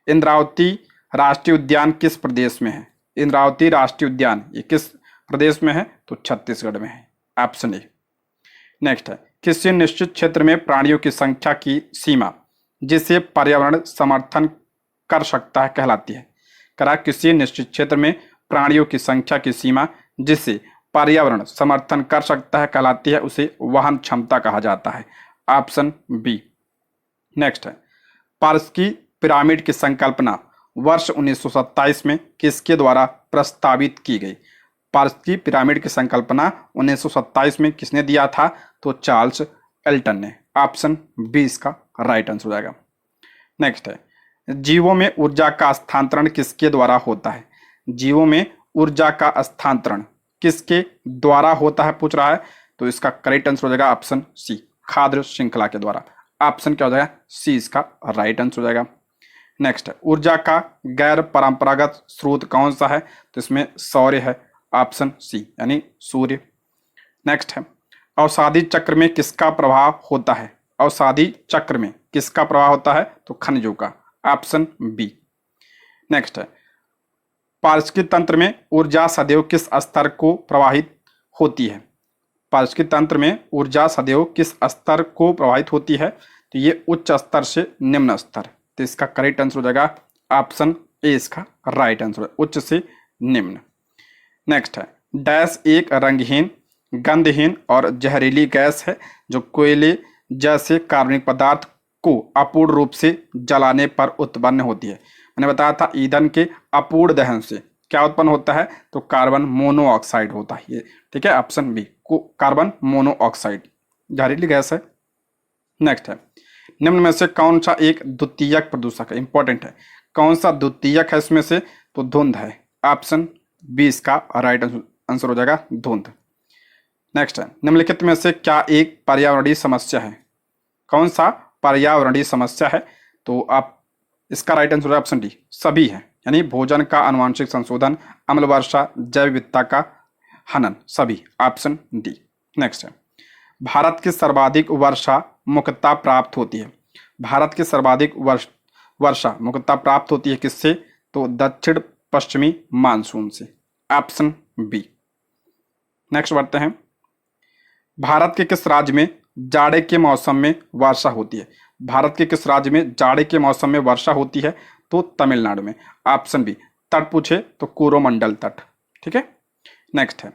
इंद्रावती राष्ट्रीय उद्यान किस प्रदेश में है। इंद्रावती राष्ट्रीय उद्यान ये किस प्रदेश में है, तो छत्तीसगढ़ में है, ऑप्शन ए। नेक्स्ट है किसी निश्चित क्षेत्र में प्राणियों की संख्या की सीमा जिसे पर्यावरण समर्थन कर सकता है कहलाती है। करा किसी निश्चित क्षेत्र में प्राणियों की संख्या की सीमा जिसे पर्यावरण समर्थन कर सकता है कहलाती है, उसे वहन क्षमता कहा जाता है, ऑप्शन बी। नेक्स्ट है पारसी पिरामिड की संकल्पना वर्ष 1927 में किसके द्वारा प्रस्तावित की गई। पारसी पिरामिड की संकल्पना 1927 में किसने दिया था, तो चार्ल्स एल्टन ने, ऑप्शन बी इसका राइट आंसर हो जाएगा। नेक्स्ट है जीवों में ऊर्जा का स्थानांतरण किसके द्वारा होता है। जीवों में ऊर्जा का स्थानांतरण किसके द्वारा होता है पूछ रहा है, तो इसका करेक्ट आंसर हो जाएगा ऑप्शन सी, खाद्य श्रृंखला के द्वारा, ऑप्शन क्या हो जाएगा, सी इसका राइट आंसर हो जाएगा। नेक्स्ट है ऊर्जा का गैर परंपरागत स्रोत कौन सा है, तो इसमें सौर्य है, ऑप्शन सी यानी सूर्य। नेक्स्ट है अवसादी चक्र में किसका प्रभाव होता है। अवसादी चक्र में किसका प्रभाव होता है, तो खनिजों का, ऑप्शन बी। नेक्स्ट है पारस्की तंत्र में ऊर्जा सदैव किस स्तर को प्रवाहित होती है। पारस्की तंत्र में ऊर्जा सदैव किस स्तर को प्रभावित होती है, तो ये उच्च स्तर से निम्न स्तर, तो इसका करेक्ट आंसर हो जाएगा ऑप्शन ए इसका राइट आंसर, उच्च से निम्न। नेक्स्ट है डैश एक रंगहीन गंधहीन और जहरीली गैस है जो कोयले जैसे कार्बनिक पदार्थ को अपूर्ण रूप से जलाने पर उत्पन्न होती है। मैंने बताया था ईंधन के अपूर्ण दहन से क्या उत्पन्न होता है, तो कार्बन मोनोऑक्साइड होता है ये। ठीक है, ऑप्शन बी को कार्बन मोनोऑक्साइड जहरीली गैस है। नेक्स्ट है, निम्न में से कौन सा एक द्वितीयक प्रदूषक है, इंपॉर्टेंट है। कौन सा द्वितीयक है इसमें से, तो धुंध है। ऑप्शन बी इसका राइट आंसर हो जाएगा, धुंध। नेक्स्ट है, निम्नलिखित में से क्या एक पर्यावरणीय समस्या है। कौन सा पर्यावरणीय समस्या है, तो आप इसका राइट आंसर है ऑप्शन डी, सभी है। यानी भोजन का आनुवांशिक संशोधन, अम्ल वर्षा, जैव विविधता का हनन, सभी, ऑप्शन डी। नेक्स्ट है, भारत की सर्वाधिक वर्षा मुख्यतः प्राप्त होती है। भारत की सर्वाधिक वर्षा मुख्यतः प्राप्त होती है किससे, तो दक्षिण पश्चिमी मानसून से, ऑप्शन बी। नेक्स्ट बढ़ते हैं, भारत के किस राज्य में जाड़े के मौसम में वर्षा होती है। भारत के किस राज्य में जाड़े के मौसम में वर्षा होती है, तो तमिलनाडु में, ऑप्शन बी। तट पूछे तो कोरोमंडल तट। ठीक है, नेक्स्ट है,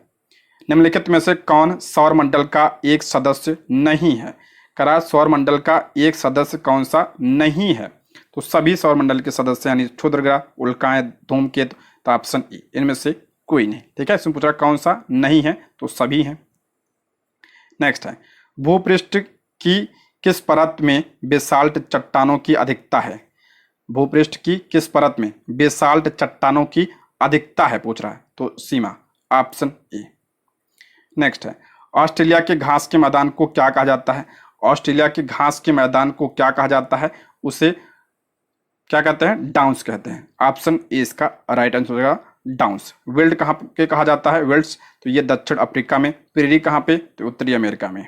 निम्नलिखित में से कौन सौरमंडल का एक सदस्य नहीं है। करा सौरमंडल का एक सदस्य कौन सा नहीं है, तो सभी सौरमंडल के सदस्य यानी क्षुद्रग्रह, उल्काएं, धूमकेतु, तो ऑप्शन ई, इनमें से कोई नहीं। ठीक है, इसमें पूछा कौन सा नहीं है, तो सभी हैं। नेक्स्ट है, भूपृष्ठ की किस परत में बेसाल्ट चट्टानों की अधिकता है। भूपृष्ठ की किस परत में बेसाल्ट चट्टानों की अधिकता है पूछ रहा है, तो सीमा, ऑप्शन ए। नेक्स्ट है, ऑस्ट्रेलिया के घास के मैदान को क्या कहा जाता है। ऑस्ट्रेलिया के घास के मैदान को क्या कहा जाता है, उसे क्या कहते हैं, डाउन्स कहते हैं, ऑप्शन ए इसका राइट आंसर होगा, डाउन्स। विल्ड कहाँ पे कहा जाता है, विल्ड्स, तो ये दक्षिण अफ्रीका में। प्रेरी कहाँ पे, तो उत्तरी अमेरिका में।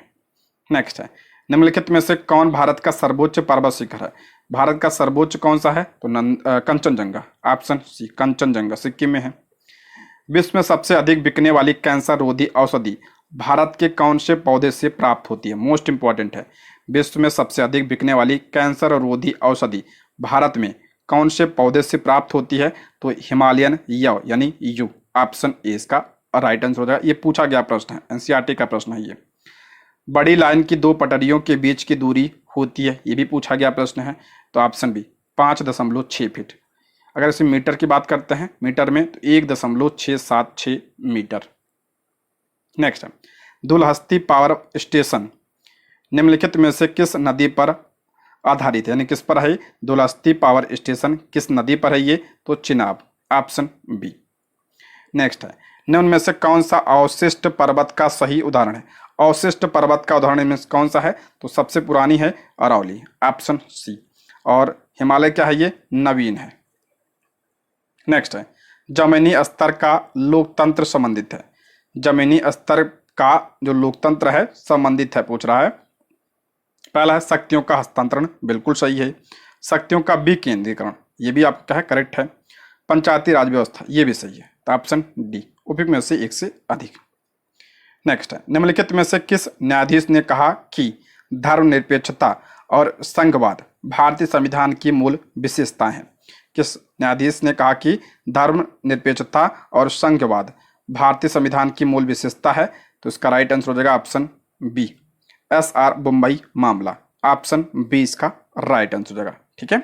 नेक्स्ट है, निम्नलिखित में से कौन भारत का सर्वोच्च पर्वत शिखर है। भारत का सर्वोच्च कौन सा है, तो कंचनजंगा, ऑप्शन सी, कंचनजंगा सिक्किम में है। विश्व में सबसे अधिक बिकने वाली कैंसर रोधी औषधि भारत के कौन से पौधे से प्राप्त होती है, मोस्ट इंपॉर्टेंट है। विश्व में सबसे अधिक बिकने वाली कैंसर रोधी औषधि भारत में कौन से पौधे से प्राप्त होती है, तो हिमालयन यव यानी यू, ऑप्शन ए इसका राइट आंसर हो जाएगा। ये पूछा गया प्रश्न है, एनसीईआरटी का प्रश्न है ये। बड़ी लाइन की दो पटरियों के बीच की दूरी होती है, ये भी पूछा गया प्रश्न है, तो ऑप्शन बी 5.6 फीट। अगर इसे मीटर की बात करते हैं मीटर में, तो 1.676 मीटर। नेक्स्ट है, दुलहस्ती पावर स्टेशन निम्नलिखित में से किस नदी पर आधारित है, यानी किस पर है। दुलहस्ती पावर स्टेशन किस नदी पर है ये, तो चिनाब, ऑप्शन बी। नेक्स्ट है, निम्न में से कौन सा अवशिष्ट पर्वत का सही उदाहरण है। अवशिष्ट पर्वत का उदाहरण में कौन सा है, तो सबसे पुरानी है अरावली, ऑप्शन सी। और हिमालय क्या है, ये नवीन है। नेक्स्ट है, जमीनी स्तर का लोकतंत्र संबंधित है। जमीनी स्तर का जो लोकतंत्र है संबंधित है पूछ रहा है। पहला है शक्तियों का हस्तांतरण, बिल्कुल सही है। शक्तियों का विकेंद्रीकरण, ये भी आपका है, करेक्ट है। पंचायती राज व्यवस्था, ये भी सही है, तो ऑप्शन डी, उपयुक्त में से एक से अधिक। नेक्स्ट है, निम्नलिखित में से किस न्यायाधीश ने कहा कि धर्मनिरपेक्षता और संघवाद भारतीय संविधान की मूल विशेषताएं हैं। किस न्यायाधीश ने कहा कि धर्मनिरपेक्षता और संघवाद भारतीय संविधान की मूल विशेषता है, तो इसका राइट आंसर हो जाएगा ऑप्शन बी, SR बम्बई मामला, ऑप्शन बी इसका राइट आंसर हो जाएगा। ठीक है,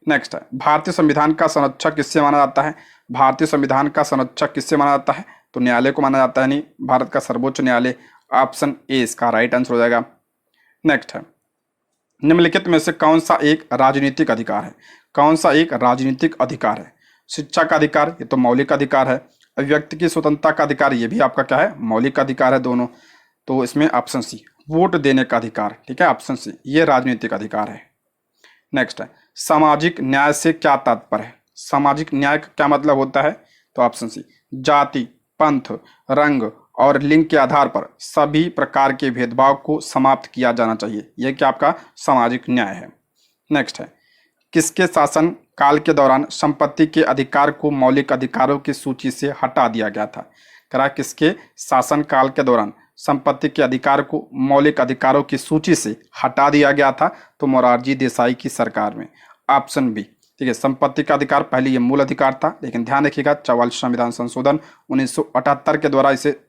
नेक्स्ट है, भारतीय संविधान का संरक्षक किससे माना जाता है। भारतीय संविधान का संरक्षक किससे माना जाता है, तो न्यायालय को माना जाता है, यानी भारत का सर्वोच्च न्यायालय, ऑप्शन ए इसका राइट आंसर हो जाएगा। नेक्स्ट है, निम्नलिखित में से कौन सा एक राजनीतिक अधिकार है। कौन सा एक राजनीतिक अधिकार है। शिक्षा का अधिकार, ये तो मौलिक अधिकार है। अभिव्यक्ति की स्वतंत्रता का अधिकार, ये भी आपका क्या है, मौलिक अधिकार है दोनों, तो इसमें ऑप्शन सी, वोट देने का अधिकार, ठीक है, ऑप्शन सी, ये राजनीतिक अधिकार है। नेक्स्ट है, सामाजिक न्याय से क्या तात्पर्य है। सामाजिक न्याय का क्या मतलब होता है, तो ऑप्शन सी, जाति, पंथ, रंग और लिंग के आधार पर सभी प्रकार के भेदभाव को समाप्त किया जाना चाहिए, यह क्या आपका सामाजिक न्याय है। नेक्स्ट है, किसके शासन काल के दौरान संपत्ति के अधिकार को मौलिक अधिकारों की सूची से हटा दिया गया था। करा किसके शासन काल के दौरान संपत्ति के अधिकार को मौलिक अधिकारों की सूची से हटा दिया गया था, तो मोरारजी देसाई की सरकार में, ऑप्शन बी। ठीक है, संपत्ति का अधिकार पहले ये मूल अधिकार था, लेकिन ध्यान रखिएगा 44 संविधान संशोधन 1978 के द्वारा इसे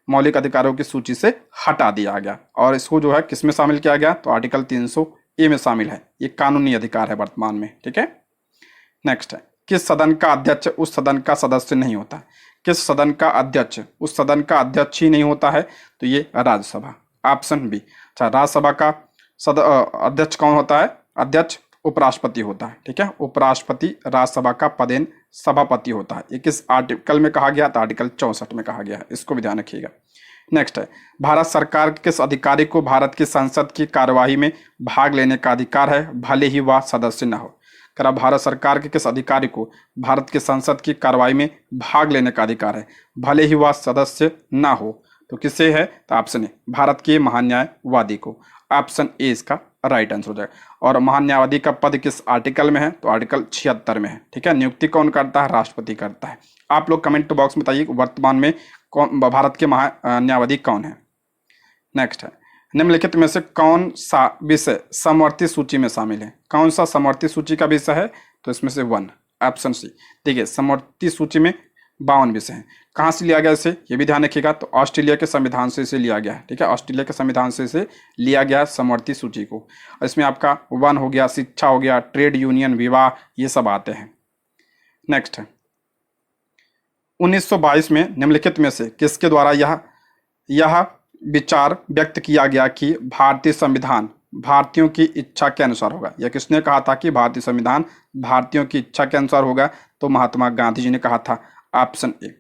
मौलिक अधिकारों की सूची से हटा दिया गया और इसको जो है किस में शामिल किया गया, तो आर्टिकल 300A में शामिल है। ये कानूनी अधिकार है वर्तमान में, ठीक है। नेक्स्ट है, किस सदन का अध्यक्ष उस सदन का सदस्य नहीं होता है? किस सदन का अध्यक्ष उस सदन का अध्यक्ष ही नहीं होता है? तो ये राज्यसभा, ऑप्शन बी। अच्छा, राज्यसभा का अध्यक्ष कौन होता है? अध्यक्ष उपराष्ट्रपति होता है, ठीक है। उपराष्ट्रपति राज्यसभा का पदेन सभापति होता है। ये किस आर्टिकल में कहा गया? तो आर्टिकल 64 में कहा गया है, इसको भी ध्यान रखिएगा। नेक्स्ट है, भारत सरकार के किस अधिकारी को भारत की संसद की कार्यवाही में भाग लेने का अधिकार है, भले ही वह सदस्य न हो? करा भारत सरकार के किस अधिकारी को भारत की संसद की कार्यवाही में भाग लेने का अधिकार है, भले ही वह सदस्य ना हो? तो किसे है? तो ऑप्शन ए, भारत के महान्यायवादी को। ऑप्शन ए इसका राइट आंसर हो जाएगा। और महान्यायवादी का पद किस आर्टिकल में है? तो आर्टिकल 76 में है, ठीक है। नियुक्ति कौन करता है? राष्ट्रपति करता है। आप लोग कमेंट बॉक्स में बताइए वर्तमान में कौन भारत के महान्यायवादी कौन है। नेक्स्ट है, निम्नलिखित में से कौन सा विषय समवर्ती सूची में शामिल है? कौन सा समवर्ती सूची का विषय है? तो इसमें से 1, ऑप्शन सी। देखिए, समवर्ती सूची में 52 विषय हैं। कहाँ से लिया गया इसे, ये भी ध्यान रखिएगा। तो ऑस्ट्रेलिया के संविधान से इसे लिया गया है, ठीक है। ऑस्ट्रेलिया के संविधान से इसे लिया गया समवर्ती सूची को। इसमें आपका 1 हो गया, शिक्षा हो गया, ट्रेड यूनियन, विवाह, ये सब आते हैं। नेक्स्ट है, 1922 में निम्नलिखित में से किसके द्वारा यह विचार व्यक्त किया गया कि भारतीय संविधान भारतीयों की इच्छा के अनुसार होगा? या किसने कहा था कि भारतीय संविधान भारतीयों की इच्छा के अनुसार होगा? तो महात्मा गांधी जी ने कहा था, ऑप्शन ए।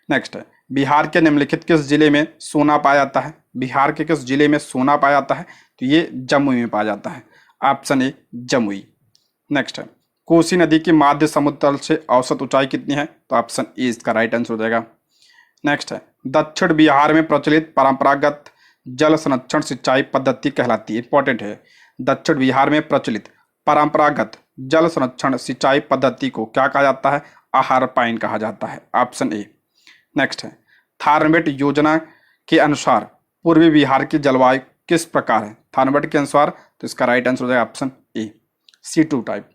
नेक्स्ट है, बिहार के निम्नलिखित किस जिले में सोना पाया जाता है? बिहार के किस जिले में सोना पाया जाता है? तो ये जमुई में पाया जाता है, ऑप्शन ए, जमुई। नेक्स्ट है, कोसी नदी की माध्य समुद्र तल से औसत ऊंचाई कितनी है? तो ऑप्शन ए इसका राइट आंसर हो जाएगा। नेक्स्ट है, दक्षिण बिहार में प्रचलित परंपरागत जल संरक्षण सिंचाई पद्धति कहलाती है। इंपॉर्टेंट है, दक्षिण बिहार में प्रचलित परंपरागत जल संरक्षण सिंचाई पद्धति को क्या कहा जाता है? आहार पाइन कहा जाता है, ऑप्शन ए। नेक्स्ट है, थारमेट योजना के अनुसार पूर्वी बिहार की जलवायु किस प्रकार है? थारमेट के अनुसार, तो इसका राइट आंसर हो जाएगा ऑप्शन ए, C2 टाइप।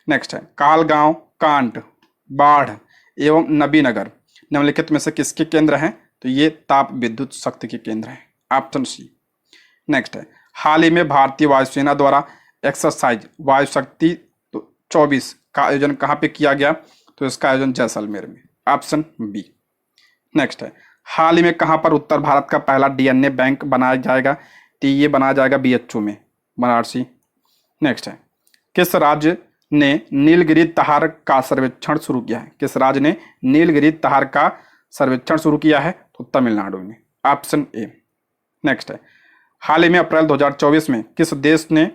नेक्स्ट है, कालगांव, कांट, बाढ़ एवं नबीनगर निम्नलिखित में से किसके केंद्र हैं? तो ये ताप विद्युत शक्ति के केंद्र हैं, ऑप्शन सी। नेक्स्ट है, हाल ही में भारतीय वायुसेना द्वारा एक्सरसाइज वायु शक्ति 24 का आयोजन कहाँ पे किया गया? तो इसका आयोजन जैसलमेर में, ऑप्शन बी। नेक्स्ट है, हाल ही में कहाँ पर उत्तर भारत का पहला DNA बैंक बनाया जाएगा? तो ये बनाया जाएगा BHU में, बनारसी। नेक्स्ट है, किस राज्य ने नीलगिरी तहार का सर्वेक्षण शुरू किया है? किस राज्य ने नीलगिरी तहार का सर्वेक्षण शुरू किया है? तो तमिलनाडु में, ऑप्शन ए। नेक्स्ट है, हाल ही में अप्रैल 2024 में किस देश ने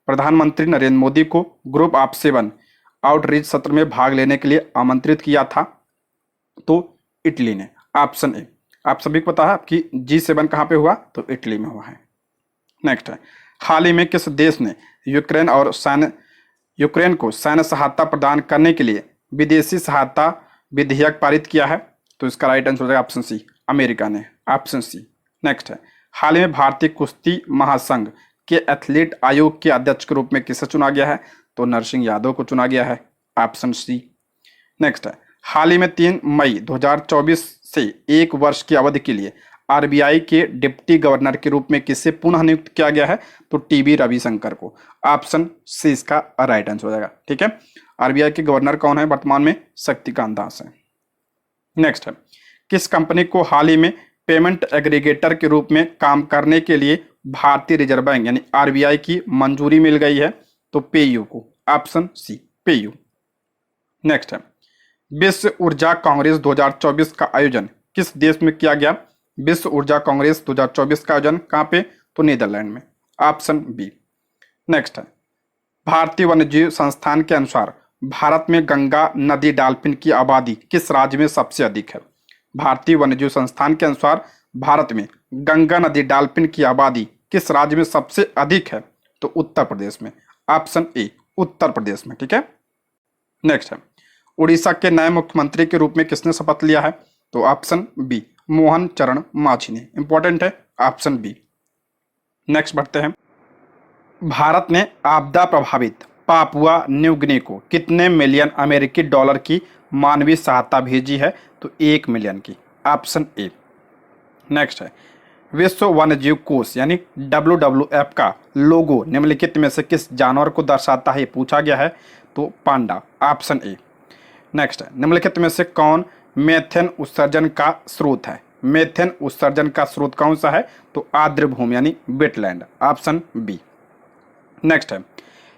प्रधानमंत्री नरेंद्र मोदी को ग्रुप ऑफ 7 आउटरीच सत्र में भाग लेने के लिए आमंत्रित किया था? तो इटली ने, ऑप्शन ए। आप सभी को पता है कि G7 कहाँ पे हुआ? तो इटली में हुआ है। नेक्स्ट है, हाल ही में किस देश ने यूक्रेन को सैन्य सहायता प्रदान करने के लिए विदेशी सहायता विधेयक पारित किया है? तो इसका राइट आंसर हो जाएगा ऑप्शन सी, अमेरिका ने, ऑप्शन सी। नेक्स्ट है, हाल ही में भारतीय कुश्ती महासंघ के एथलीट आयोग के अध्यक्ष के रूप में किसे चुना गया है? तो नरसिंह यादव को चुना गया है, ऑप्शन सी। नेक्स्ट है, हाल ही में 3 मई 2024 से 1 वर्ष की अवधि के लिए RBI के डिप्टी गवर्नर के रूप में किसे पुनः नियुक्त किया गया है? तो TB रविशंकर को, ऑप्शन सी इसका राइट आंसर हो जाएगा, ठीक है। RBI के गवर्नर कौन है वर्तमान में? शक्तिकांत दास है। नेक्स्ट है, किस कंपनी को हाल ही में पेमेंट एग्रीगेटर के रूप में काम करने के लिए भारतीय रिजर्व बैंक यानी RBI की मंजूरी मिल गई है? तो पेयू को, ऑप्शन सी, पेयू। नेक्स्ट है, विश्व ऊर्जा कांग्रेस 2024 का आयोजन किस देश में किया गया? विश्व ऊर्जा कांग्रेस 2024 का आयोजन कहाँ पे? तो नीदरलैंड में, ऑप्शन बी। नेक्स्ट है, भारतीय वन्यजीव संस्थान के अनुसार भारत में गंगा नदी डॉल्फिन की आबादी किस राज्य में सबसे अधिक है? भारतीय वन्यजीव संस्थान के अनुसार भारत में गंगा नदी डॉल्फिन की आबादी किस राज्य में सबसे अधिक है? तो उत्तर प्रदेश में, ऑप्शन ए, उत्तर प्रदेश में, ठीक है। नेक्स्ट है, उड़ीसा के नए मुख्यमंत्री के रूप में किसने शपथ लिया है? तो ऑप्शन बी, मोहन चरण मांझी ने, इंपॉर्टेंट है, ऑप्शन बी। नेक्स्ट बढ़ते हैं, भारत ने आपदा प्रभावित पापुआ न्यू गिनी को कितने मिलियन अमेरिकी डॉलर की मानवीय सहायता भेजी है? तो 1 मिलियन की, ऑप्शन ए। नेक्स्ट है विश्व वन्यजीव कोष यानी WWF का लोगो निम्नलिखित में से किस जानवर को दर्शाता है, ये पूछा गया है, तो पांडा, ऑप्शन ए। नेक्स्ट है निम्नलिखित में से कौन मेथेन उत्सर्जन का स्रोत है, मेथेन उत्सर्जन का स्रोत कौन सा है, तो आर्द्र भूमि यानी वेटलैंड, ऑप्शन बी। नेक्स्ट है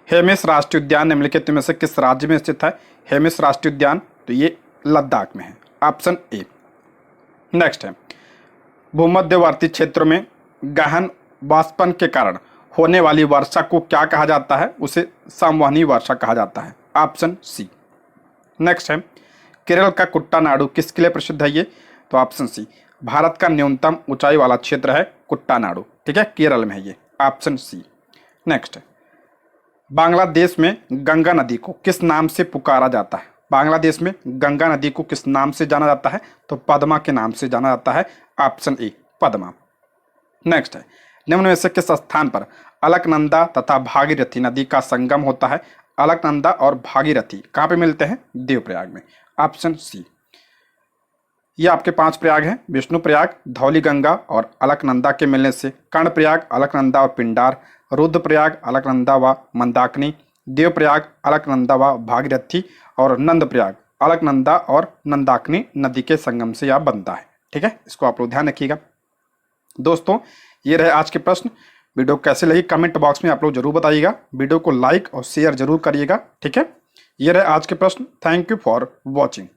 हेमिस राष्ट्रीय उद्यान निम्नलिखित में से किस राज्य में स्थित है, हेमिस राष्ट्रीय उद्यान, तो ये लद्दाख में है, ऑप्शन ए। नेक्स्ट है भूमध्यवर्ती क्षेत्रों में गहन वाष्पन के कारण होने वाली वर्षा को क्या कहा जाता है, उसे संवहनी वर्षा कहा जाता है, ऑप्शन सी। नेक्स्ट है केरल का कुट्टानाडु किसके लिए प्रसिद्ध है, ये तो ऑप्शन सी, भारत का न्यूनतम ऊंचाई वाला क्षेत्र है कुट्टानाडु, ठीक है, केरल में है ये, ऑप्शन सी। नेक्स्ट है बांग्लादेश में गंगा नदी को किस नाम से पुकारा जाता है, बांग्लादेश में गंगा नदी को किस नाम से जाना जाता है, तो पद्मा के नाम से जाना जाता है, ऑप्शन ए, पद्मा। नेक्स्ट है निम्न में से किस स्थान पर अलकनंदा तथा भागीरथी नदी का संगम होता है, अलकनंदा और भागीरथी कहाँ पे मिलते हैं, देवप्रयाग में, ऑप्शन सी। ये आपके 5 प्रयाग हैं, विष्णु प्रयाग, धौलीगंगा और अलकनंदा के मिलने से कर्णप्रयाग, अलकनंदा और पिंडार, रुद्रप्रयाग, अलकनंदा व मंदाकिनी, देवप्रयाग, अलकनंदा व भागीरथी और नंदप्रयाग, अलकनंदा और नंदाकिनी नदी के संगम से यह बनता है, ठीक है, इसको आप लोग ध्यान रखिएगा। दोस्तों ये रहे आज के प्रश्न, वीडियो कैसे लगी कमेंट बॉक्स में आप लोग जरूर बताइएगा, वीडियो को लाइक और शेयर जरूर करिएगा, ठीक है। ये रहे आज के प्रश्न, थैंक यू फॉर वॉचिंग।